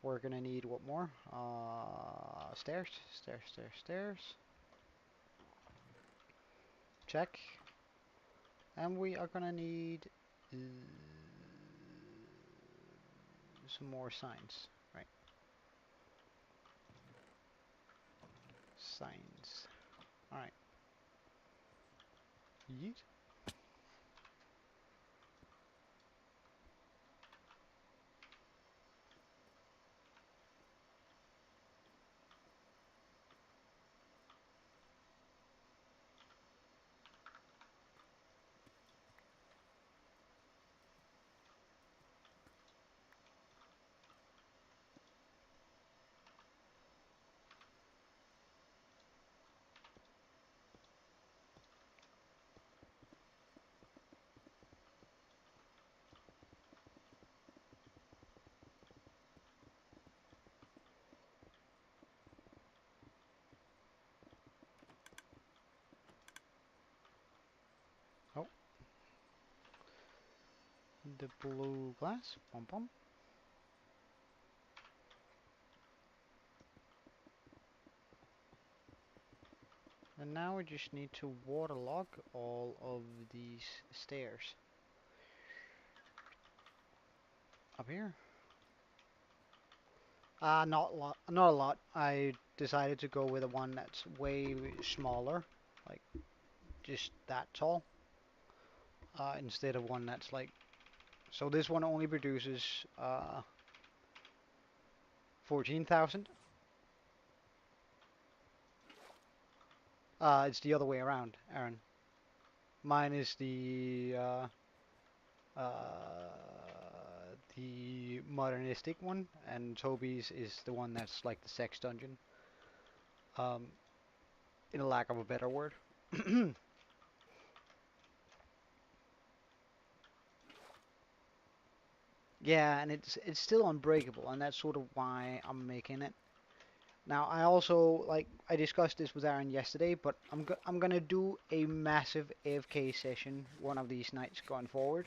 We're gonna need what more? Stairs, stairs, stairs, stairs. Check. And we are gonna need some more signs, right? Signs. Alright. Yeet. the blue glass. Bum bum. And now we just need to waterlog all of these stairs. Up here. Not a lot. I decided to go with a one that's way smaller, like just that tall, instead of one that's like. So this one only produces 14,000. It's the other way around, Aaron. Mine is the modernistic one, and Toby's is the one that's like the sex dungeon. Um, in a lack of a better word. Yeah, and it's still unbreakable, and that's sort of why I'm making it. Now, I also I discussed this with Aaron yesterday, but I'm gonna do a massive AFK session one of these nights going forward.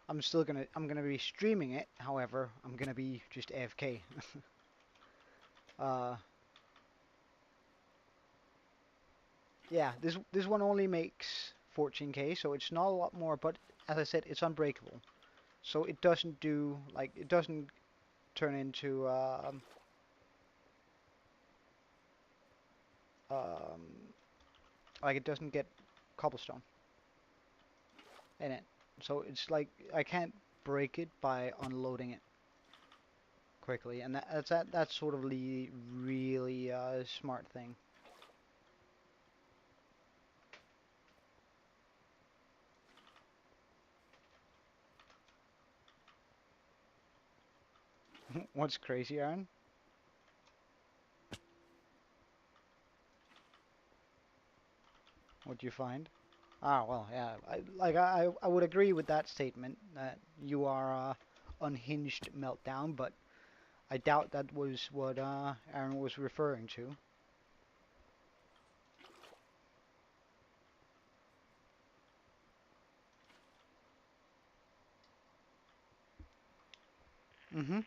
I'm gonna be streaming it. However, I'm gonna be just AFK. uh, yeah, this one only makes 14k, so it's not a lot more. But as I said, it's unbreakable, so it doesn't do it doesn't turn into um, it doesn't get cobblestone in it. So it's like I can't break it by unloading it quickly, and that's sort of the really smart thing. What's crazy, Aaron? What'd you find? Ah, well, yeah. I would agree with that statement that you are unhinged meltdown, but I doubt that was what Aaron was referring to. Mm-hmm.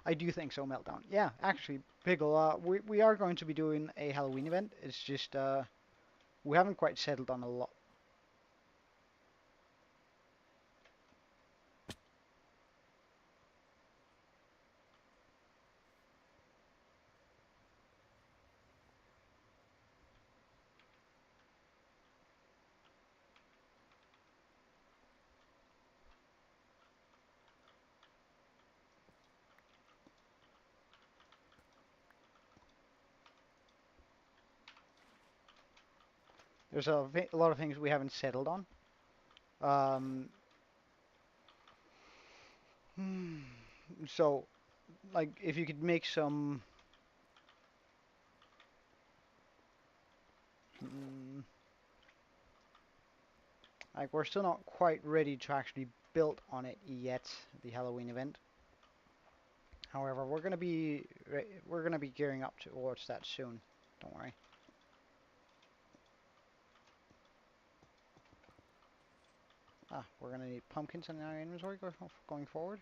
I do think so, meltdown. Yeah, actually, Pickle. We are going to be doing a Halloween event. It's just we haven't quite settled on a lot. There's a lot of things we haven't settled on. Um, hmm, so, if you could make some, mm, we're still not quite ready to actually build on it yet, the Halloween event. However, we're gonna be gearing up towards that soon. Don't worry. We're gonna need pumpkins in our inventory going forward.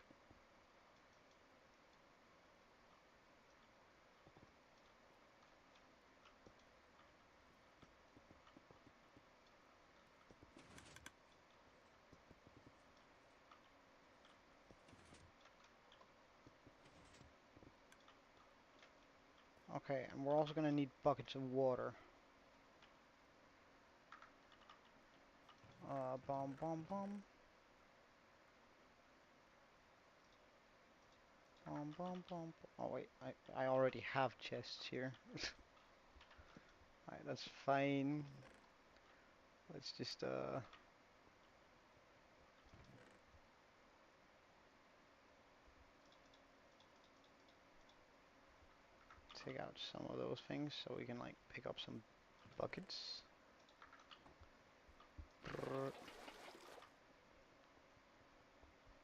Okay, and we're also gonna need buckets of water. Bomb, bomb, bomb. Bomb, bomb, bomb. Oh wait, I already have chests here. Alright, that's fine. Let's just take out some of those things so we can pick up some buckets.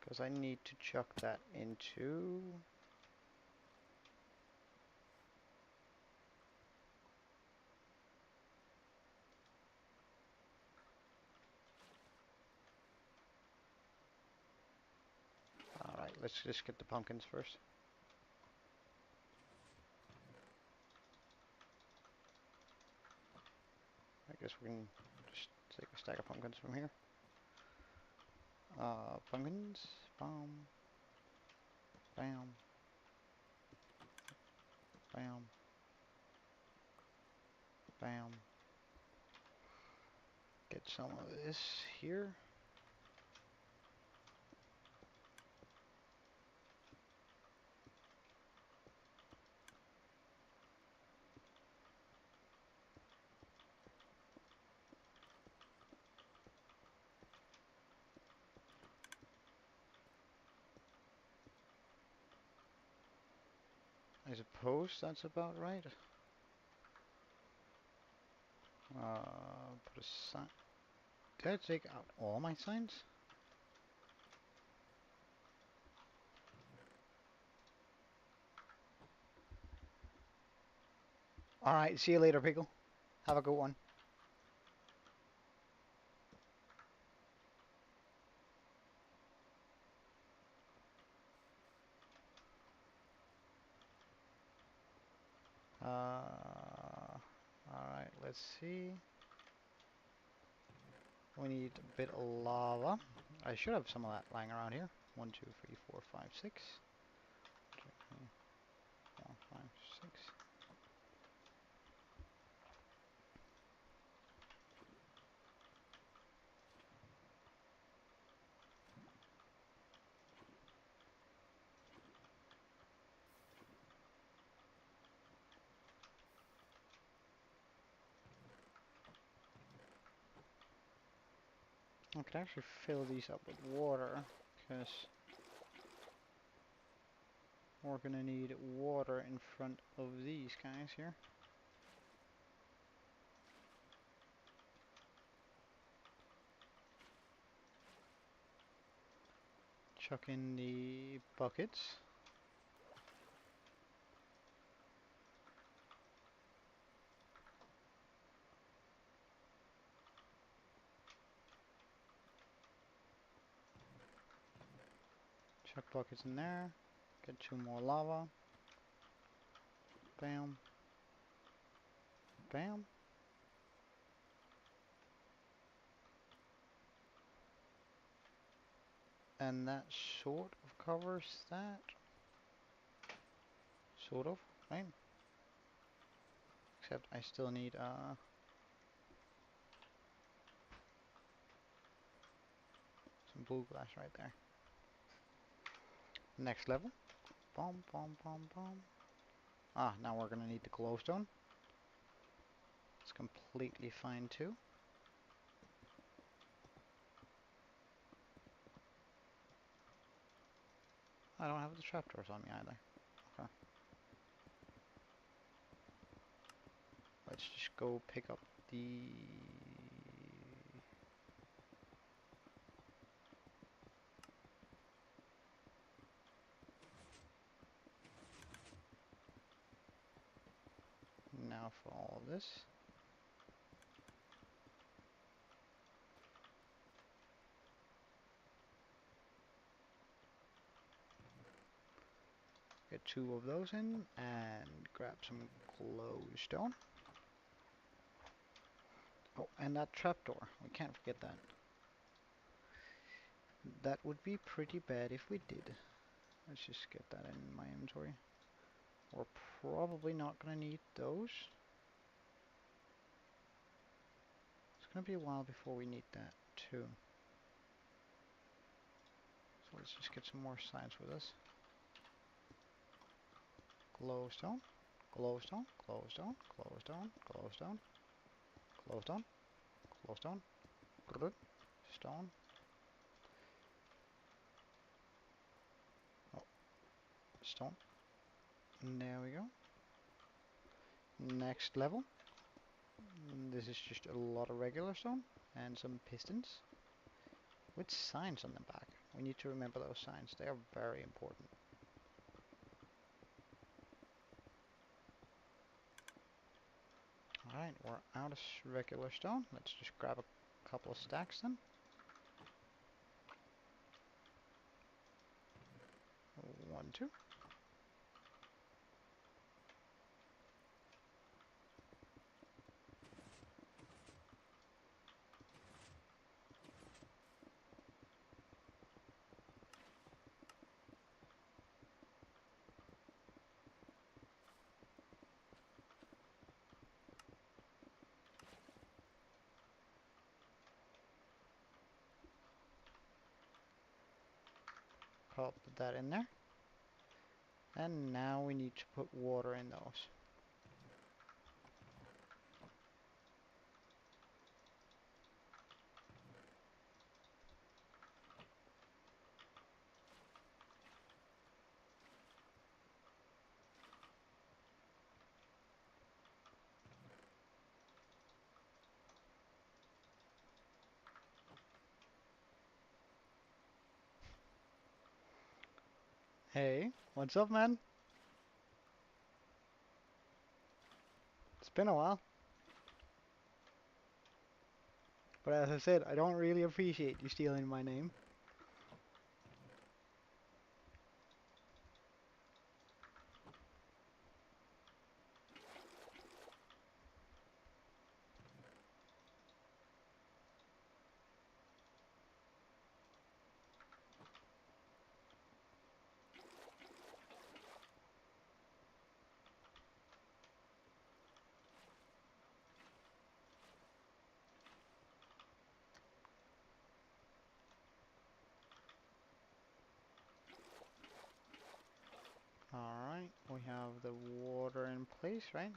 Because I need to chuck that into... let's just get the pumpkins first. I guess we can just take a stack of pumpkins from here. Pumpkins. Bam. Bam. Bam. Bam. Get some of this here. I suppose that's about right. Put a sign. Did I take out all my signs? Alright, see you later, Pickle. Have a good one. Alright, let's see. We need a bit of lava. I should have some of that lying around here. 1, 2, 3, 4, 5, 6. 2, 3, 4, 5, 6. I could actually fill these up with water, because we're gonna need water in front of these guys here. Chuck in the buckets. Chuck buckets in there. Get 2 more lava. Bam. Bam. And that sort of covers that. Sort of, right? Except I still need some blue glass right there. Next level. Bom, bom, bom, bom. Ah, now we're gonna need the glowstone. It's completely fine too. I don't have the trapdoors on me either. Okay. Let's just go pick up the... Now for all of this. Get 2 of those in and grab some glowstone. Oh, and that trapdoor. We can't forget that. That would be pretty bad if we did. Let's just get that in my inventory. We're probably not going to need those. It's going to be a while before we need that too. So let's just get some more signs with us. Glowstone, glowstone, glowstone, glowstone, glowstone, glowstone, glowstone, good, stone. Oh, stone. There we go. Next level. This is just a lot of regular stone and some pistons with signs on the back. We need to remember those signs. They are very important. Alright, we're out of regular stone. Let's just grab a couple of stacks then. 1, 2. Put that in there. And now we need to put water in those. Hey, what's up, man? It's been a while. But as I said, I don't really appreciate you stealing my name. Alright, we have the water in place, right?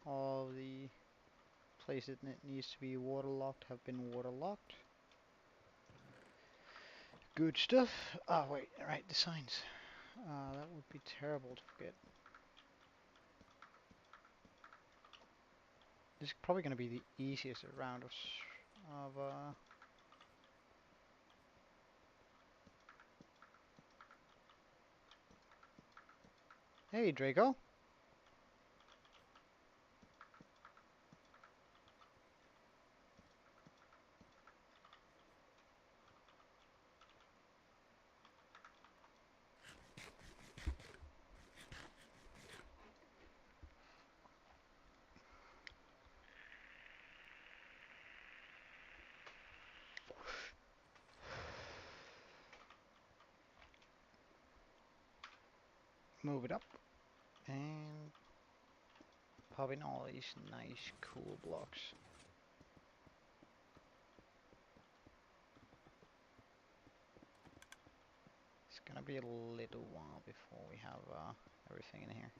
All the places that needs to be waterlocked have been waterlocked. Good stuff. Oh wait, right, the signs. That would be terrible to forget. This is probably going to be the easiest round of Hey, Draco. Move it up. And pop in all these nice, cool blocks. It's gonna be a little while before we have everything in here.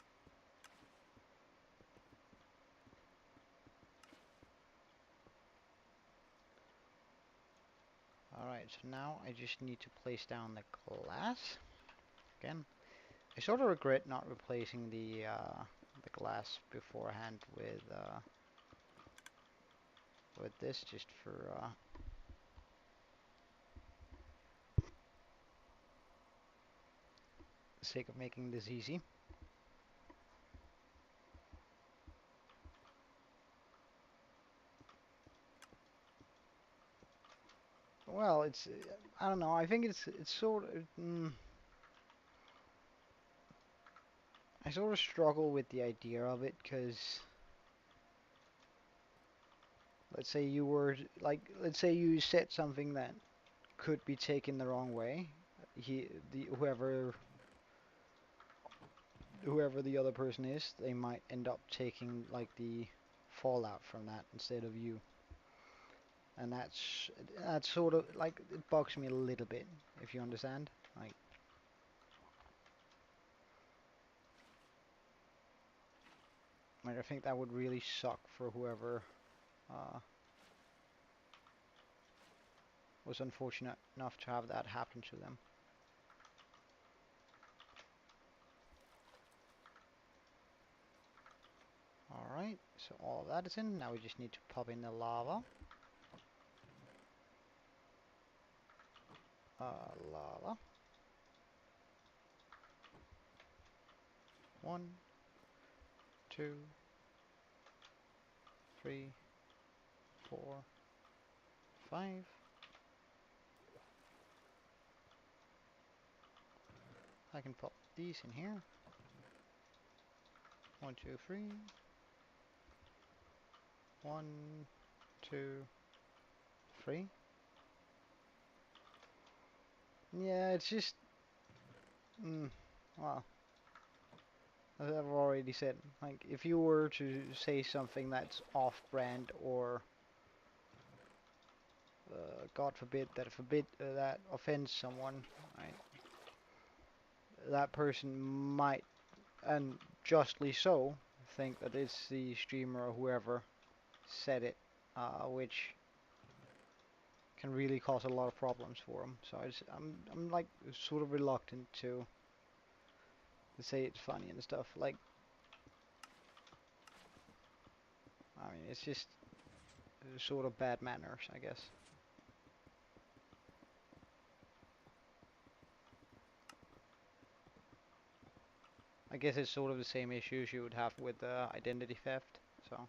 Alright, so now I just need to place down the glass. Again, I sort of regret not replacing the glass beforehand with this, just for the sake of making this easy. Well, it's I don't know. I think it's sort of I sort of struggle with the idea of it because let's say you were let's say you said something that could be taken the wrong way. Whoever the other person is, they might end up taking like the fallout from that instead of you. And that's sort of like it bugs me a little bit, if you understand. Like I think that would really suck for whoever uh, was unfortunate enough to have that happen to them. Alright, so all of that is in. Now we just need to pop in the lava. Lava. 1, 2, 3, 4, 5. I can pop these in here. 1, 2, 3. 1, 2, 3. Yeah, it's just, well, as I've already said, like if you were to say something that's off-brand or God forbid that offends someone, right? That person might, and justly so, think that it's the streamer or whoever said it, which can really cause a lot of problems for them. So I'm like sort of reluctant to say it's funny and stuff. Like, I mean, it's just sort of bad manners, I guess. I guess it's sort of the same issues you would have with identity theft. So.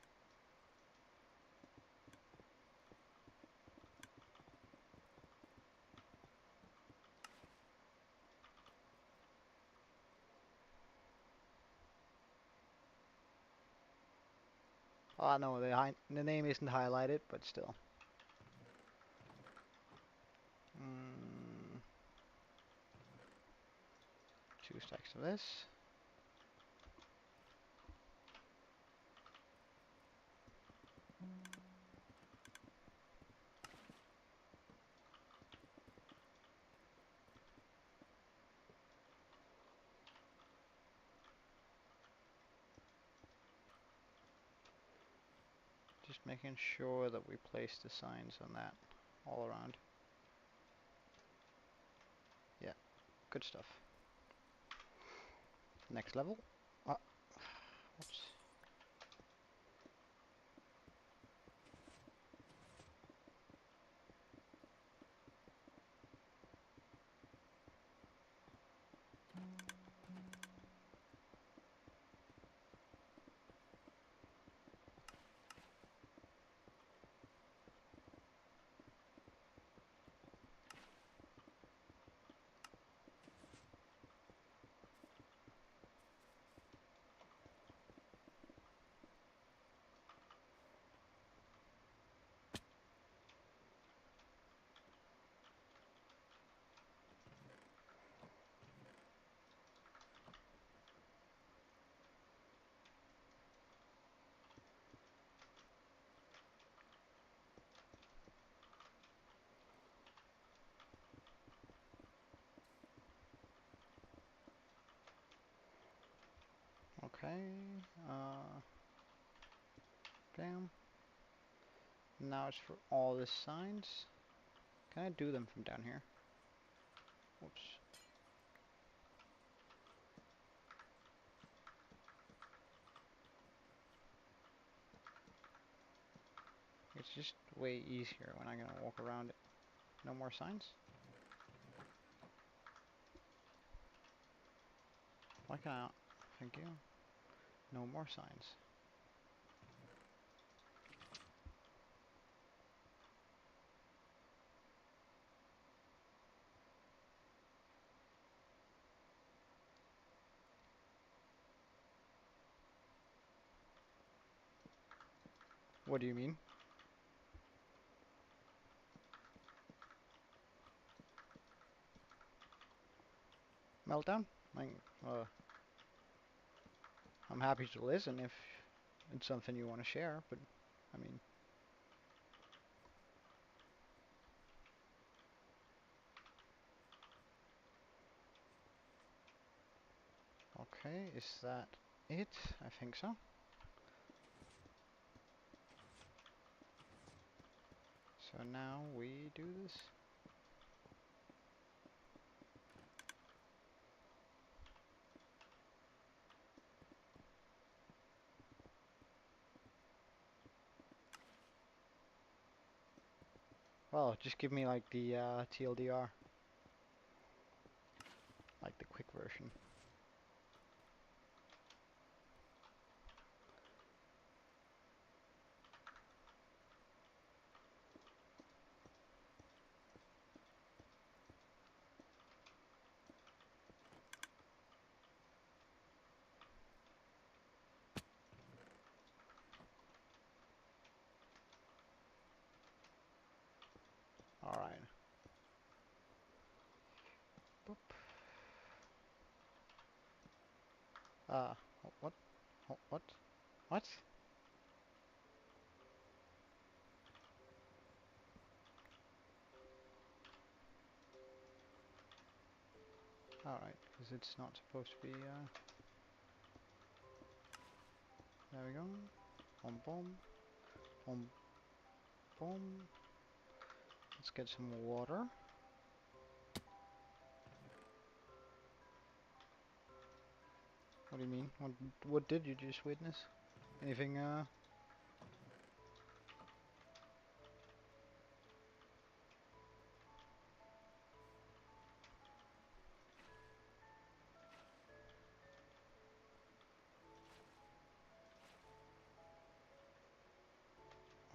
Oh no, the name isn't highlighted, but still. 2 stacks of this. Just making sure that we place the signs on that all around. Yeah, good stuff. Next level. Whoops. Okay. Bam. Now it's for all the signs. Can I do them from down here? Whoops. It's just way easier when I'm gonna walk around it. No more signs? Why can't I? Thank you. No more signs. What do you mean? Meltdown? Like, I'm happy to listen if it's something you want to share, but I mean, okay, is that it? I think so. So now we do this. Well, just give me like the TLDR, like the quick version. Uh, what? What? What? Alright, because it's not supposed to be, there we go. Boom, boom, boom, boom. Let's get some water. What do you mean? What did you just witness? Anything,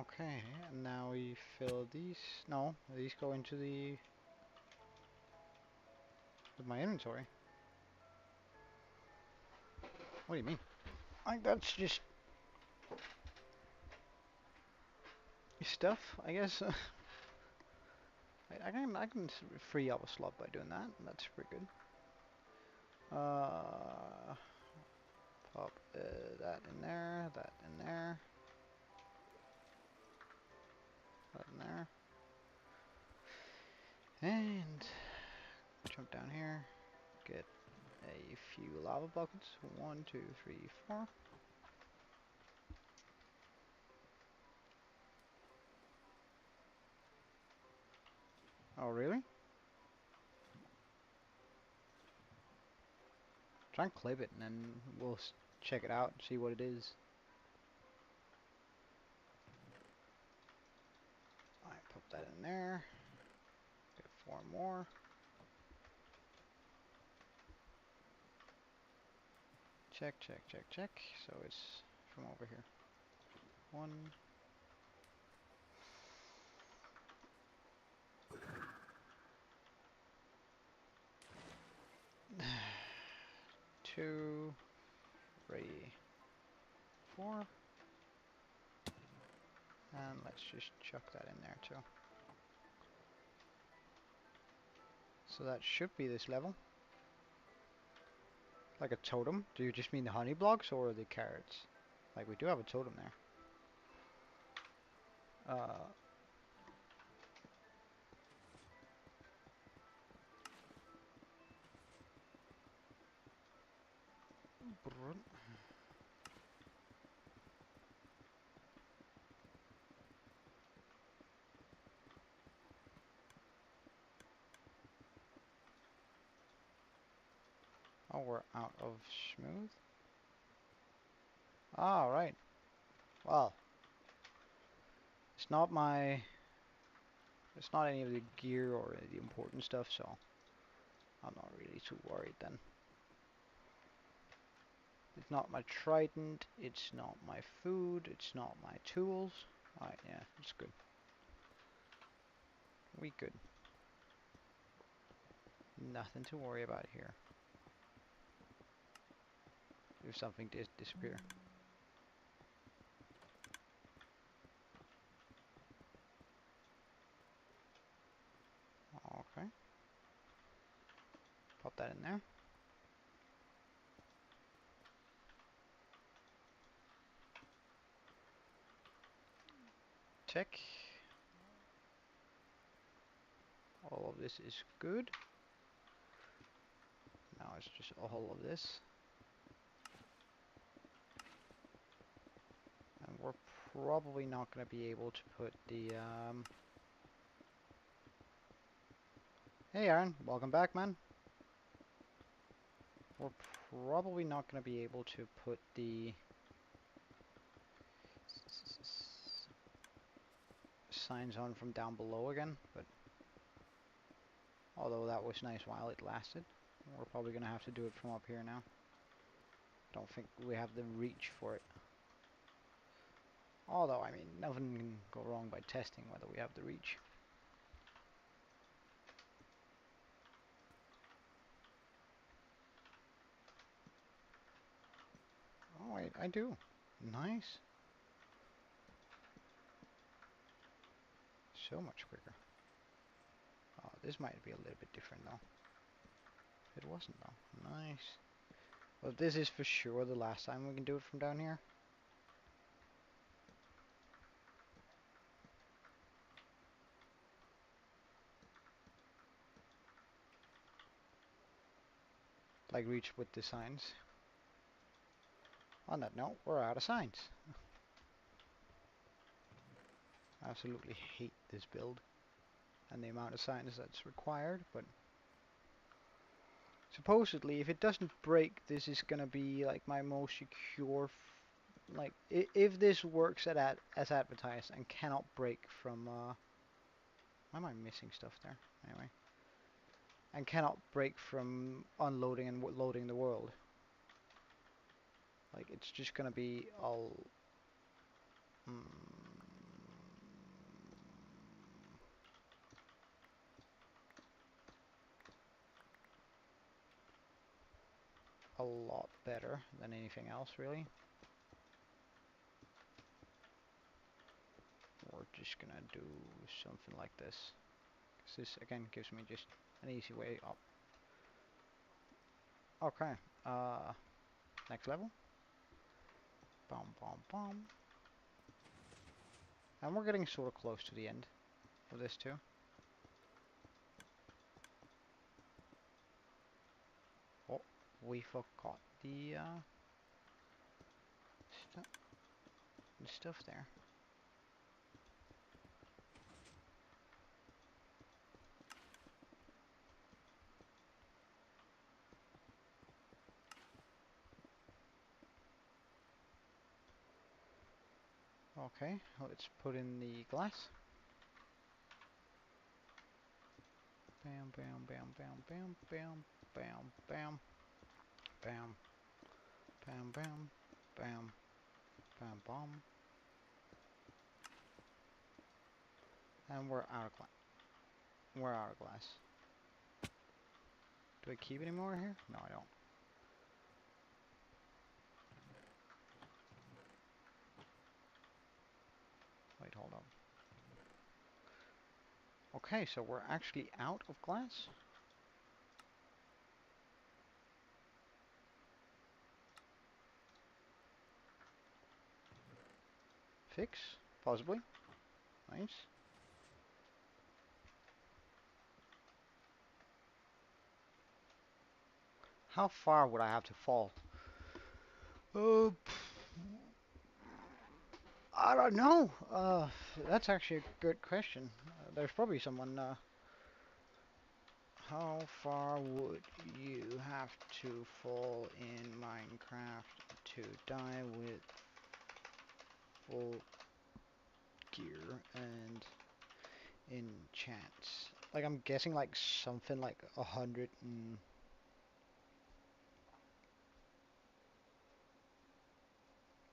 Okay, and now we fill these. No, these go into with my inventory. What do you mean? Like that's just stuff, I guess. I can free up a slot by doing that. That's pretty good. Pop that in there, that in there, that in there, and jump down here. Get a few lava buckets. 1, 2, 3, 4. Oh really? Try and clip it, and then we'll check it out and see what it is. Alright, pop that in there. Get 4 more. Check, check, check, check. So it's from over here. 1. 2, 3, 4. And let's just chuck that in there too. So that should be this level. Like a totem? Do you just mean the honey blocks or the carrots? Like we do have a totem there. Oh, we're out of smooth. All right. Well, it's not any of the gear or the important stuff, so I'm not really too worried then. It's not my trident, it's not my food, it's not my tools. Alright, yeah, it's good. We good. Nothing to worry about here. If something did disappear. Okay. Pop that in there. Check. All of this is good. Now it's just all of this. And we're probably not going to be able to put the... Hey Aaron, welcome back, man. We're probably not going to be able to put the signs on from down below again, but although that was nice while it lasted, we're probably going to have to do it from up here now. Don't think we have the reach for it. Although, I mean, nothing can go wrong by testing whether we have the reach. Oh wait, I do. Nice. So much quicker. Oh, this might be a little bit different though. It wasn't though. Nice. Well, this is for sure the last time we can do it from down here. Like reach with the signs. On that note, we're out of signs. Absolutely hate this build and the amount of signs that's required, but supposedly if it doesn't break, this is gonna be like my most secure like if this works as advertised and cannot break from why am I missing stuff there? Anyway. And cannot break from unloading and loading the world. Like it's just gonna be all a lot better than anything else really. We're just gonna do something like this. 'Cause this again gives me just an easy way up. Okay, next level. Bum bum bum. And we're getting sort of close to the end of this too. Oh, we forgot the stuff there. Okay, let's put in the glass. Bam, bam, bam, bam, bam, bam, bam, bam, bam, bam, bam, bam, bam, bam. And we're out of glass. We're out of glass. Do I keep any more here? No, I don't. Wait, hold on. Okay, so we're actually out of glass? Fix? Possibly. Nice. How far would I have to fall? Uh, I don't know. That's actually a good question. There's probably someone. How far would you have to fall in Minecraft to die with full gear and enchants? Like I'm guessing like something like 100 and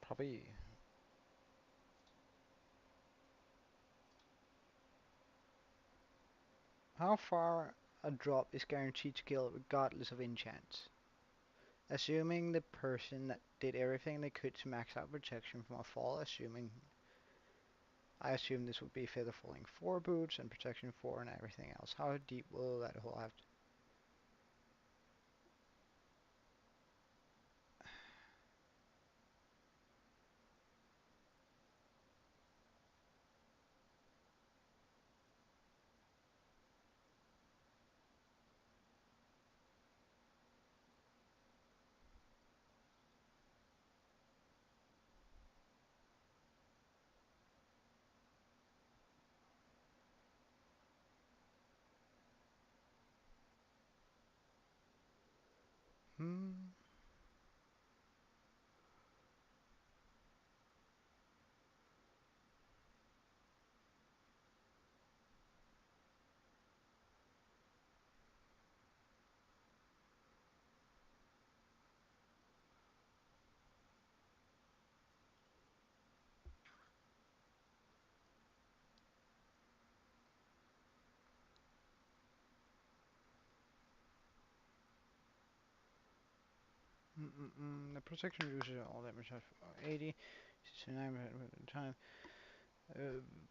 probably. How far a drop is guaranteed to kill regardless of enchants? Assuming the person that did everything they could to max out protection from a fall, I assume this would be feather falling 4 boots and protection 4 and everything else. How deep will that hole have to? Hmm. The protection reduces all damage at 80, 69% of the time,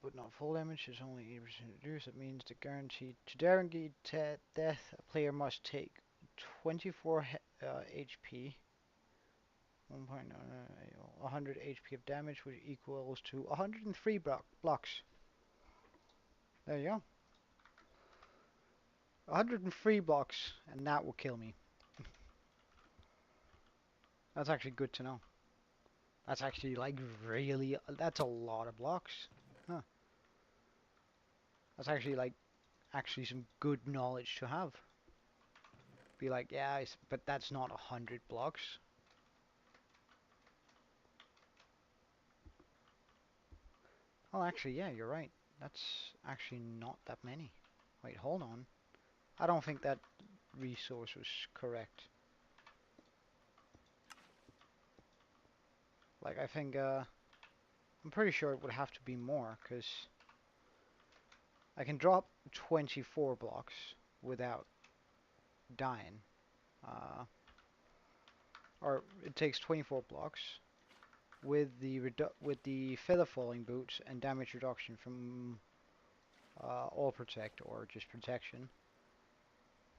but not full damage. Is only 80% reduced. That means the guaranteed death, a player must take 24 HP 100 HP of damage, which equals to 103 blocks. There you go. 103 blocks, and that will kill me. That's actually good to know. That's actually like really, that's a lot of blocks. Huh. That's actually like, actually some good knowledge to have. Be like, yeah, but that's not 100 blocks. Oh, actually, yeah, you're right. That's actually not that many. Wait, hold on. I don't think that resource was correct. Like, I think, I'm pretty sure it would have to be more, because I can drop 24 blocks without dying. Or it takes 24 blocks with the feather falling boots and damage reduction from all protect or just protection.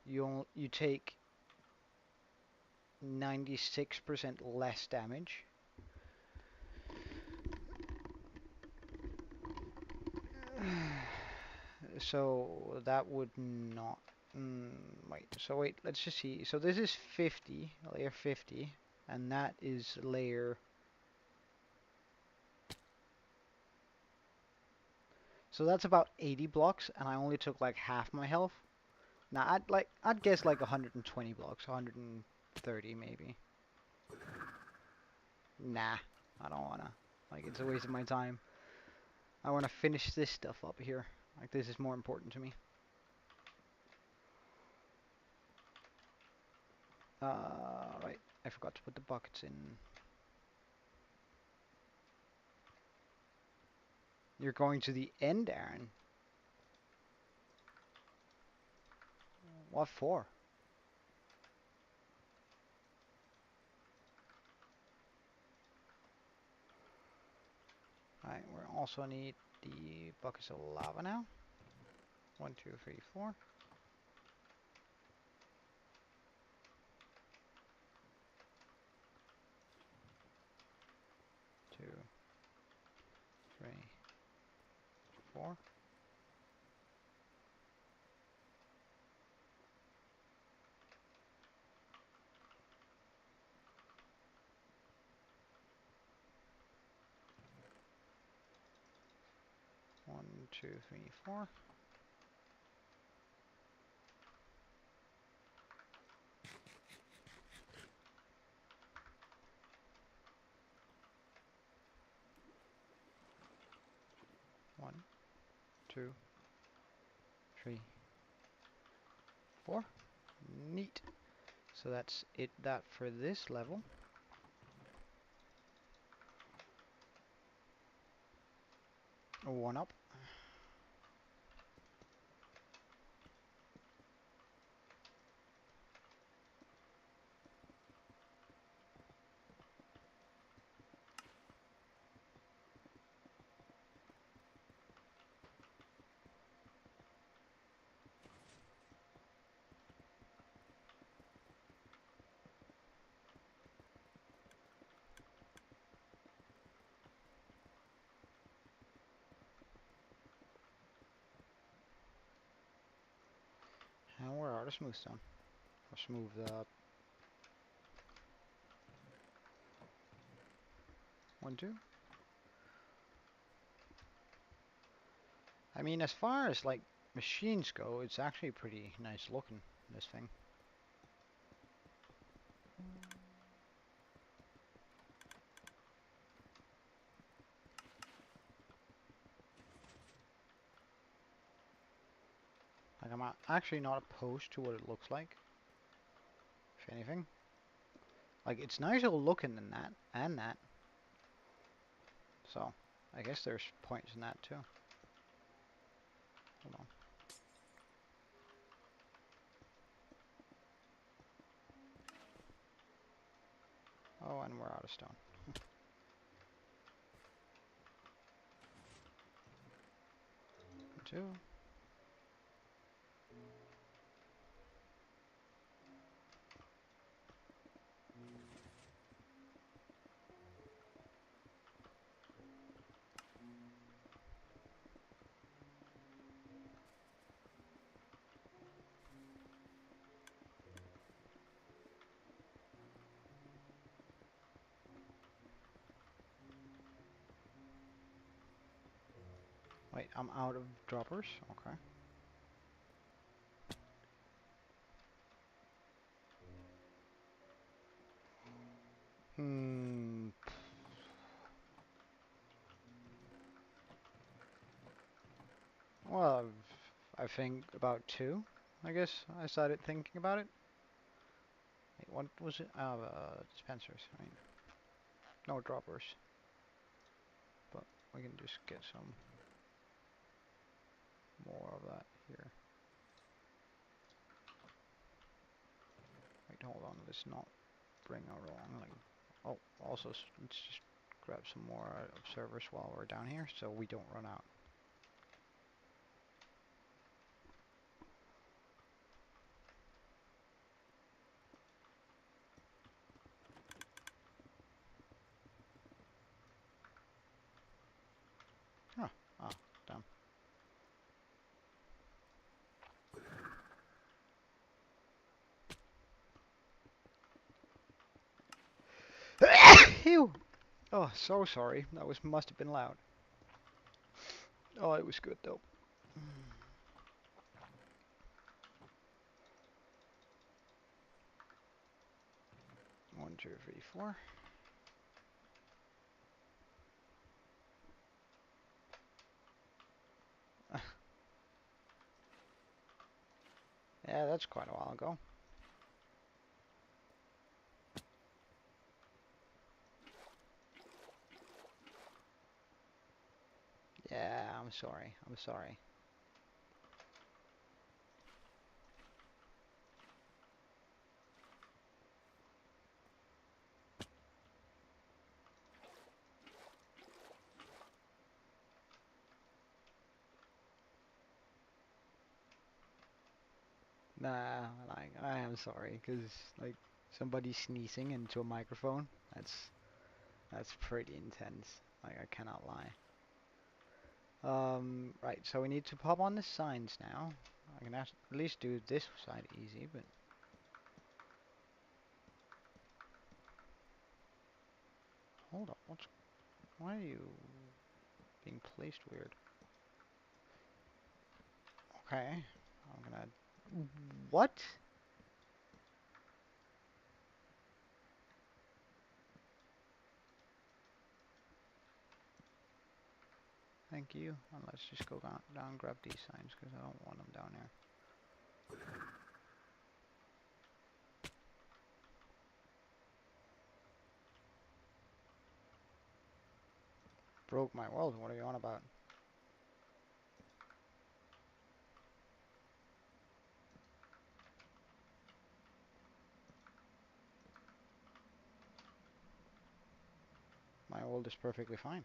You take 96% less damage. So that would not. Wait. So wait. Let's just see. So this is 50, layer 50, and that is layer. So that's about 80 blocks, and I only took like half my health. Now I'd guess like 120 blocks, 130 maybe. Nah, I don't wanna. Like, it's a waste of my time. I wanna finish this stuff up here. Like, this is more important to me. Right. I forgot to put the buckets in. You're going to the end, Aaron. What for? Alright, we also need the buckets of lava now. 1, 2, 3, 4. 2, 3, 4. 1, 2, 3, 4. 1, 2, 3, 4. Neat. So that's it. That for this level. One up. And where are the smooth stone? Or smooth 1, 2. I mean, as far as like machines go, it's actually pretty nice looking, this thing. Like, I'm actually not opposed to what it looks like, if anything. Like, it's nicer looking than that, and that. So, I guess there's points in that too. Hold on. Oh, and we're out of stone. 2. Wait, I'm out of droppers? Okay. Hmm. Well, I think about two. I guess I started thinking about it. Wait, what was it? Dispensers. I mean, no droppers, but we can just get some more of that here. Wait, hold on. Let's not bring our wrong. Like, oh, also let's just grab some more observers while we're down here, so we don't run out. Huh. Ah, damn. Phew. Oh, so sorry. That must have been loud. Oh, it was good though. 1, 2, 3, 4. Yeah, that's quite a while ago. Yeah, I'm sorry. I'm sorry. Nah, like I am sorry, cause like somebody sneezing into a microphone. That's pretty intense. Like I cannot lie. Right. So we need to pop on the signs now. I can at least do this side easy, but hold on. Why are you being placed weird? Okay. I'm gonna. What? Thank you. And let's just go down and grab these signs because I don't want them down there. Broke my world. What are you on about? My world is perfectly fine.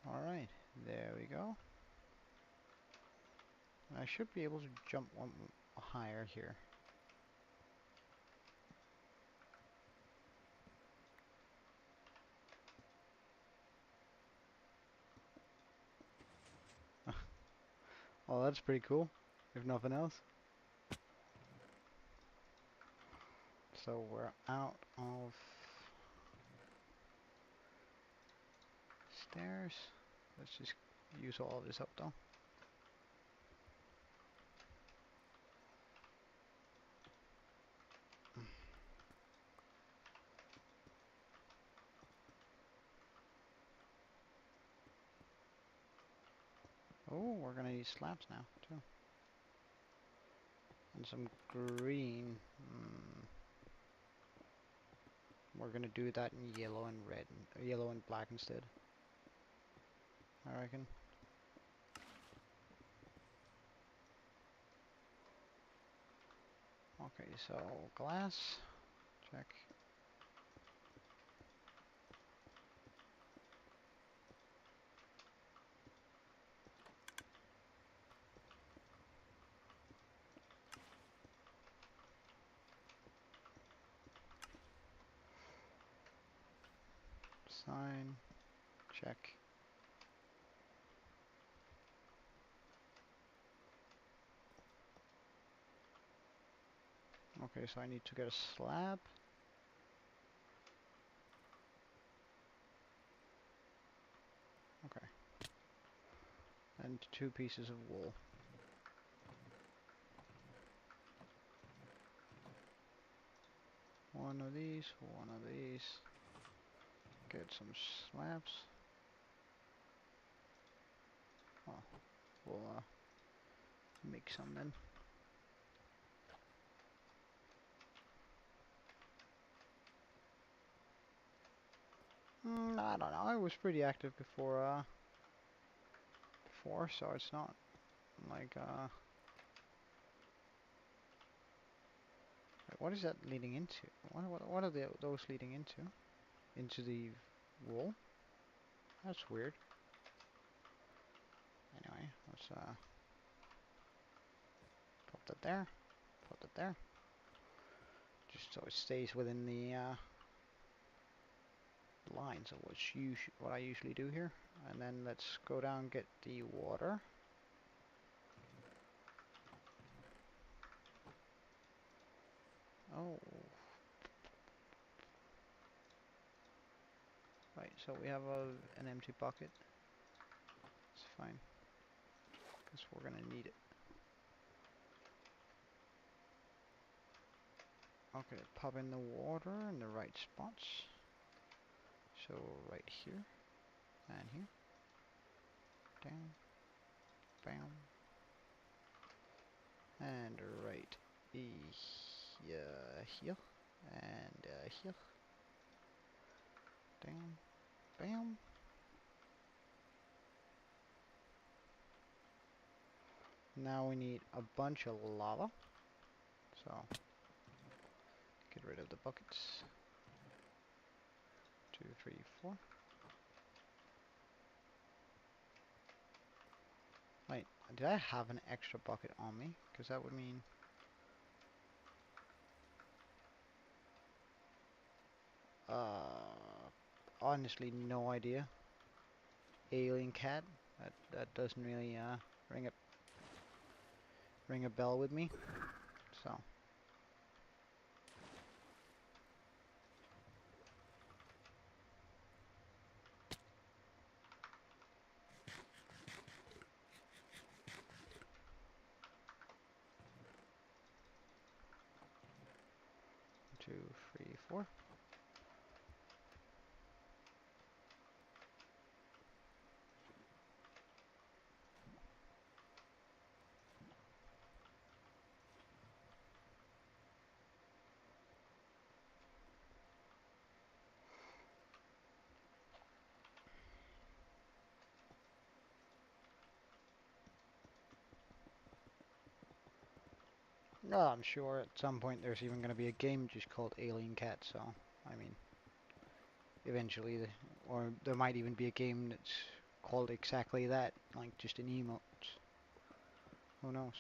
Alright, there we go. I should be able to jump one higher here. Well, that's pretty cool, if nothing else. So we're out of stairs. Let's just use all of this up though. Oh, we're gonna use slabs now too. And some green. We're gonna do that in yellow and red, yellow and black instead. I reckon. Okay, so glass, check. Sign. Check. Okay, so I need to get a slab. Okay. And 2 pieces of wool. One of these, one of these. Get some slabs. Oh, we'll make some then. I don't know. I was pretty active before, so it's not like wait, what is that leading into? What are those leading into? Into the wall? That's weird. Anyway, let's put that there. Put that there. Just so it stays within the lines of what I usually do here. And then let's go down and get the water. Oh. Right, so we have an empty bucket. It's fine. Because we're going to need it. Okay, pop in the water in the right spots. So right here. And here. Down. Bam. And right here. And here. Down. Bam. Now we need a bunch of lava. So get rid of the buckets. 2, 3, 4. Wait, did I have an extra bucket on me? Because that would mean... honestly, no idea. Alien cat. That doesn't really ring a bell with me. So 2, 3, 4. No, I'm sure at some point there's even going to be a game just called Alien Cat. So I mean, eventually, or there might even be a game that's called exactly that, like just an emote. Who knows?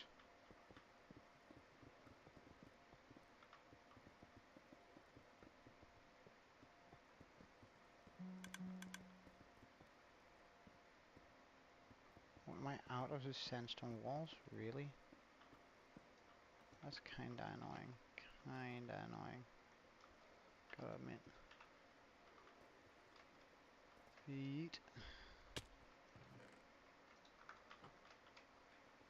Am I out of the sandstone walls? Really? That's kinda annoying. Kinda annoying. Gotta admit. Feet.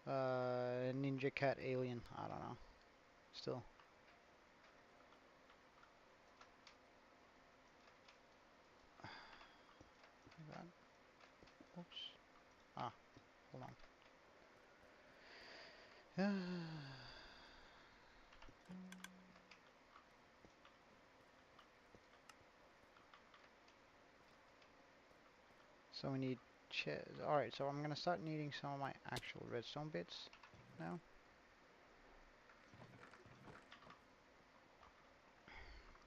Ninja cat alien. I don't know. Still. That. Oops. Ah, hold on. So we need chairs. Alright, so I'm gonna start needing some of my actual redstone bits now.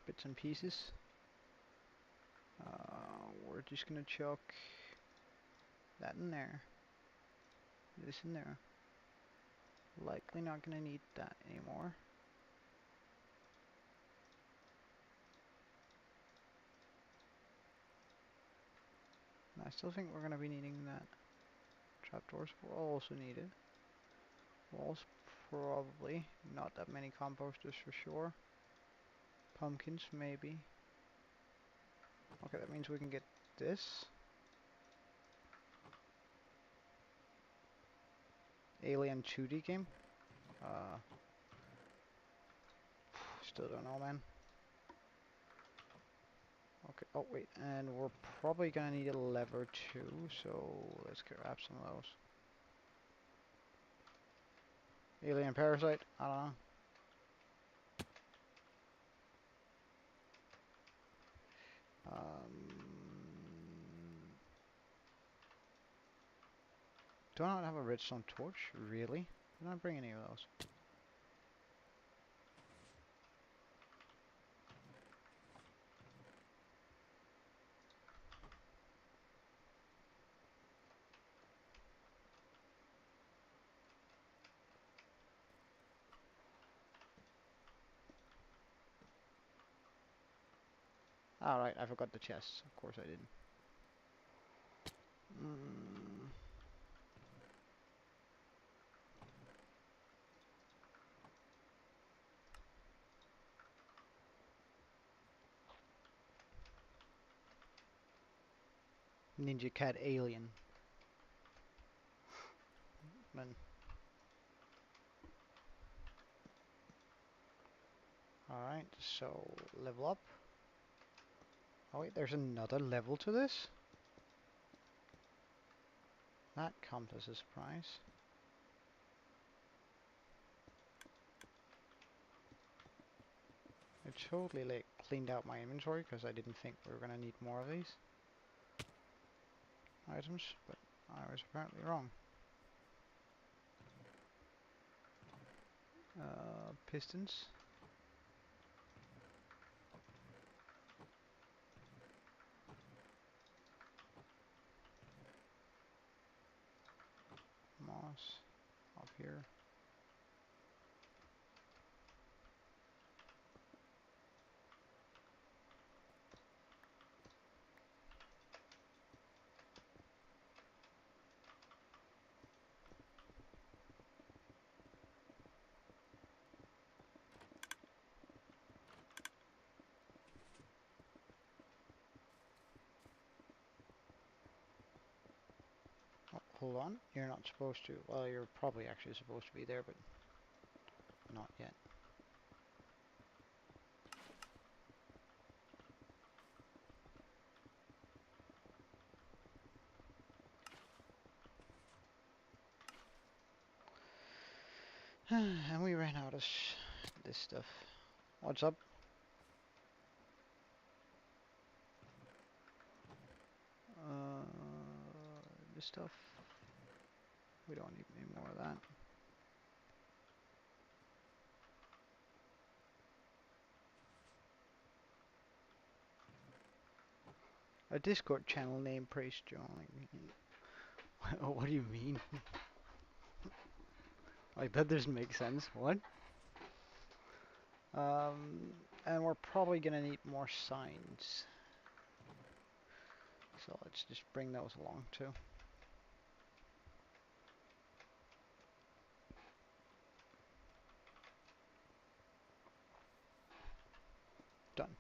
Bits and pieces. We're just gonna chuck that in there. This in there. Likely not gonna need that anymore. still think we're gonna be needing that. Trapdoors will also need it. Walls probably. Not that many composters for sure. Pumpkins maybe. Okay, that means we can get this. Alien 2D game. Uh, Still don't know, man. Okay, oh wait, and we're probably gonna need a lever too, so let's grab some of those. Alien parasite, I don't know. Do I not have a redstone torch? Really? Did I bring any of those? Alright, I forgot the chests. Of course I didn't. Mm. Ninja Cat Alien. Man. Alright, so level up. Oh wait, there's another level to this? That comes as a surprise. I totally like cleaned out my inventory because I didn't think we were gonna need more of these items, but I was apparently wrong. Pistons. Moss. Up here. Oh, hold on. You're not supposed to. Well, you're probably actually supposed to be there, but not yet. And we ran out of this stuff. What's up? This stuff. We don't need any more of that. A Discord channel name praise join. What do you mean? Like that doesn't make sense. What? And we're probably gonna need more signs. So let's just bring those along too. Done.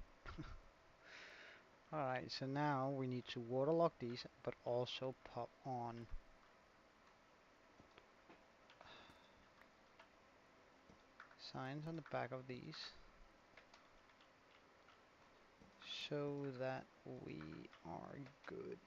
Alright, so now we need to waterlock these, but also pop on signs on the back of these so that we are good.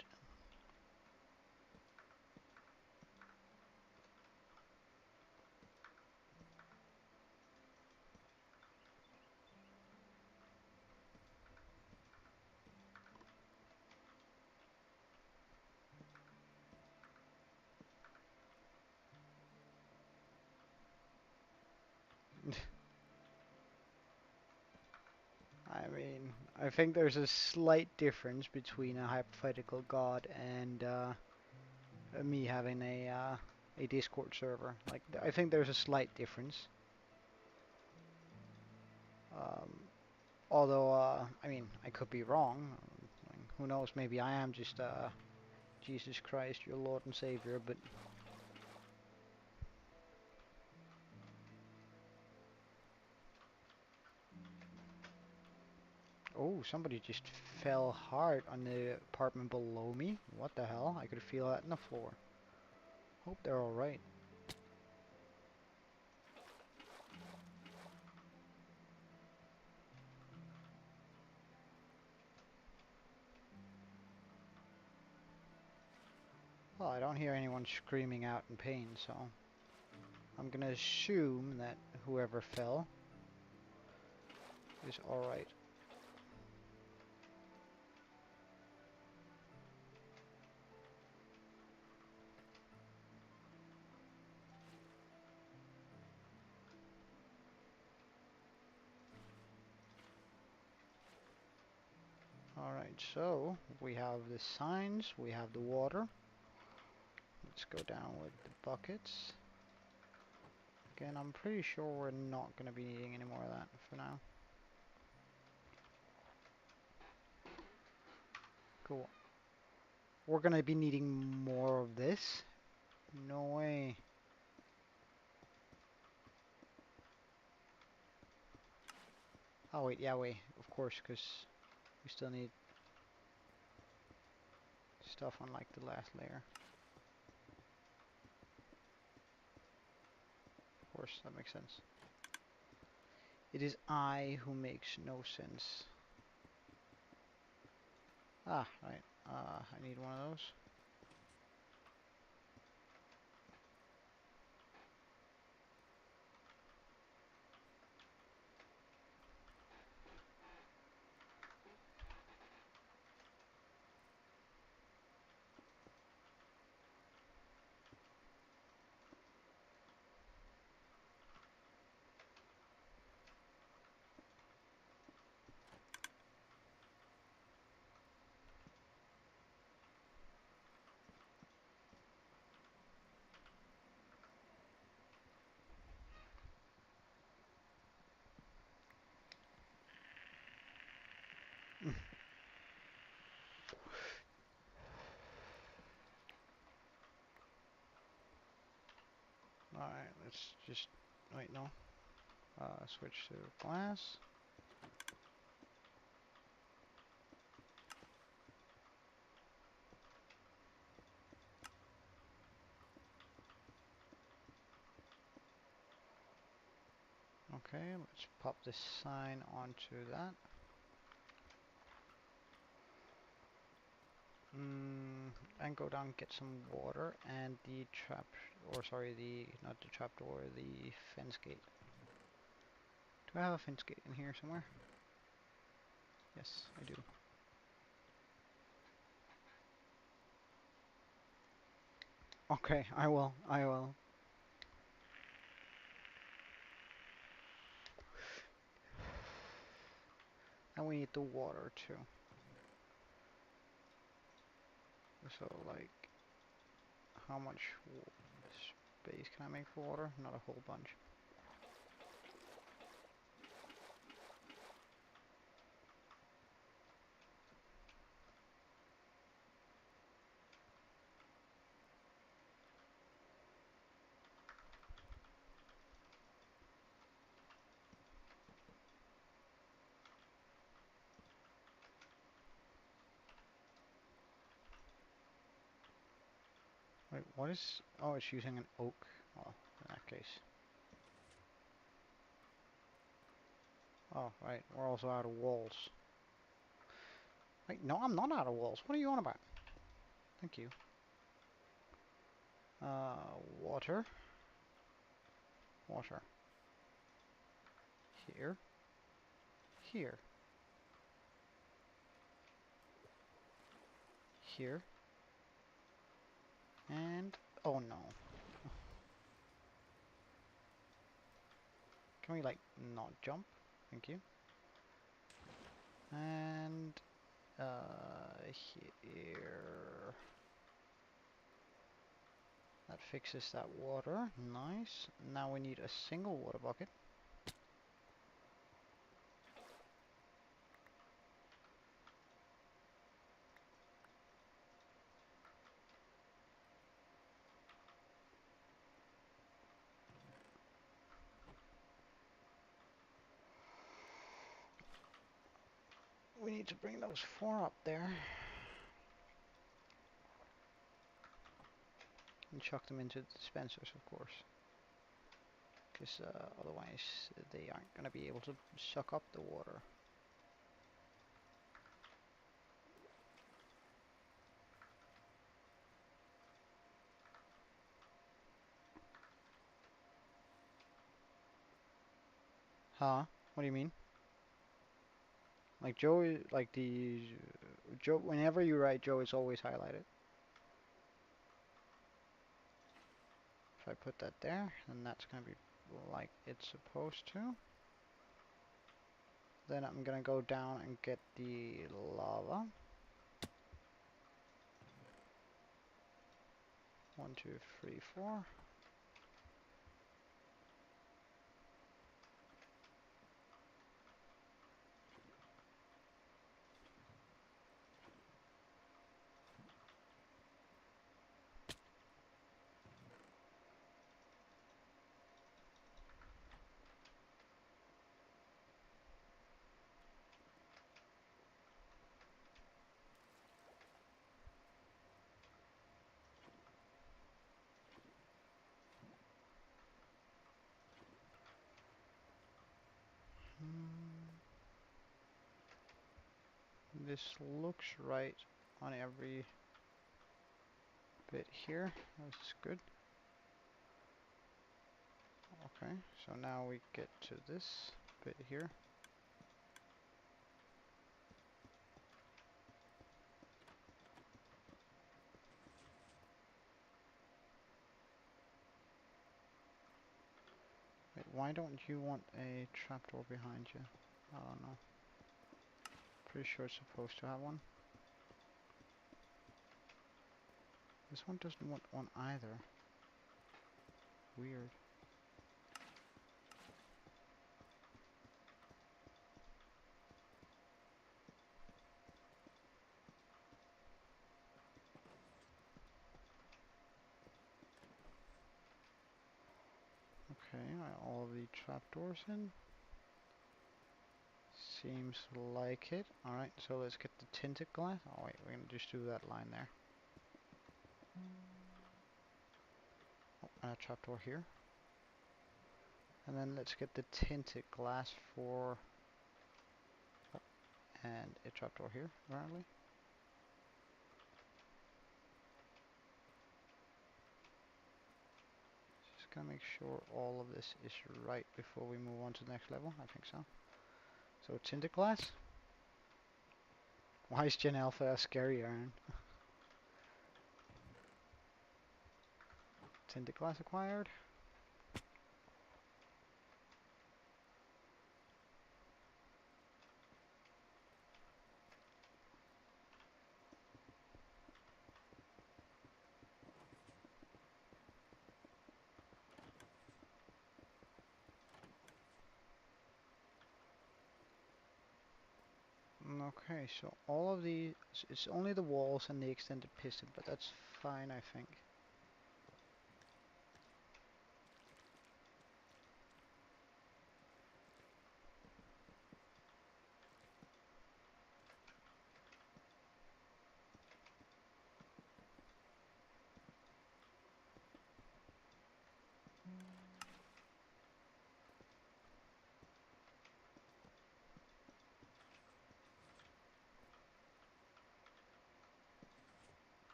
I mean, I think there's a slight difference between a hypothetical god and me having a Discord server. Like, I think there's a slight difference. Um, Although, I mean, I could be wrong. Who knows? Maybe I am just Jesus Christ, your Lord and Savior, but oh, somebody just fell hard on the apartment below me. What the hell? I could feel that in the floor. Hope they're alright. Well, I don't hear anyone screaming out in pain, so I'm gonna assume that whoever fell is alright. Alright, so we have the signs, we have the water. Let's go down with the buckets. Again, I'm pretty sure we're not going to be needing any more of that for now. Cool. We're going to be needing more of this? No way. Oh wait, yeah, wait. Of course, because we still need stuff on like the last layer. Of course, that makes sense. It is I who makes no sense. Ah, right. I need one of those. Alright, let's just... Wait, no. Switch to glass. Okay, let's pop this sign onto that. And go down and get some water and the trap, or sorry, not the trapdoor, the fence gate. Do I have a fence gate in here somewhere? Yes, I do. Okay, I will. And we need the water too. So, like, how much space can I make for water? Not a whole bunch. Wait, what is... Oh, it's using an oak. Well, in that case. Oh, right, we're also out of walls. Wait, no, I'm not out of walls. What are you on about? Thank you. Water. Water. Here. Here. Here. And... Oh no. Can we, like, not jump? Thank you. And... Here... That fixes that water. Nice. Now we need a single water bucket. we need to bring those 4 up there. And chuck them into the dispensers, of course. Because otherwise they aren't going to be able to suck up the water. Huh? What do you mean? Like Joe, like the Joe. Whenever you write Joe, it's always highlighted. If I put that there, then that's gonna be like it's supposed to. Then I'm gonna go down and get the lava. 1, 2, 3, 4. This looks right on every bit here. That's good. Okay, so now we get to this bit here. Wait, why don't you want a trapdoor behind you? I don't know. Pretty sure it's supposed to have one. This one doesn't want one either. Weird. Okay, all of the trapdoors in. Seems like it. Alright, so let's get the tinted glass. Oh wait, we're gonna just do that line there. Oh, and a trapdoor here. And then let's get the tinted glass for... Oh, and a trapdoor here, apparently. Just gonna make sure all of this is right before we move on to the next level. I think so. So tinted glass. Why is Gen Alpha a scary iron? Tinted glass acquired. Okay, so all of the... It's only the walls and the extended piston, but that's fine, I think.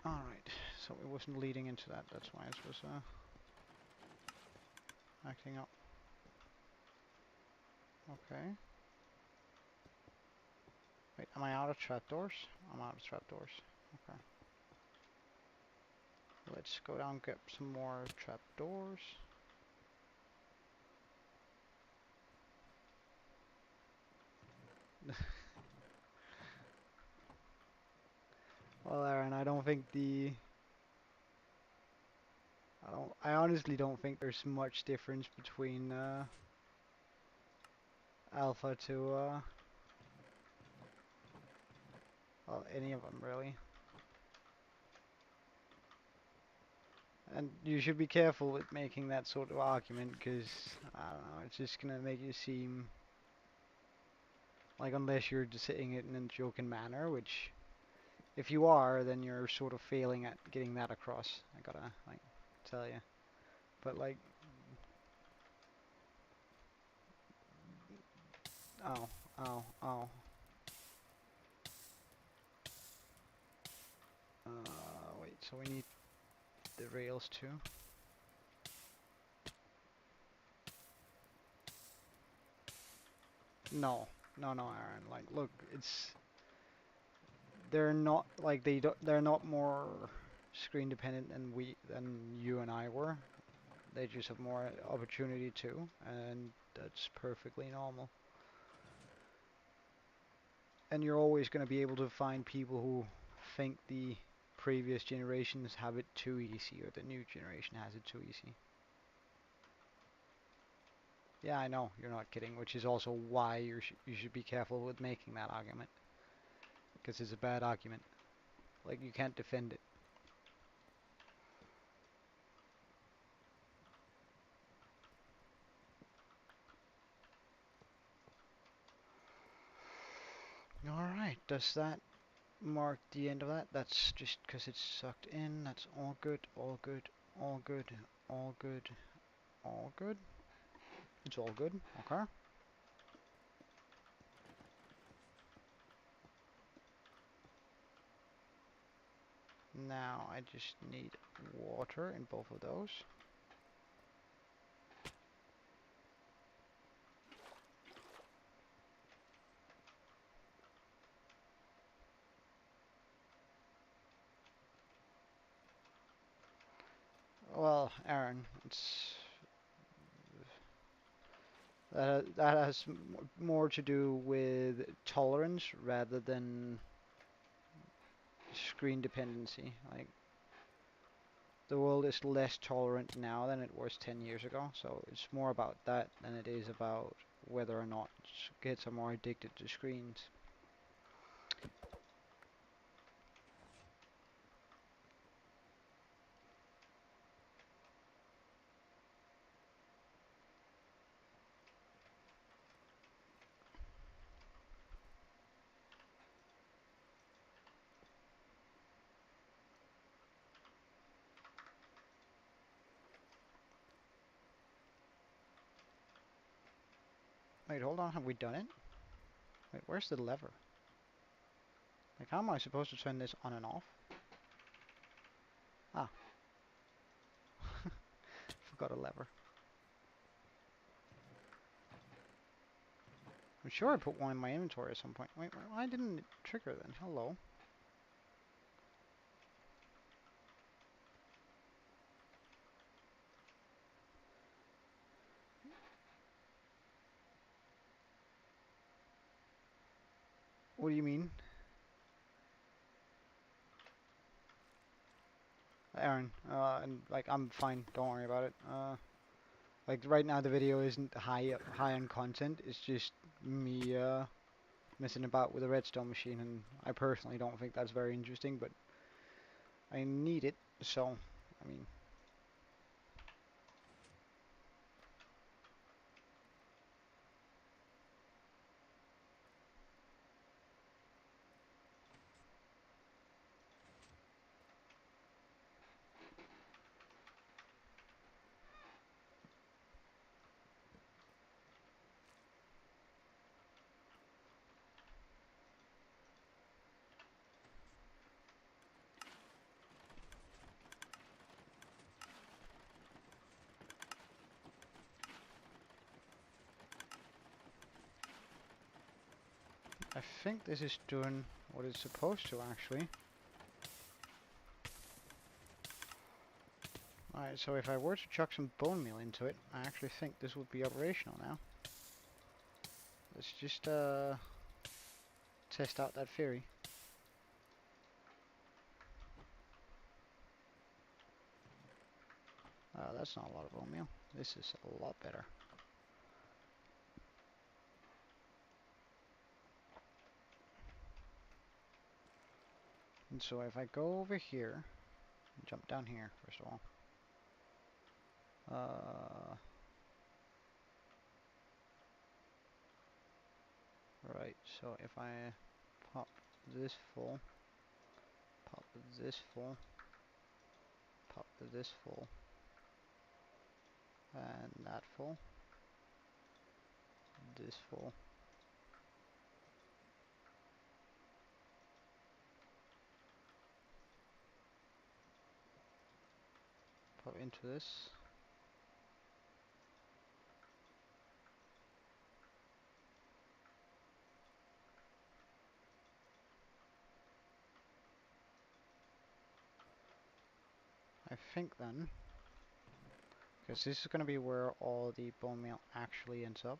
Alright, so it wasn't leading into that, that's why it was acting up. Okay. Wait, am I out of trapdoors? I'm out of trapdoors. Okay. Let's go down and get some more trapdoors. Well, Aaron, I don't think the... I honestly don't think there's much difference between alpha to any of them really. And you should be careful with making that sort of argument because, I don't know, it's just gonna make you seem like, unless you're just saying it in a joking manner, which if you are, then you're sort of failing at getting that across. I gotta, like, tell you. But, like, oh, oh, oh. Wait, so we need the rails too? No, no, no, Aaron. Like, look, it's they're not like they're not more screen dependent than you and I were. They just have more opportunity too, and that's perfectly normal. And you're always going to be able to find people who think the previous generations have it too easy or the new generation has it too easy. Yeah, I know, you're not kidding, which is also why you should be careful with making that argument. Because it's a bad argument. Like, you can't defend it. Alright, does that mark the end of that? That's just because it's sucked in. That's all good, all good, all good, all good, all good. It's all good, okay. Now I just need water in both of those. Well, Aaron, it's that has more to do with tolerance rather than screen dependency. Like, the world is less tolerant now than it was 10 years ago, so it's more about that than it is about whether or not kids are more addicted to screens. Wait, hold on, have we done it? Wait, where's the lever? Like, how am I supposed to turn this on and off? Ah, forgot a lever. I'm sure I put one in my inventory at some point. Wait, why didn't it trigger then? Hello. What do you mean? Aaron, and like, I'm fine, don't worry about it. Like, right now the video isn't high on content, it's just me, messing about with a redstone machine, and I personally don't think that's very interesting, but I need it, so, I mean. I think this is doing what it's supposed to, actually. Alright, so if I were to chuck some bone meal into it, I actually think this would be operational now. Let's just, test out that theory. That's not a lot of bone meal. This is a lot better. And so if I go over here, jump down here first of all. Right, so if I pop this full, pop this full, pop this full, and that full, this full, pop into this. I think then, because this is going to be where all the bone meal actually ends up.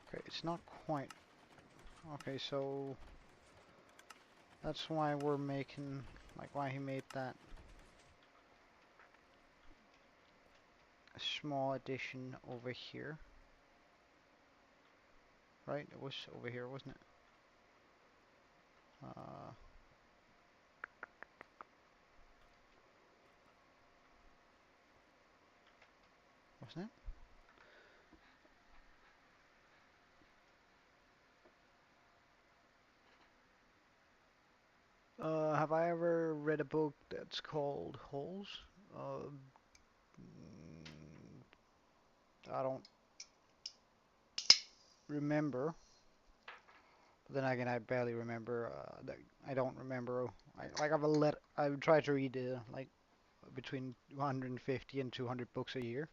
Okay, it's not quite. Okay, so that's why we're making, like why he made that small addition over here. Right, it was over here, wasn't it? Wasn't it? Have I ever read a book that's called Holes? I don't remember. But then again, I barely remember. I don't remember. I try to read like between 150 and 200 books a year.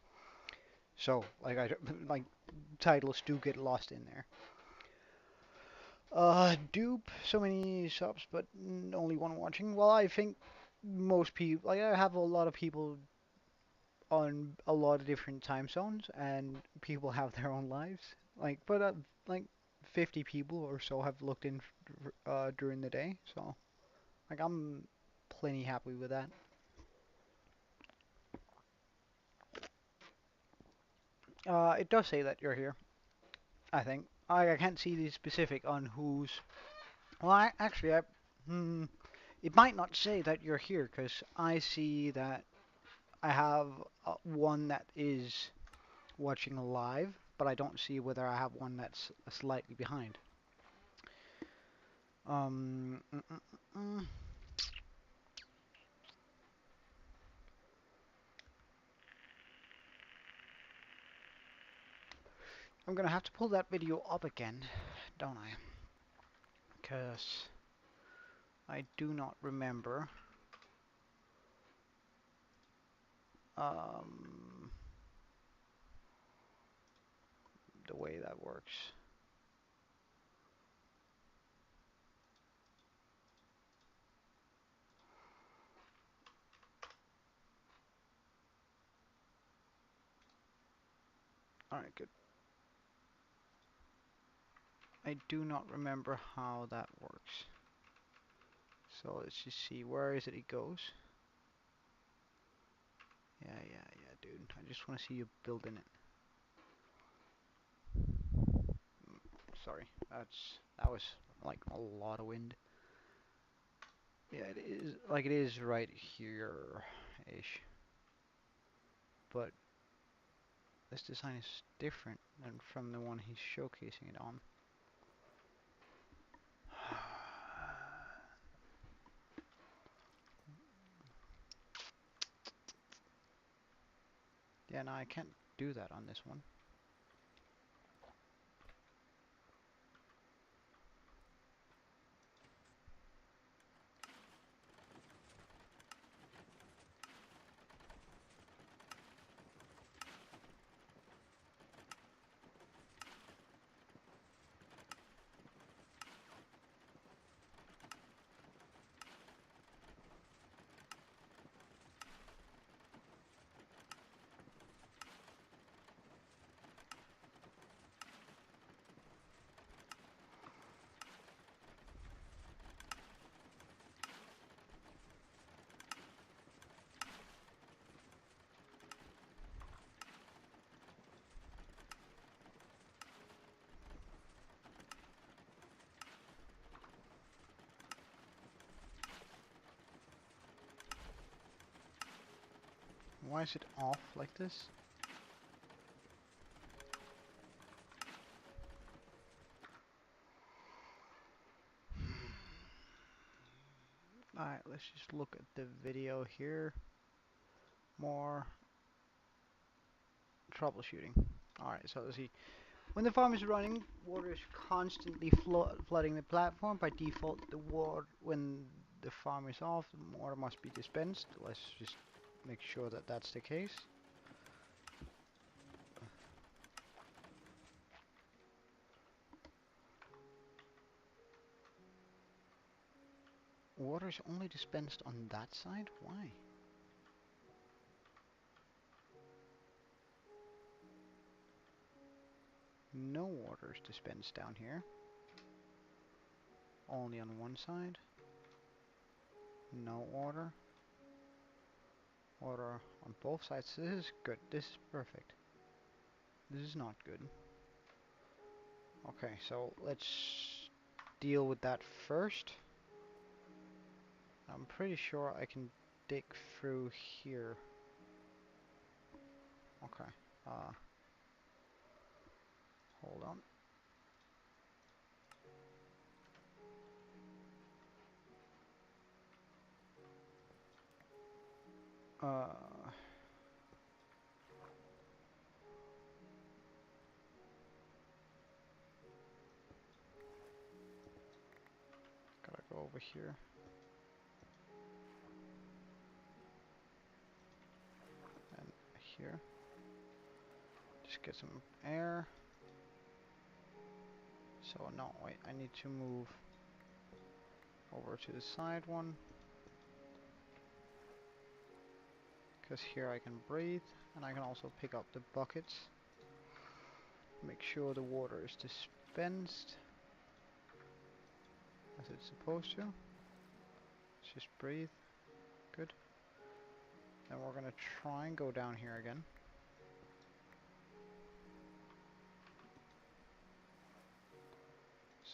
So like like titles do get lost in there. Dupe, so many subs, but only one watching. Well, I think most people, like I have a lot of people on a lot of different time zones, and people have their own lives. Like 50 people or so have looked in during the day, so like I'm plenty happy with that. It does say that you're here, I think. I can't see the specific on who's. Well, hmm, it might not say that you're here because I see that I have one that is watching live, but I don't see whether I have one that's slightly behind. Um, mm, mm, mm, mm. I'm gonna have to pull that video up again, don't I? Because I do not remember um, the way that works. Alright, good. I do not remember how that works. So let's just see, where is it goes? Yeah, dude. I just want to see you building it. Sorry, that was like a lot of wind. Yeah, it is right here-ish. But this design is different than from the one he's showcasing it on. Yeah, no, I can't do that on this one. Why is it off like this? Alright, let's just look at the video here. More troubleshooting. Alright, so see, when the farm is running, water is constantly flooding the platform. By default, the water, when the farm is off, the water must be dispensed. Let's just make sure that that's the case. Water is only dispensed on that side? Why? No water is dispensed down here. Only on one side. No water. Water on both sides. This is good. This is perfect. This is not good. Okay, so let's deal with that first. I'm pretty sure I can dig through here. Okay. Hold on. Gotta go over here. And here. Just get some air. So no, wait, I need to move over to the side one. Because here I can breathe, and I can also pick up the buckets. Make sure the water is dispensed as it's supposed to. Let's just breathe. Good. Then we're gonna try and go down here again.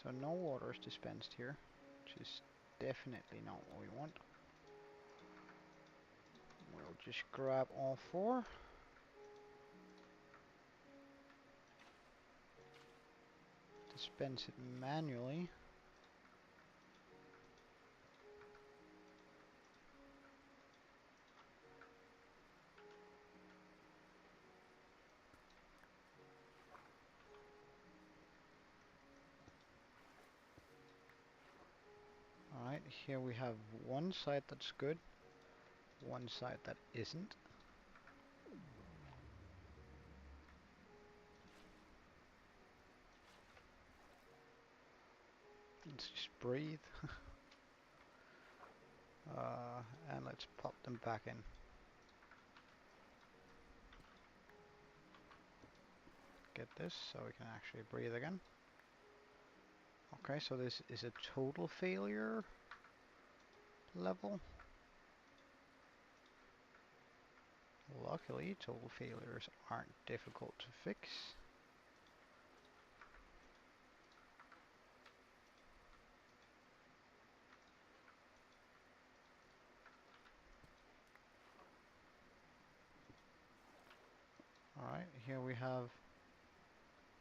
So no water is dispensed here, which is definitely not what we want. We'll just grab all four. Dispense it manually. Alright, here we have one side that's good, one side that isn't. Let's just breathe. And let's pop them back in. Get this so we can actually breathe again. Okay, so this is a total failure level. Luckily, total failures aren't difficult to fix. Alright, here we have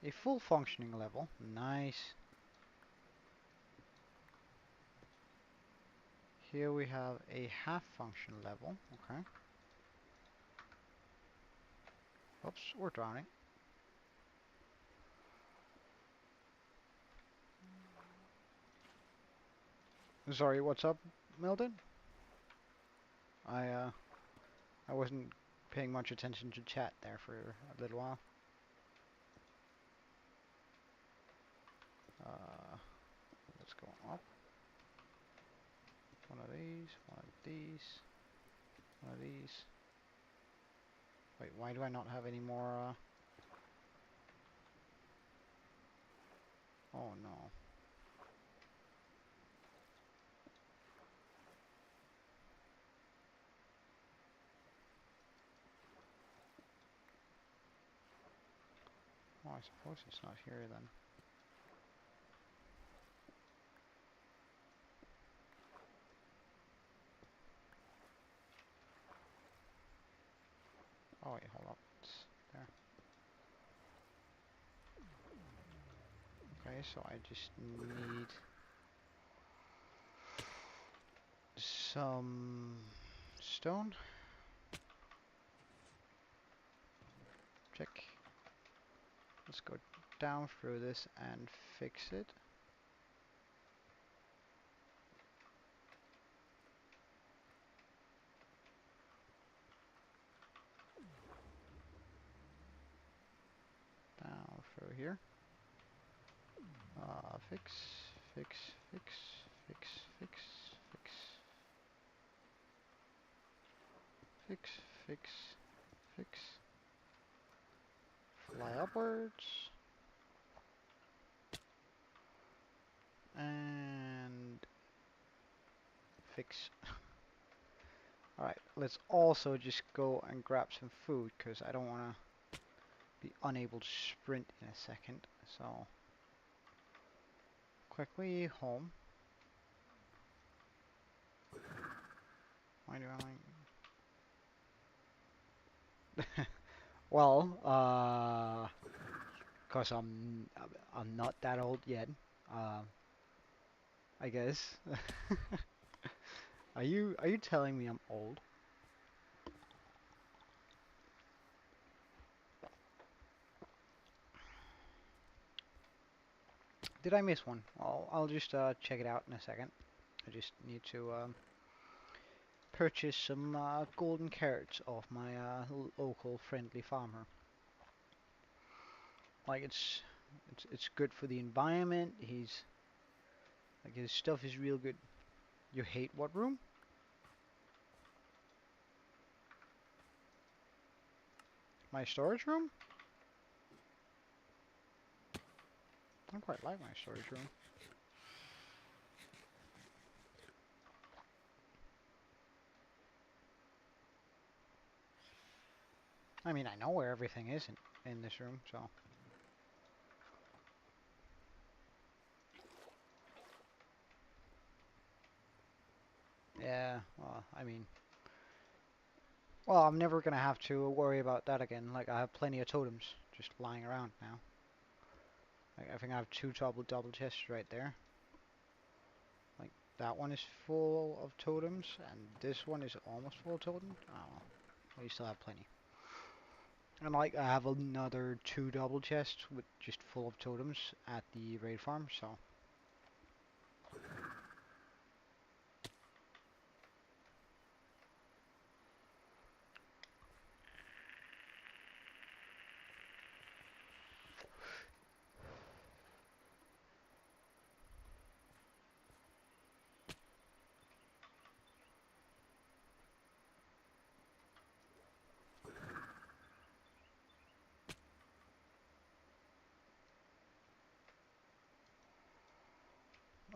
a full functioning level. Nice. Here we have a half function level. Okay. Oops, we're drowning. Sorry, what's up, Milton? I uh, I wasn't paying much attention to chat there for a little while. Uh, let's go up. One of these, one of these, one of these. Wait, why do I not have any more, oh no. Oh, I suppose it's not here then. Oh wait, hold up. It's there. Okay, so I just need some stone. Check. Let's go down through this and fix it. Down through here. Fix, fix, fix, fix, fix, fix, fix, fix, fix. Fly upwards. And fix. Alright, let's also just go and grab some food, because I don't want to be unable to sprint in a second. So, quickly home. Why do I like... Well, cause I'm not that old yet. Uh, I guess. Are you telling me I'm old? Did I miss one? I'll just check it out in a second. I just need to purchase some golden carrots off my local friendly farmer. Like it's good for the environment. His stuff is real good. You hate what room? My storage room? I quite like my storage room. I mean, I know where everything is in this room, so. Yeah, well, I mean, well, I'm never gonna have to worry about that again. Like, I have plenty of totems just lying around now. Like, I think I have two double chests right there. Like, that one is full of totems, and this one is almost full of totems. Oh, well, we still have plenty. And like, I have another two double chests with just full of totems at the raid farm, so.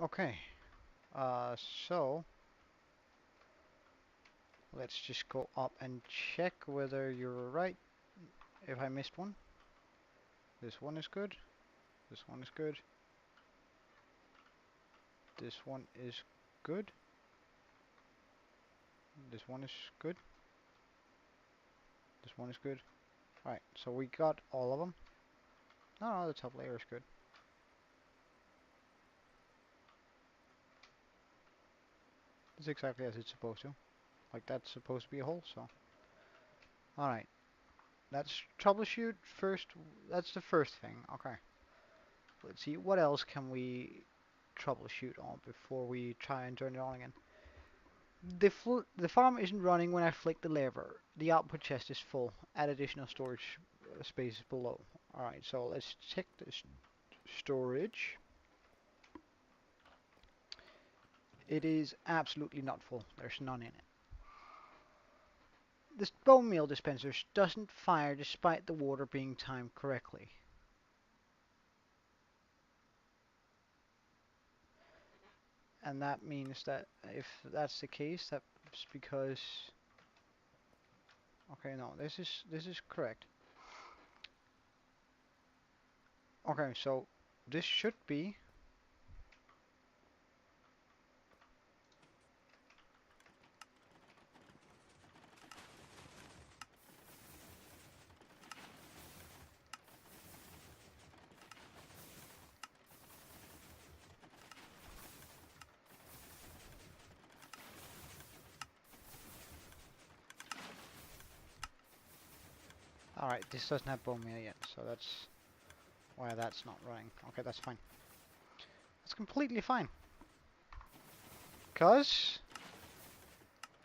Okay, uh, so let's just go up and check whether you're right. If I missed one. This one is good. This one is good. This one is good. This one is good. This one is good. Alright, so we got all of them. No, the top layer is good. It's exactly as it's supposed to. Like, that's supposed to be a hole, so. Alright. Let's troubleshoot first. That's the first thing. Okay. Let's see, what else can we troubleshoot on before we try and turn it on again? The farm isn't running when I flick the lever. The output chest is full. Add additional storage space below. Alright, so let's check this storage. It is absolutely not full. There's none in it. This bone meal dispenser doesn't fire despite the water being timed correctly. And that means that if that's the case, that's because... Okay, no, this is correct. Okay, so this should be... Alright, this doesn't have bone meal yet, so that's why that's not running. Okay, that's fine. That's completely fine. Because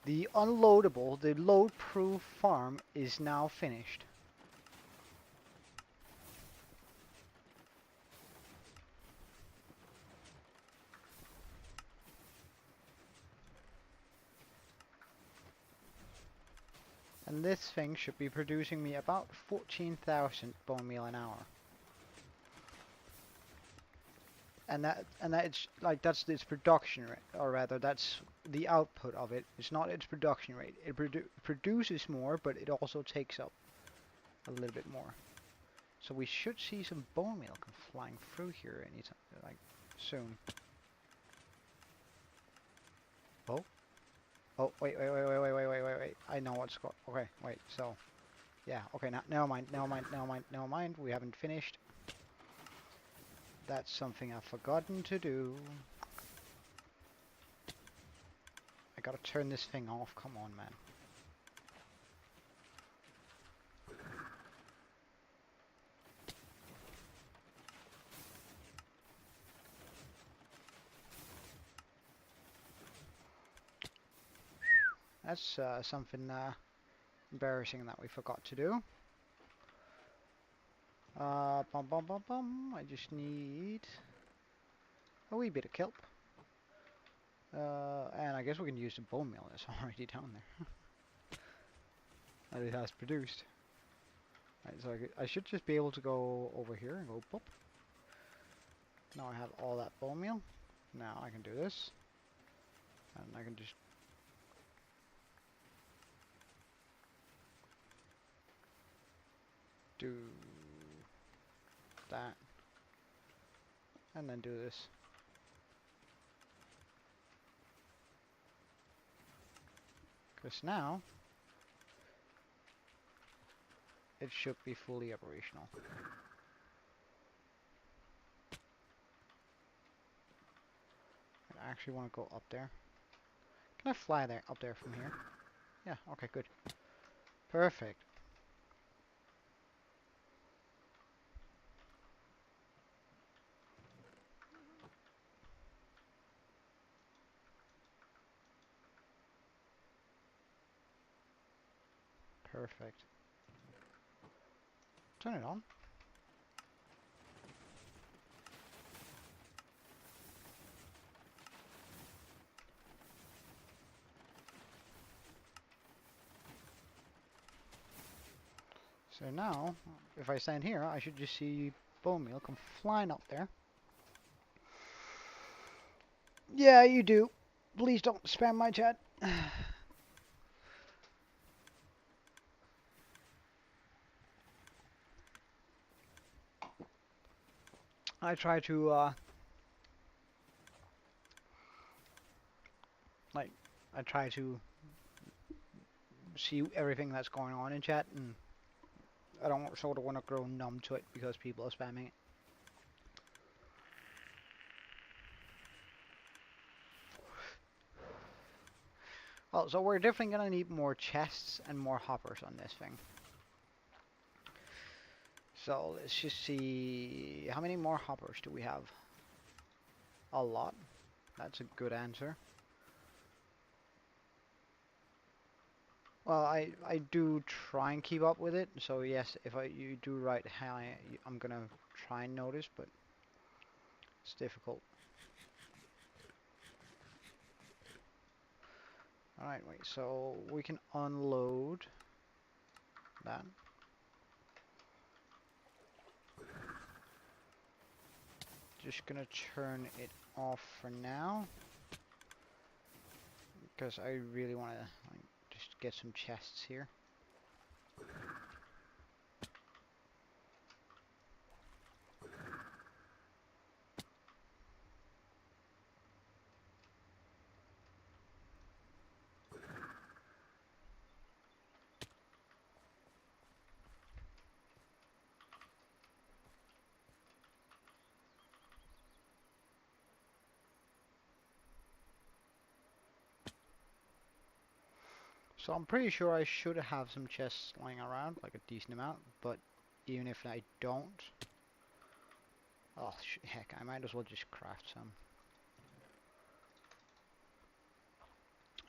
the unloadable, the load-proof farm is now finished. And this thing should be producing me about 14,000 bone meal an hour. And that it's like that's its production rate, or rather that's the output of it. It's not its production rate. It produces more, but it also takes up a little bit more. So we should see some bone meal come flying through here anytime, like soon. Oh. Oh, wait. I know what's going. Okay, wait. So, yeah. Okay, now, never mind. We haven't finished. That's something I've forgotten to do. I gotta turn this thing off. Come on, man. That's something embarrassing that we forgot to do. I just need a wee bit of kelp. And I guess we can use the bone meal that's already down there. That it has produced. Right, so I should just be able to go over here and go boop. Now I have all that bone meal. Now I can do this. And I can just do that. And then do this. Because now it should be fully operational. I actually want to go up there. Can I fly there up there from here? Yeah, okay, good. Perfect. Perfect. Turn it on. So now, if I stand here, I should just see bone meal come flying up there. Yeah, you do. Please don't spam my chat. I try to, I try to see everything that's going on in chat, and I don't sort of want to grow numb to it because people are spamming it. Well, so we're definitely going to need more chests and more hoppers on this thing. So let's just see, how many more hoppers do we have? A lot. That's a good answer. Well, I do try and keep up with it. So yes, if you do write hi, I'm gonna try and notice, but it's difficult. All right, wait. So we can unload that. Just gonna turn it off for now, because I really want to like, just get some chests here. So I'm pretty sure I should have some chests lying around, like a decent amount, but even if I don't, oh heck, I might as well just craft some.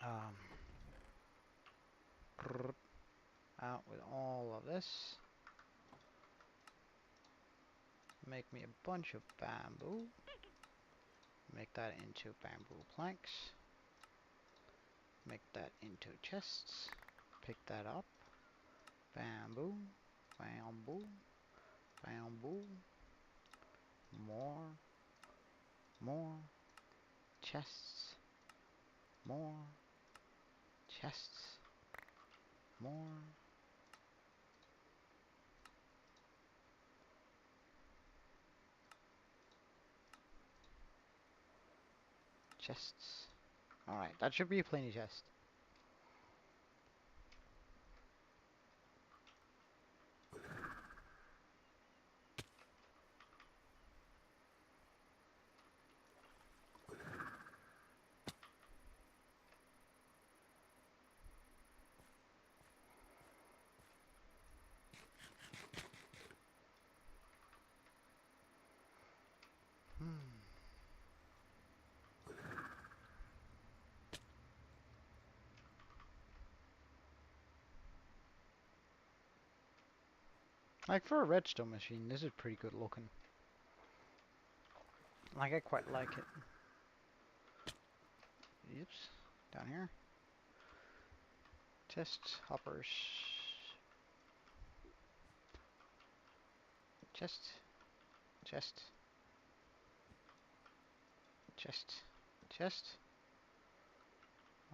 Um, out with all of this. Make me a bunch of bamboo. Make that into bamboo planks. Make that into chests. Pick that up. Bamboo. Bamboo. Bamboo. More. More. Chests. More. Chests. More. Chests. Alright, that should be a plenty chest. Like for a redstone machine, this is pretty good looking. Like I quite like it. Oops, down here. Chests, hoppers. Chest, chest, chest, chest.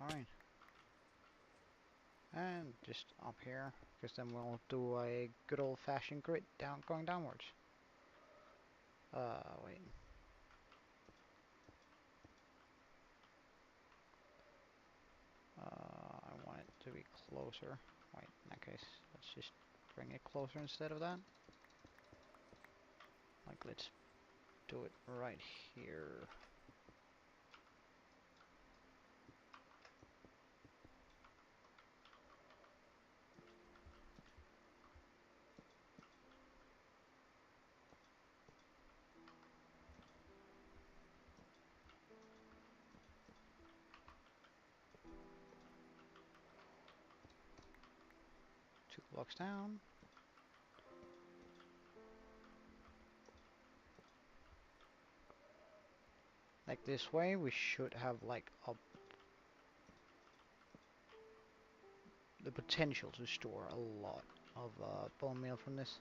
Alright. And just up here, because then we'll do a good old-fashioned grid down, going downwards. Wait. I want it to be closer. Wait, in that case, let's just bring it closer instead of that. Like, let's do it right here. Two blocks down. Like this way, we should have like the potential to store a lot of bone meal from this.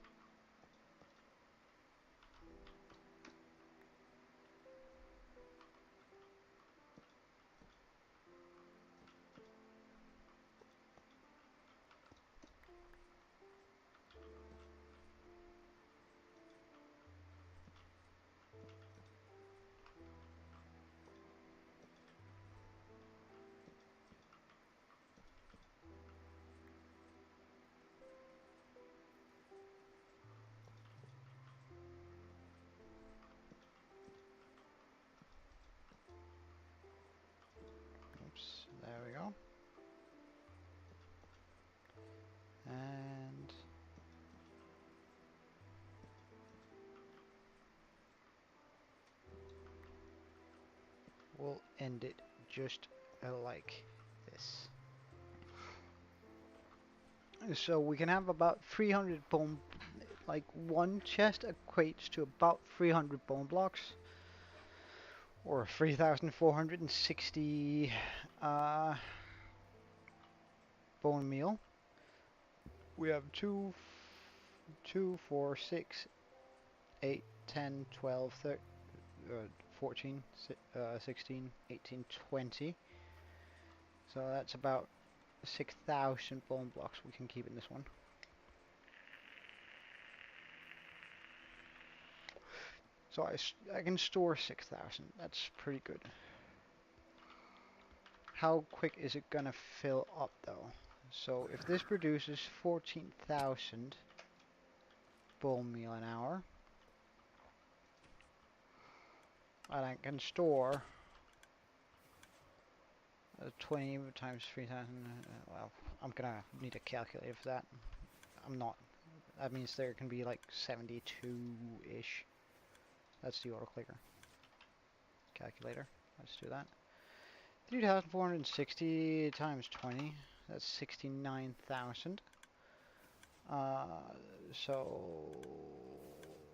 we'll end it just like this. So we can have about 300 bone, like one chest equates to about 300 bone blocks, or 3,460 bone meal. We have 2, 4, 6, 8, 10, 12, 13, 14, 16, 18, 20. So that's about 6,000 bone blocks we can keep in this one. So I can store 6,000. That's pretty good. How quick is it gonna fill up though? So if this produces 14,000 bone meal an hour, and I can store 20 times 3,000. Well, I'm gonna need a calculator for that. I'm not. That means there can be like 72-ish. That's the autoclicker. Calculator. Let's do that. 3,460 times 20. That's 69,000. So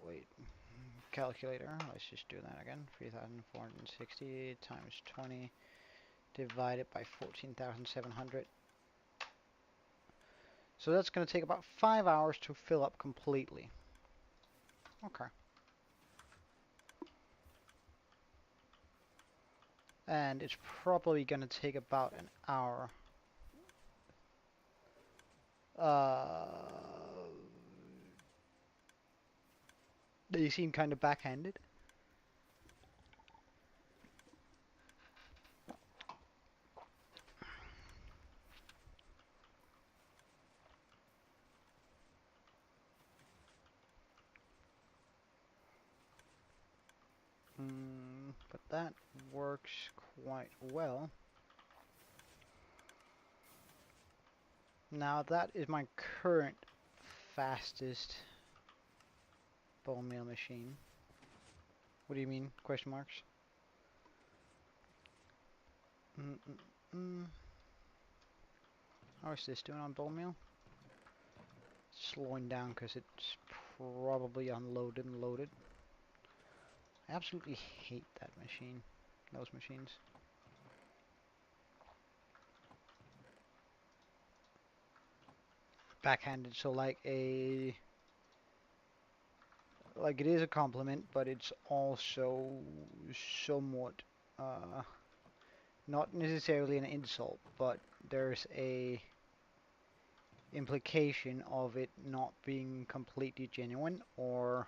wait. Calculator. Let's just do that again. 3,460 times 20 divided by 14,700. So that's going to take about 5 hours to fill up completely. Okay. And it's probably going to take about an hour. They seem kind of backhanded. But that works quite well. Now that is my current fastest bone meal machine. What do you mean? Question marks? How is this doing on bone meal? Slowing down because it's probably unloaded and loaded. I absolutely hate that machine. Those machines. Backhanded, so like it is a compliment, but it's also somewhat not necessarily an insult, but there's a implication of it not being completely genuine, or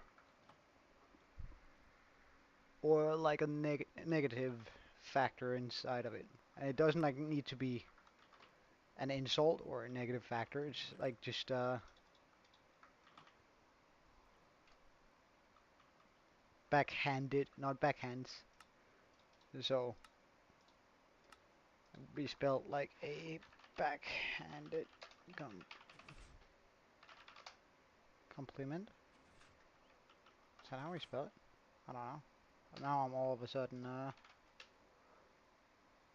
like a negative factor inside of it. And it doesn't like need to be an insult or a negative factor. It's like just backhanded, not backhands. So it'd be spelled like a backhanded compliment. Is that how we spell it? I don't know. Now I'm all of a sudden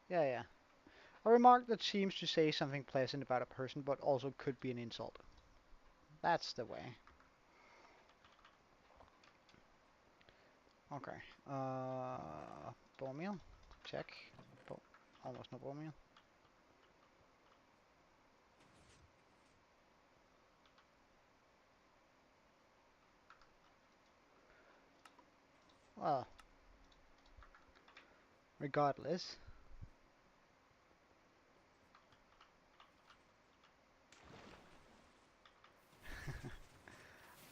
yeah. A remark that seems to say something pleasant about a person but also could be an insult. That's the way. Okay. Bone meal. Check. Almost no bone meal. Well, regardless.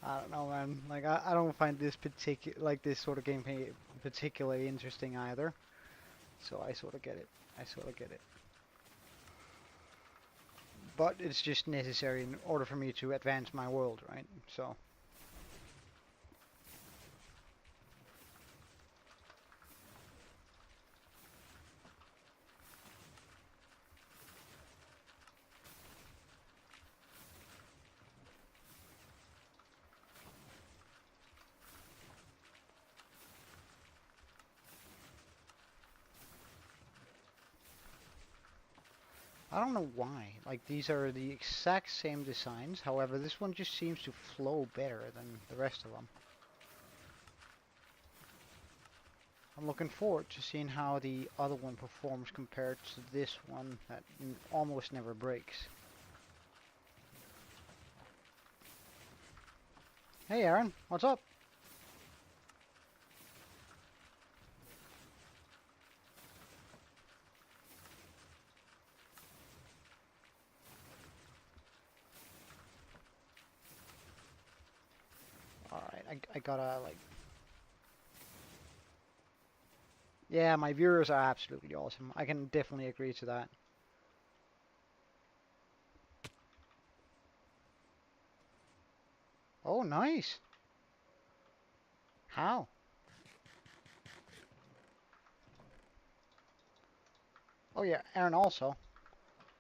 I don't know, man. Like, I don't find this this sort of gameplay particularly interesting either. So I sort of get it. But it's just necessary in order for me to advance my world, right? So. I don't know why. Like, these are the exact same designs. However, this one just seems to flow better than the rest of them. I'm looking forward to seeing how the other one performs compared to this one that almost never breaks. Hey Aaron, what's up? Alright, I gotta like... Yeah, my viewers are absolutely awesome. I can definitely agree to that. Oh, nice. How? Oh yeah, Aaron also.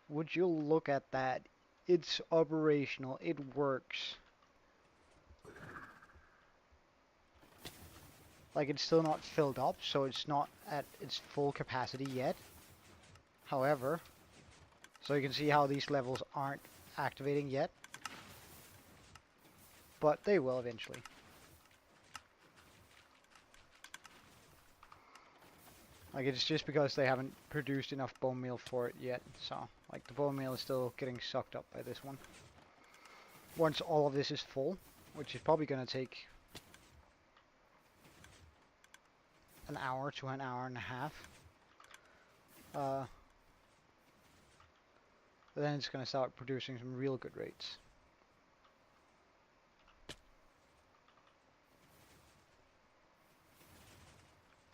Would you look at that? It's operational. It works. Like, it's still not filled up, so it's not at its full capacity yet. However, so you can see how these levels aren't activating yet. But they will eventually. Like, it's just because they haven't produced enough bone meal for it yet. So, like, the bone meal is still getting sucked up by this one. Once all of this is full, which is probably going to take an hour to an hour and a half. Then it's going to start producing some real good rates.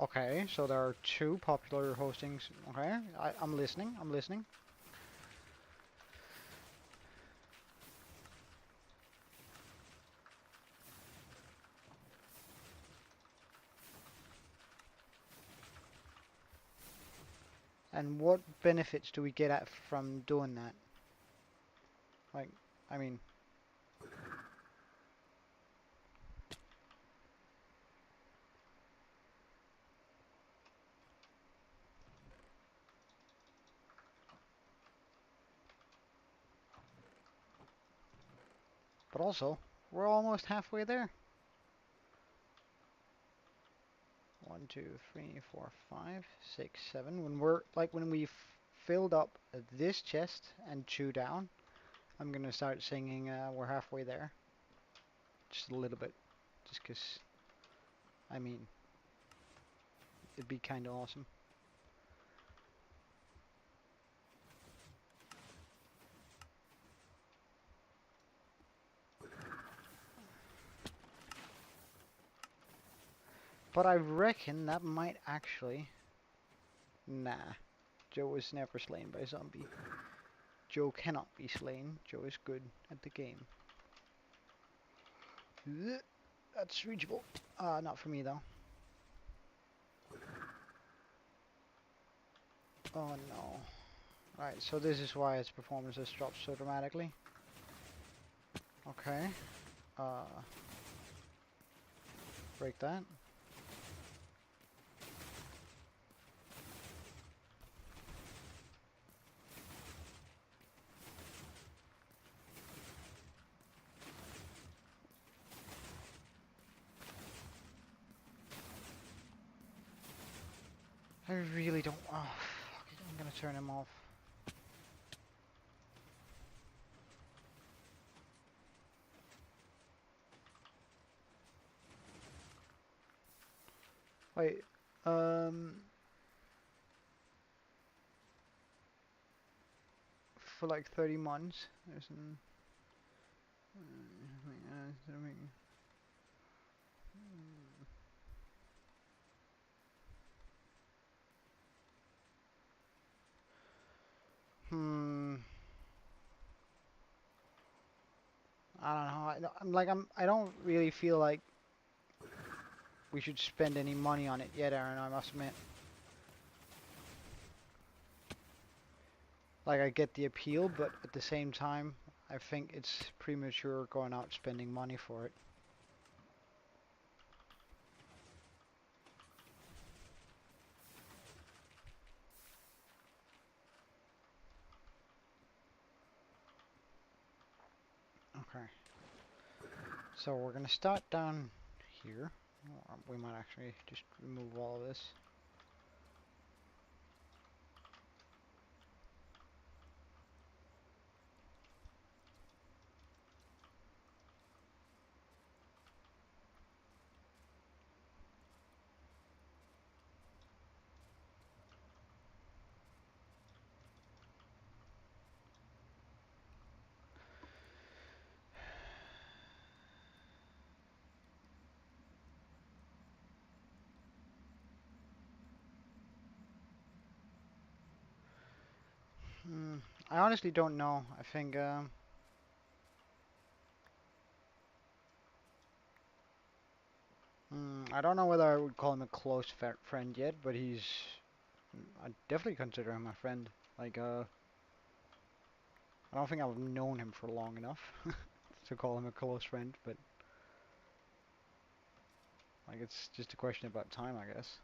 Okay, so there are 2 popular hostings. Okay, I'm listening, I'm listening. And what benefits do we get at from doing that? Like, I mean... But also, we're almost halfway there. 1, 2, 3, 4, 5, 6, 7. When we've filled up this chest and 2 down, I'm gonna start singing we're halfway there. Just a little bit. Just 'cause, I mean, it'd be kinda awesome. But I reckon that might actually... Nah. Joe was never slain by a zombie. Joe cannot be slain. Joe is good at the game. That's reachable. Not for me though. Oh no. Right, so this is why its performance has dropped so dramatically. Okay. Break that. I really don't... Oh, fuck it. I'm gonna turn him off. Wait, for like 30 months, there's an... Hmm. I don't know. I don't really feel like we should spend any money on it yet, Aaron, I must admit. Like, I get the appeal, but at the same time, I think it's premature going out spending money for it. Okay. So we're gonna start down here. We might actually just remove all of this. I honestly don't know. I think I don't know whether I would call him a close friend yet, but I'd definitely consider him a friend. Like, I don't think I've known him for long enough to call him a close friend, but like it's just a question about time, I guess.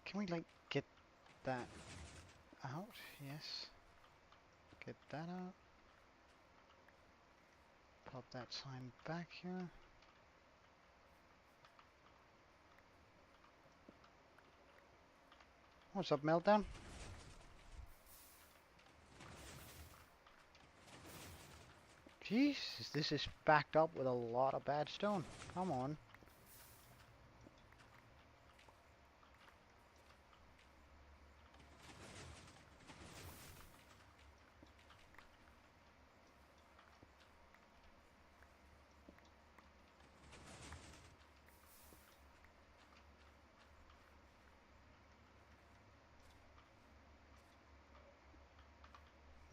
Can we like get that out? Yes. Get that out. Pop that sign back here. What's up, Meltdown? Jesus, this is backed up with a lot of bad stone. Come on.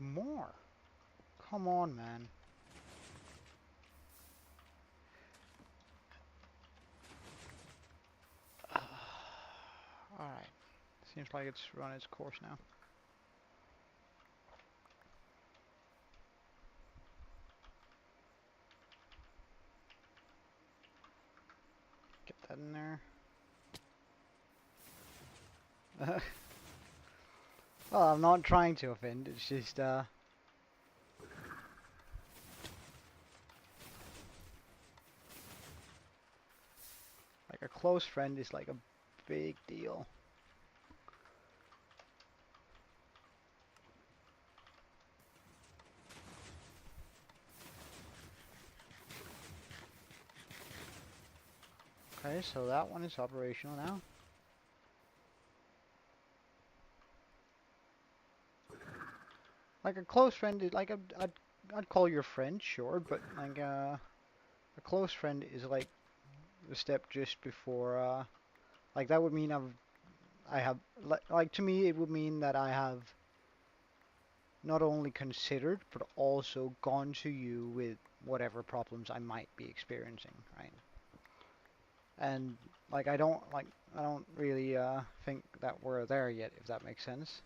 More. Come on, man. Alright. Seems like it's run its course now. Get that in there. Well, I'm not trying to offend, it's just, like a close friend is like a big deal. Okay, so that one is operational now. Like a close friend is like I'd call your friend, sure, but like a close friend is like the step just before like that would mean I have like to me it would mean that I have not only considered but also gone to you with whatever problems I might be experiencing, right? And like I don't really think that we're there yet, if that makes sense.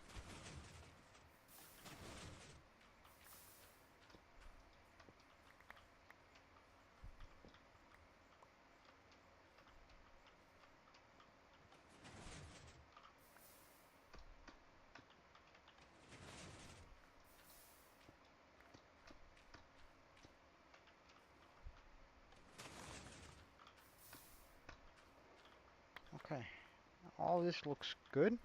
Okay, all this looks good.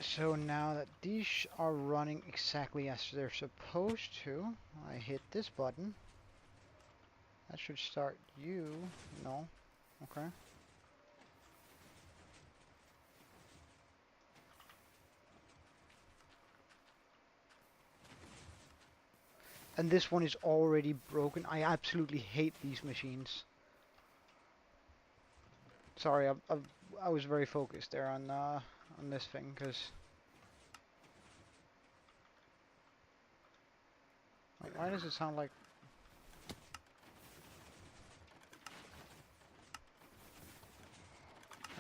So now that these are running exactly as they're supposed to, I hit this button. That should start you. No. Okay. And this one is already broken. I absolutely hate these machines. Sorry, I was very focused there on this thing, because like, why does it sound like?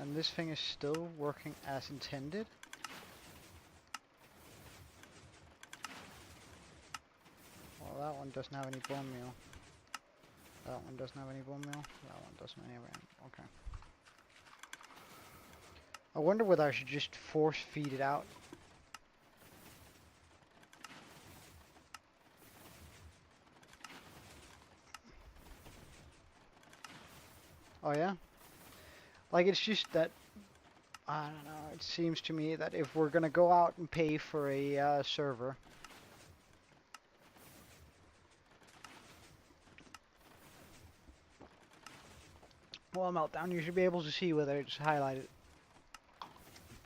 And this thing is still working as intended. doesn't have any bone meal. That one doesn't have any bone meal. That one doesn't have any. Okay. I wonder whether I should just force feed it out. Oh yeah? Like, it's just that, I don't know, it seems to me that if we're gonna go out and pay for a server, well, Meltdown, you should be able to see whether it's highlighted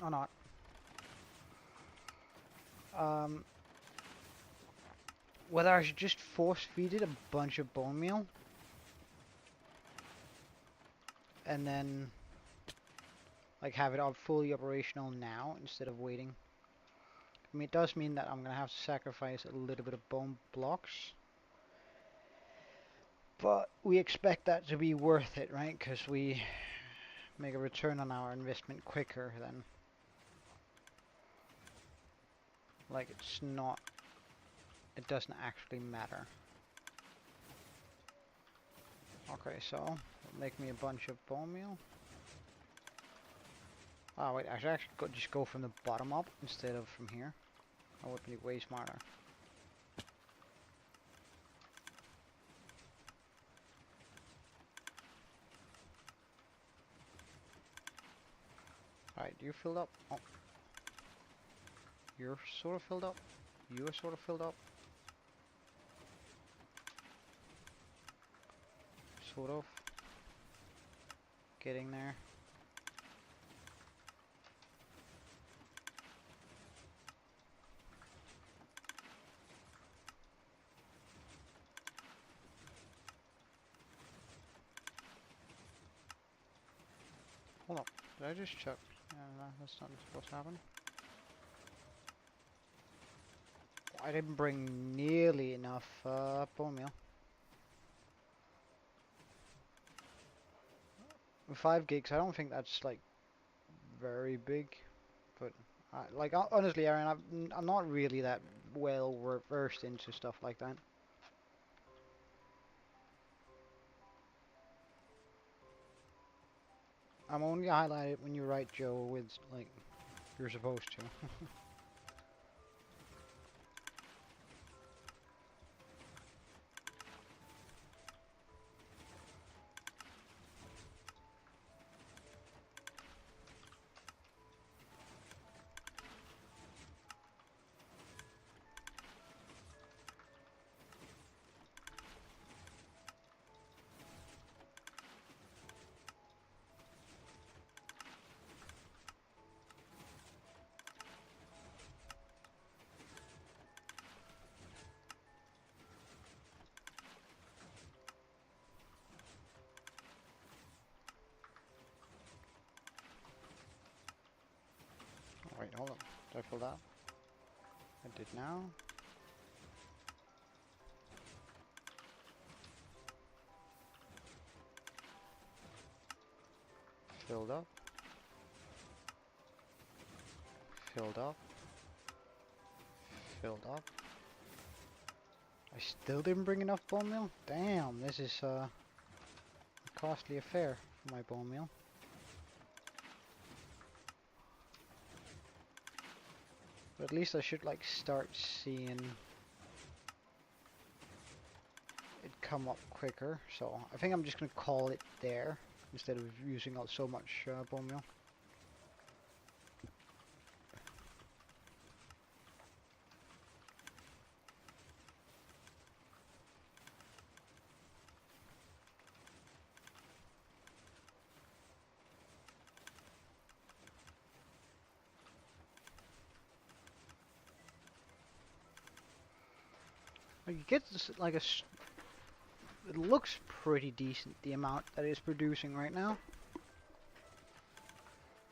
or not. Whether I should just force feed it a bunch of bone meal and then like have it fully operational now instead of waiting. I mean, it does mean that I'm gonna have to sacrifice a little bit of bone blocks, but we expect that to be worth it, right? Because we make a return on our investment quicker than, like, it's not, it doesn't actually matter. Okay, so make me a bunch of bone meal. Oh wait, I should actually just go from the bottom up instead of from here. That would be way smarter. Alright, you filled up? Oh. You're sort of filled up. You are sort of filled up. Sort of. Getting there. Hold up. Did I just check? No, that's not supposed to happen. I didn't bring nearly enough bone meal. With 5 gigs, I don't think that's like very big, but like honestly, Aaron, I'm not really that well versed into stuff like that. I'm only highlight it when you write Joe with like you're supposed to. Wait, hold on. Did I fill that? I did now. Filled up. Filled up. Filled up. I still didn't bring enough bone meal? Damn, this is a costly affair for my bone meal. But at least I should like start seeing it come up quicker. So I think I'm just gonna call it there instead of using out so much bone meal. You get this, like it looks pretty decent, the amount that it's producing right now.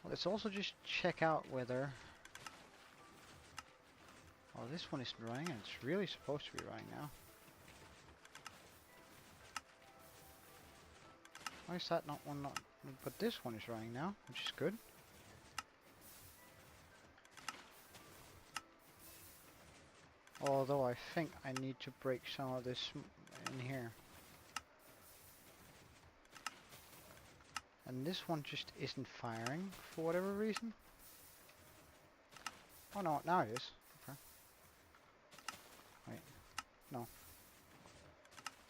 Let's also just check out whether... Oh, this one isn't running, and it's really supposed to be running now. Why is that not one not... But this one is running now, which is good. Although I think I need to break some of this in here. And this one just isn't firing for whatever reason. Oh no, now it is. Okay. Wait, no.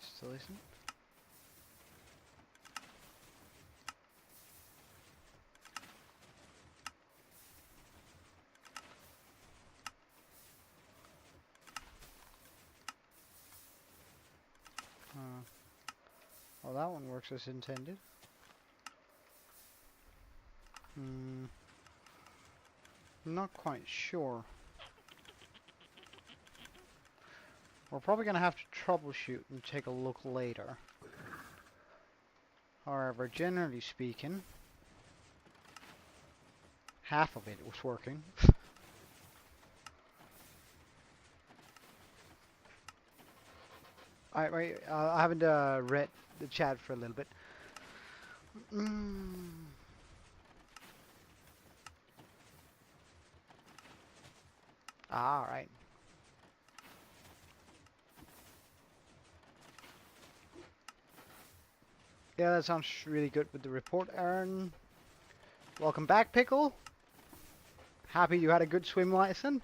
Still isn't. Well, that one works as intended. Not quite sure. We're probably going to have to troubleshoot and take a look later. However, generally speaking, half of it was working. I haven't read the chat for a little bit. All right. Yeah, that sounds really good with the report, Aaron. Welcome back, Pickle. Happy you had a good swim lesson.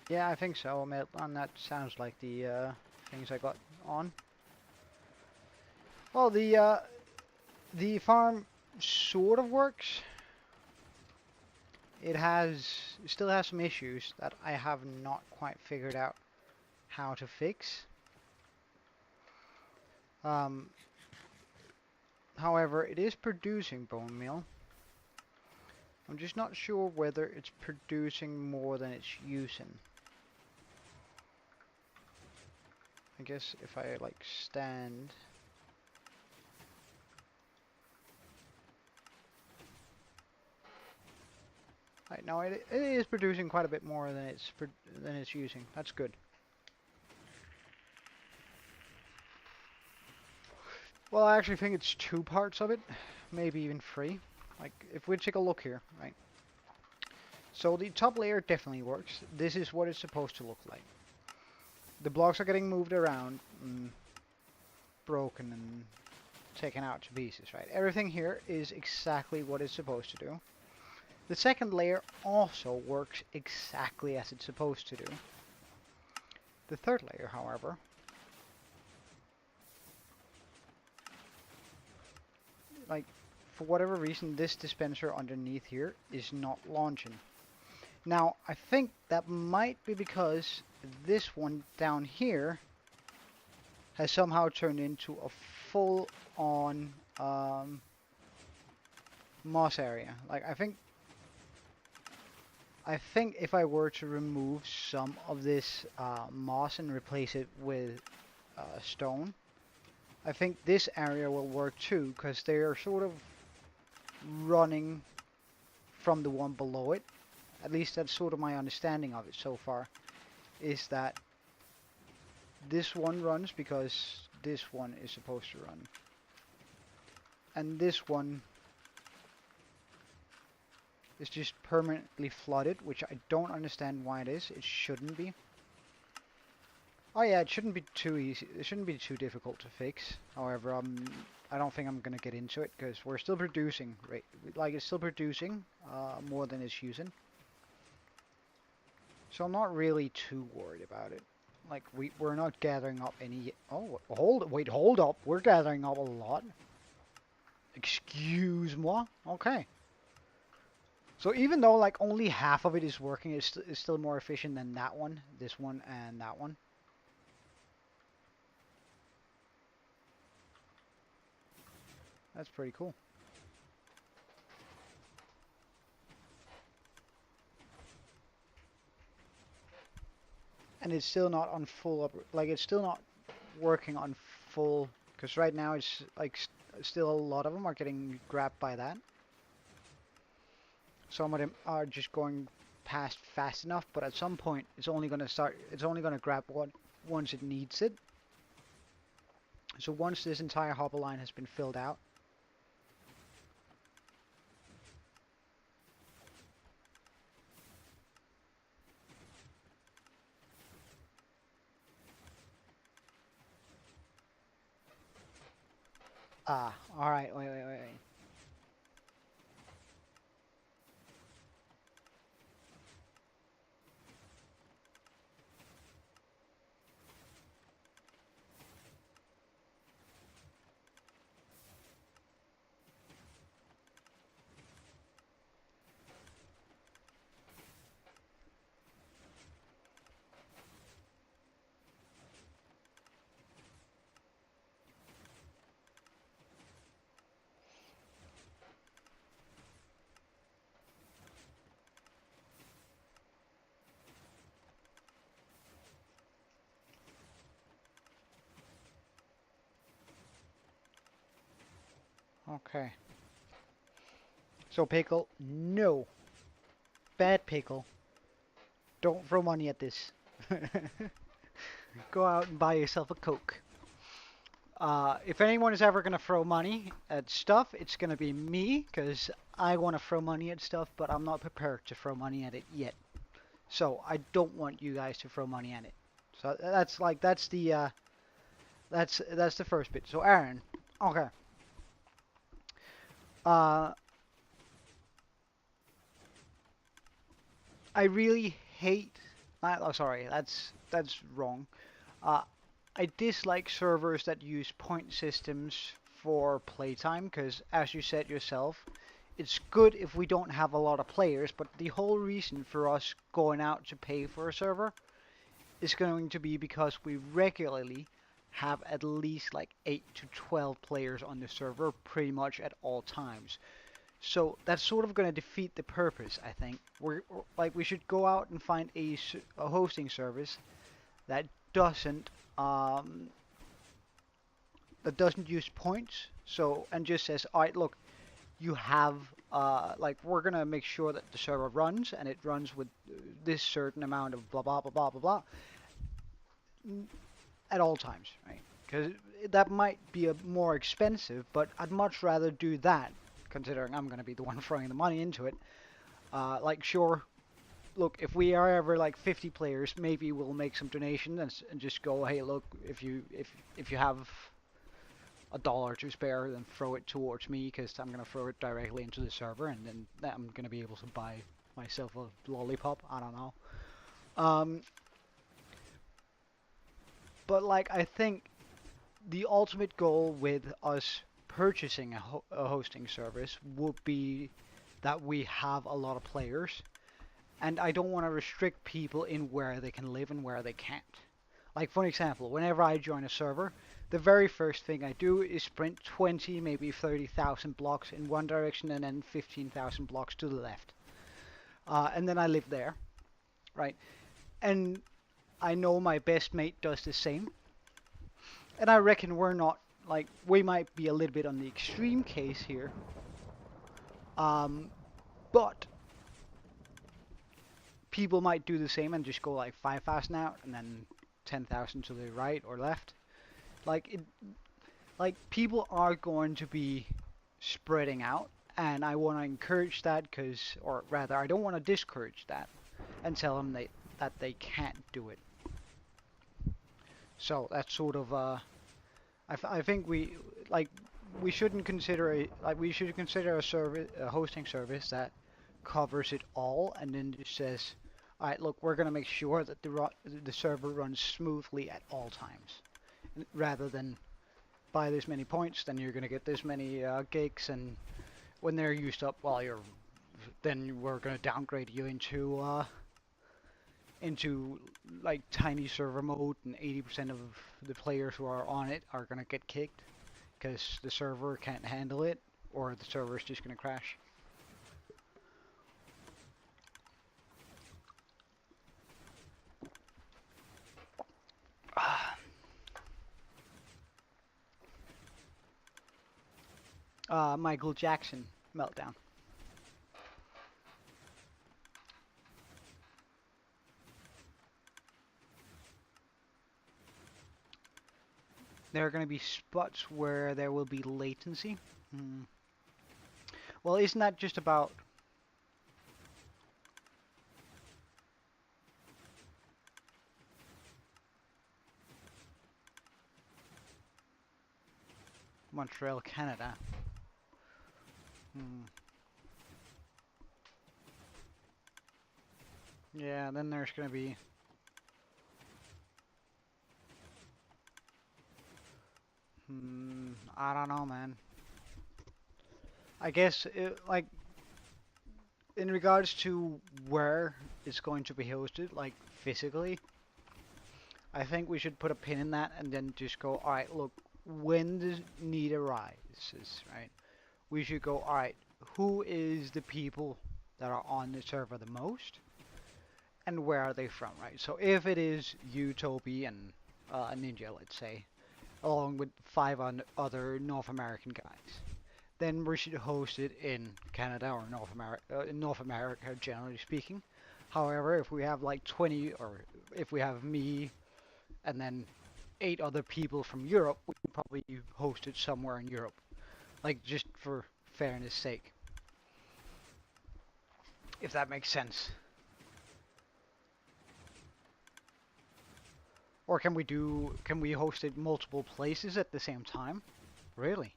Yeah, I think so, and that sounds like the things I got on. Well, the farm sort of works. It still has some issues that I have not quite figured out how to fix. However, it is producing bone meal. I'm just not sure whether it's producing more than it's using. I guess if I like stand. Right, no, it is producing quite a bit more than it's using. That's good. Well, I actually think it's 2 parts of it, maybe even 3. Like, if we take a look here, right? So the top layer definitely works. This is what it's supposed to look like. The blocks are getting moved around, and broken and taken out to pieces, right? Everything here is exactly what it's supposed to do. The second layer also works exactly as it's supposed to do. The third layer, however, like, for whatever reason, this dispenser underneath here is not launching. Now, I think that might be because this one down here has somehow turned into a full-on moss area. Like, I think if I were to remove some of this moss and replace it with stone, I think this area will work too, because they are sort of running from the one below it. At least that's sort of my understanding of it so far, is that this one runs because this one is supposed to run. And this one is just permanently flooded, which I don't understand why it is. It shouldn't be. Oh yeah, it shouldn't be too easy. It shouldn't be too difficult to fix. However, I don't think I'm gonna get into it because we're still producing, right? Like, it's still producing more than it's using. So I'm not really too worried about it. Like, we're not gathering up any. Oh, hold up. We're gathering up a lot. Excuse moi. Okay. So even though like only half of it is working, it's still more efficient than that one, this one, and that one. That's pretty cool. And it's still not on full up, like it's still not working on full, because right now it's like still a lot of them are getting grabbed by that. Some of them are just going past fast enough, but at some point it's only going to grab one once it needs it. So once this entire hopper line has been filled out, Alright, wait. Okay. So, Pickle, no. Bad Pickle. Don't throw money at this. Go out and buy yourself a Coke. If anyone is ever going to throw money at stuff, it's going to be me, because I want to throw money at stuff, but I'm not prepared to throw money at it yet. So I don't want you guys to throw money at it. So that's the first bit. So Aaron, okay. Uh, I really hate. Oh, sorry, that's wrong. Uh, I dislike servers that use point systems for playtime because, as you said yourself, it's good if we don't have a lot of players, but the whole reason for us going out to pay for a server is going to be because we regularly have at least like 8 to 12 players on the server pretty much at all times. So that's sort of going to defeat the purpose, I think. We should go out and find a hosting service that doesn't um, that doesn't use points. So and just says, all right, look, you have we're gonna make sure that the server runs and it runs with this certain amount of blah blah blah blah blah blah at all times, right? Because that might be more expensive, but I'd much rather do that, considering I'm gonna be the one throwing the money into it. Sure, look, if we are ever like 50 players, maybe we'll make some donation and just go, hey, look, if you have $1 to spare, then throw it towards me because I'm gonna throw it directly into the server, and then I'm gonna be able to buy myself a lollipop. I don't know. Um, but like I think the ultimate goal with us purchasing a hosting service would be that we have a lot of players, and I don't want to restrict people in where they can live and where they can't. Like, for example, whenever I join a server, the very first thing I do is sprint 20, maybe 30,000 blocks in one direction and then 15,000 blocks to the left. And then I live there, right? And I know my best mate does the same. And I reckon we're not, like, we might be a little bit on the extreme case here. But people might do the same and just go like 5,000 out and then 10,000 to the right or left. Like people are going to be spreading out, and I want to encourage that or rather, I don't want to discourage that and tell them that they can't do it. So that's sort of I think we shouldn't consider we should consider a hosting service that covers it all and then just says, all right, look, we're gonna make sure that the server runs smoothly at all times, rather than buy this many points, then you're gonna get this many gigs, and when they're used up, well, then we're gonna downgrade you into like tiny server mode, and 80% of the players who are on it are gonna get kicked because the server can't handle it, or the server is just gonna crash. Michael Jackson meltdown. There are going to be spots where there will be latency. Well, isn't that just about... Montreal, Canada. Hmm. Yeah, then there's gonna be. I don't know, man. I guess like in regards to where it's going to be hosted, like physically, I think we should put a pin in that and then just go, all right, look, when the need arises, right? We should go, all right, who is the people that are on the server the most, and where are they from, right? So if it is Utopia and Ninja, let's say, along with five other North American guys, then we should host it in Canada or North America, generally speaking. However, if we have like 20, or if we have me and then 8 other people from Europe, we can probably host it somewhere in Europe, like just for fairness sake, if that makes sense. Or can we host it multiple places at the same time? Really?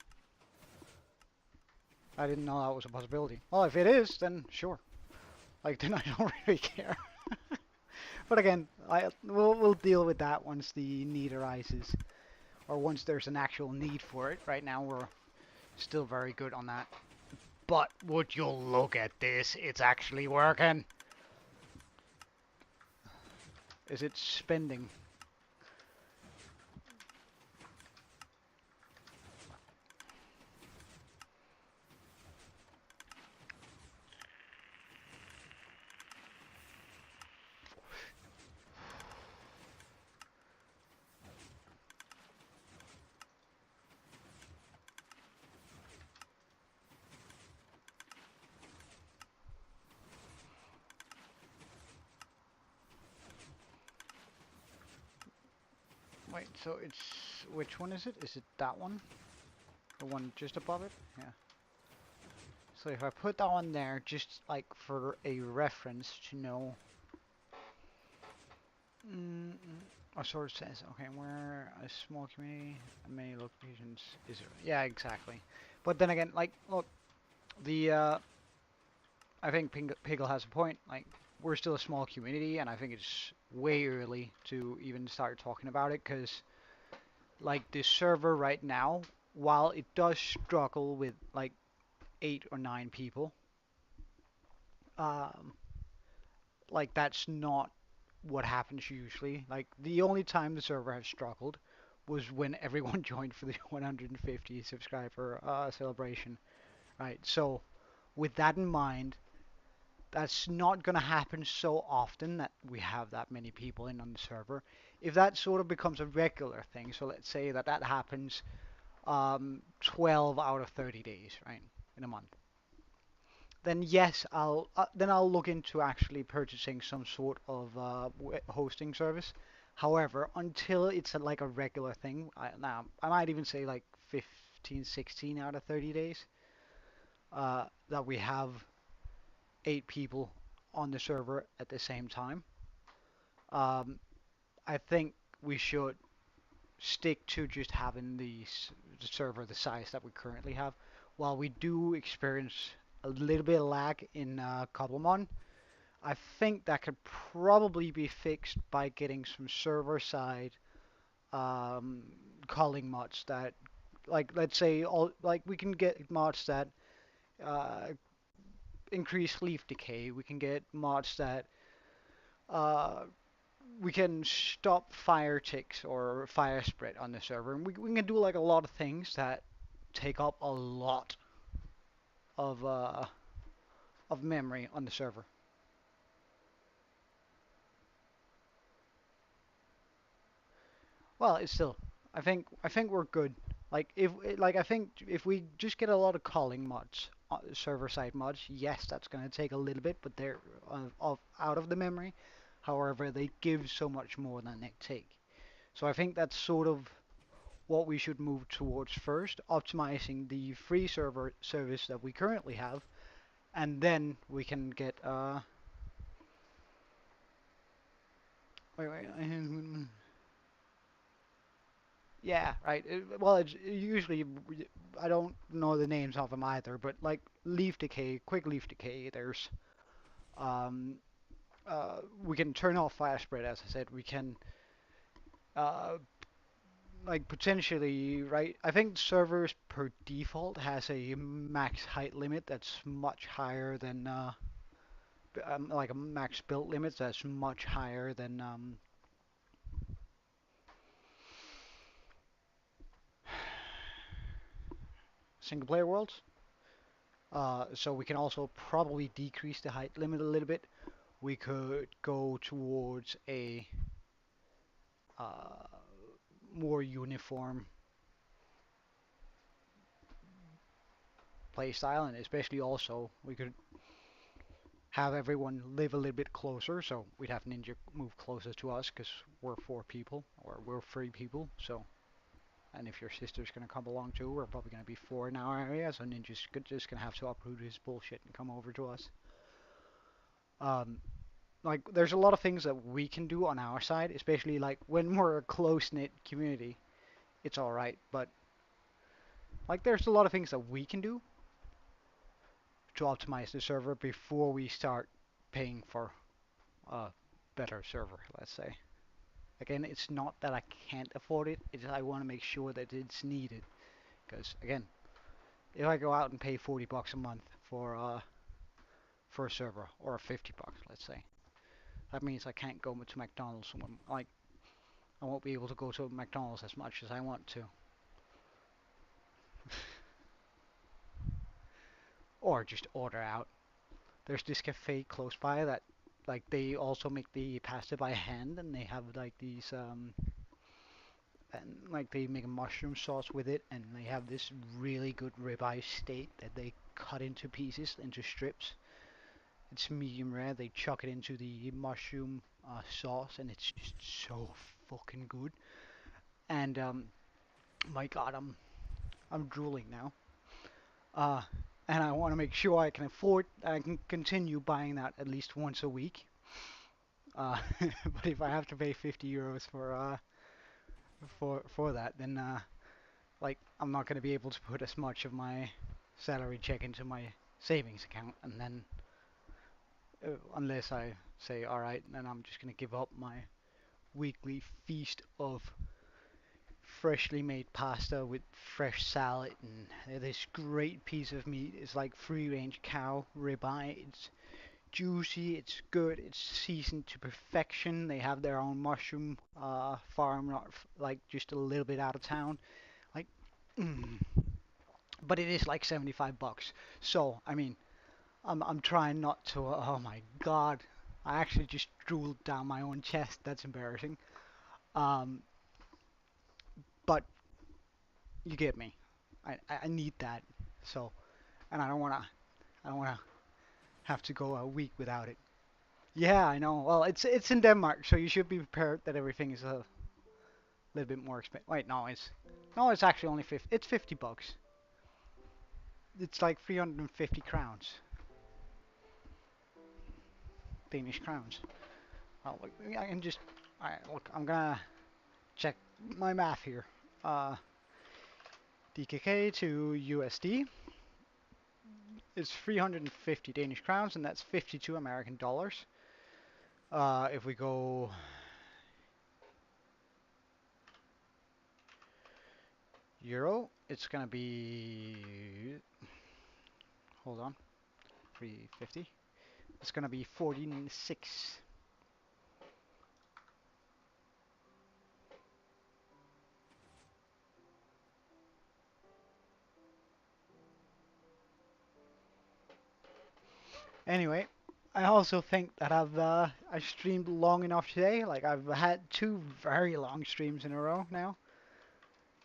I didn't know that was a possibility. Well, if it is, then sure. Like, then I don't really care. But again, we'll deal with that once the need arises, or once there's an actual need for it. Right now, we're still very good on that. But would you look at this? It's actually working. Is it spending? Wait, so it's... Which one is it? Is it that one? The one just above it? Yeah. So if I put that one there, just like for a reference to know... Oh, so it says, okay, we're a small community, many locations is it? Yeah, exactly. But then again, like, look, the, I think Piggle has a point, like, we're still a small community, and I think it's way early to even start talking about it, because, like, this server right now, while it does struggle with, like, 8 or 9 people, um, like, that's not what happens usually. Like, the only time the server has struggled was when everyone joined for the 150 subscriber celebration, right? So, with that in mind, that's not going to happen so often that we have that many people in on the server. If that sort of becomes a regular thing, so let's say that that happens 12 out of 30 days, right, in a month, then yes, I'll look into actually purchasing some sort of hosting service. However, until it's like a regular thing, now I might even say like 15, 16 out of 30 days that we have 8 people on the server at the same time. Um, I think we should stick to just having the server the size that we currently have. While we do experience a little bit of lag in Cobblemon, I think that could probably be fixed by getting some server-side um, calling mods that, like, let's say, like we can get mods that uh, increase leaf decay. We can get mods that uh, we can stop fire ticks or fire spread on the server, and we can do like a lot of things that take up a lot of uh, of memory on the server. Well, it's still. I think we're good. I think if we just get a lot of calling mods, server side mods, yes, that's gonna take a little bit, but they're out of the memory. However, they give so much more than they take. So I think that's sort of what we should move towards first, optimizing the free server service that we currently have, and then we can get wait, Yeah, right. Well, it's usually I don't know the names of them either, but like leaf decay, quick leaf decay. There's um, we can turn off fire spread, as I said. We can uh, like potentially, right? I think servers per default has a max height limit that's much higher than like a max build limit that's much higher than single player worlds. So we can also probably decrease the height limit a little bit. We could go towards a uh, more uniform play style, and especially also we could have everyone live a little bit closer. So we'd have Ninja move closer to us because we're 4 people or we're 3 people. So and if your sister's gonna come along too, we're probably gonna be 4 in our area. So Ninja's just gonna have to uproot his bullshit and come over to us. Um, like there's a lot of things that we can do on our side, especially like when we're a close knit community. It's all right, but like there's a lot of things that we can do to optimize the server before we start paying for a better server, let's say. Again, it's not that I can't afford it, it's I want to make sure that it's needed. Because again, if I go out and pay 40 bucks a month for a server, or 50 bucks, let's say, that means I can't go to McDonald's. Like I won't be able to go to McDonald's as much as I want to, or just order out. There's this cafe close by that, like, they also make the pasta by hand, and they have like these and like they make a mushroom sauce with it, and they have this really good ribeye steak that they cut into pieces, into strips. It's medium rare. They chuck it into the mushroom sauce, and it's just so fucking good. And my God, I'm drooling now. Uh, and I want to make sure I can continue buying that at least once a week. But if I have to pay 50 euros for that, then like I'm not going to be able to put as much of my salary check into my savings account, and then unless I say, all right, then I'm just going to give up my weekly feast of freshly made pasta with fresh salad and this great piece of meat. It's like free-range cow ribeye. It's juicy, it's good, it's seasoned to perfection. They have their own mushroom farm, not like just a little bit out of town. Like, mm. But it is like 75 bucks. So, I mean, I'm trying not to. Oh my God, I actually just drooled down my own chest. That's embarrassing. Um, but you get me. I need that. So, and I don't wanna have to go a week without it. Yeah, I know. Well, it's in Denmark, so you should be prepared that everything is a little bit more expensive. Wait, no, it's actually only 50. It's 50 bucks. It's like 350 crowns, Danish crowns. Oh, look, I can just. Alright, look, I'm gonna check my math here. Uh, DKK to USD is 350 Danish crowns, and that's 52 American dollars. If we go euro, it's gonna be. Hold on, 350. It's gonna be 46. Anyway, I also think that I streamed long enough today. Like I've had 2 very long streams in a row now.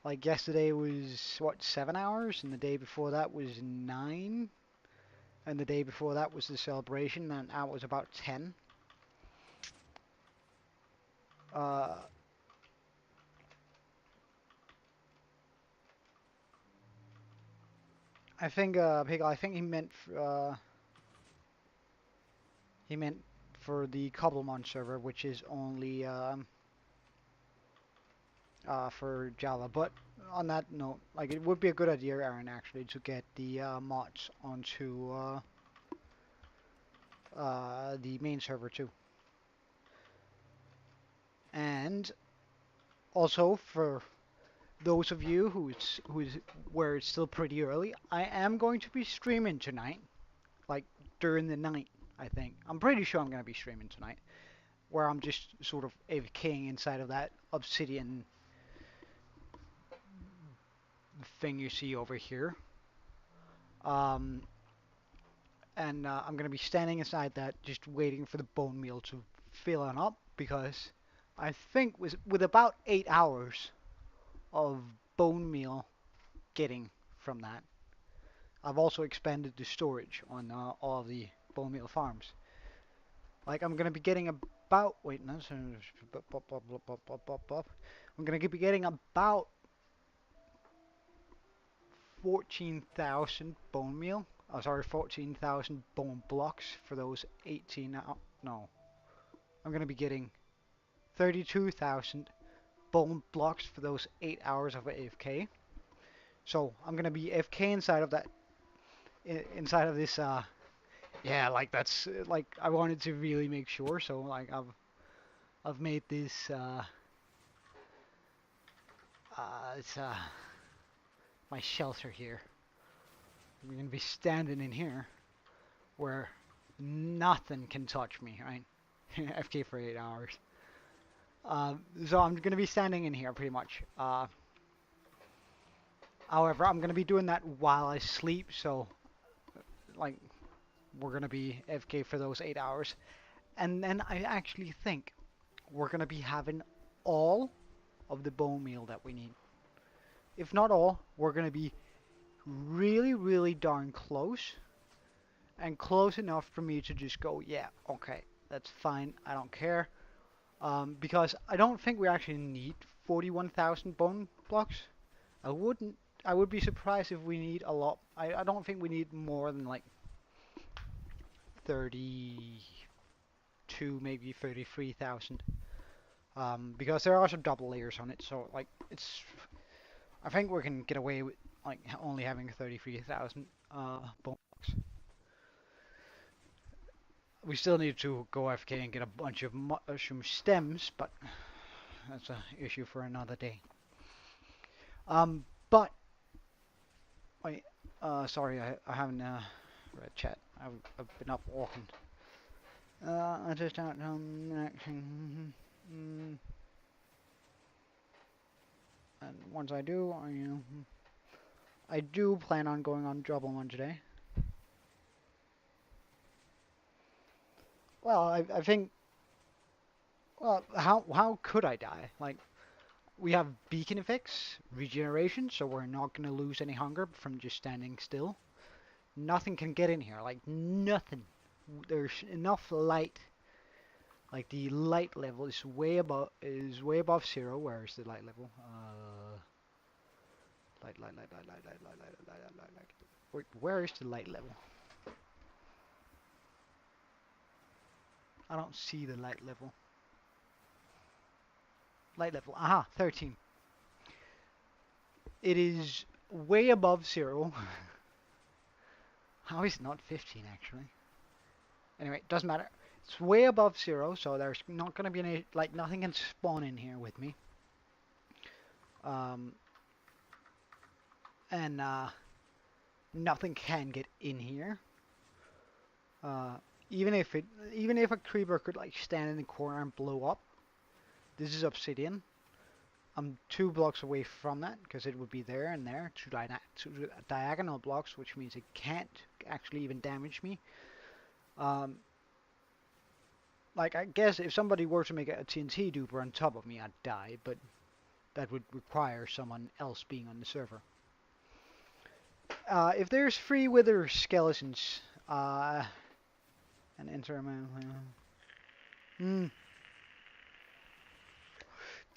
Like yesterday was what 7 hours, and the day before that was 9, and the day before that was the celebration, and that was about 10. Uh, I think Pickle, I think he meant for the Cobblemon server, which is only for Java. But on that note, like it would be a good idea, Aaron, actually, to get the mods onto the main server too. And also for those of you who's where it's still pretty early, I am going to be streaming tonight, like during the night. I think I'm pretty sure I'm going to be streaming tonight, where I'm just sort of AFKing inside of that obsidian thing you see over here. Um, and I'm gonna be standing inside that, just waiting for the bone meal to fill on up because I think with about 8 hours of bone meal getting from that, I've also expanded the storage on all of the bone meal farms. Like I'm gonna be getting about wait no, I'm gonna be getting about 14,000 bone meal. Oh, sorry, 14,000 bone blocks for those 18. No, I'm gonna be getting 32,000 bone blocks for those 8 hours of AFK. So I'm gonna be AFK inside of that, inside of this. Yeah, like that's like I wanted to really make sure. So like I've made this. It's my shelter here. I'm gonna be standing in here where nothing can touch me, right? FK for 8 hours. So I'm gonna be standing in here pretty much. However, I'm gonna be doing that while I sleep, so like we're gonna be FK for those 8 hours, and then I actually think we're gonna be having all of the bone meal that we need. If not all, we're gonna be really, really darn close, and close enough for me to just go, yeah, okay, that's fine, I don't care. Because I don't think we actually need 41,000 bone blocks. I wouldn't. I would be surprised if we need a lot. I don't think we need more than like 32, maybe 33,000. Because there are some double layers on it, so like it's. I think we can get away with like only having 33,000 bone blocks. We still need to go FK and get a bunch of mushroom stems, but that's an issue for another day. But wait, sorry, I haven't read chat. I've been up walking. I just don't know action. And once I do, I do plan on going on Cobblemon today. Well, I think. Well, how could I die? Like, we have beacon effects, regeneration, so we're not gonna lose any hunger from just standing still. Nothing can get in here, like nothing. There's enough light. Like the light level is way above 0. Where is the light level? Light. Wait, where is the light level? I don't see the light level. Light level. Aha, 13. It is way above 0. How is it not 15 actually? Anyway, it doesn't matter. It's way above 0, so there's not going to be any, like, nothing can spawn in here with me. And nothing can get in here. Even if a creeper could like stand in the corner and blow up. This is obsidian. I'm 2 blocks away from that because it would be there and there, two diagonal blocks, which means it can't actually even damage me. Like, I guess if somebody were to make a TNT duper on top of me, I'd die, but that would require someone else being on the server. If there's 3 wither skeletons, and enter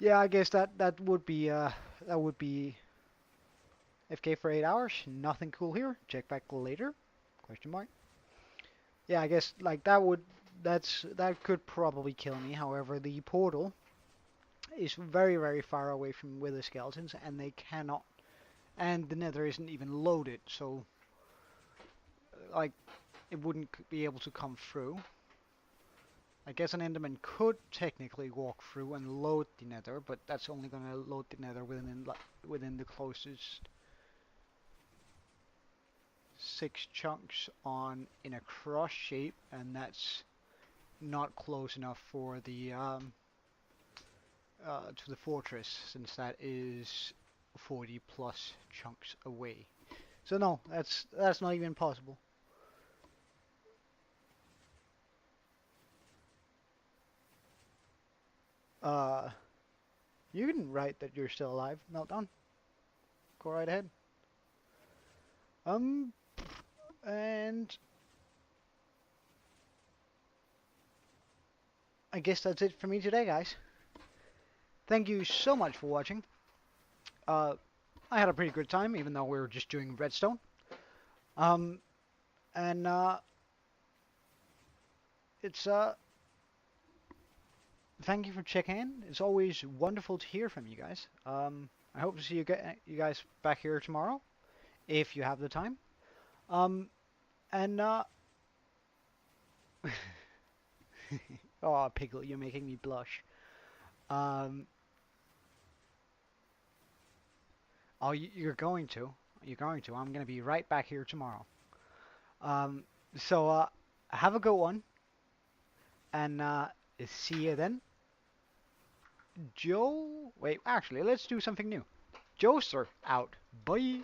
yeah, I guess that would be FK for 8 hours. Nothing cool here. Check back later? Question mark. Yeah, I guess like that could probably kill me. However, the portal is very, very far away from wither skeletons, and they cannot. And the nether isn't even loaded, so like it wouldn't be able to come through. I guess an enderman could technically walk through and load the nether, but that's only going to load the nether within the closest 6 chunks in a cross shape, and that's not close enough for the to the fortress, since that is 40 plus chunks away. So no, that's not even possible. You can write that you're still alive, Meltdown. Go right ahead. And I guess that's it for me today, guys. Thank you so much for watching. I had a pretty good time, even though we were just doing redstone. And it's thank you for checking in. It's always wonderful to hear from you guys. I hope to see you guys back here tomorrow, if you have the time. And oh, Pickle, you're making me blush. Oh, you're going to. You're going to. I'm going to be right back here tomorrow. So have a good one. And see you then. Joe... Wait, actually, let's do something new. Joester out. Bye.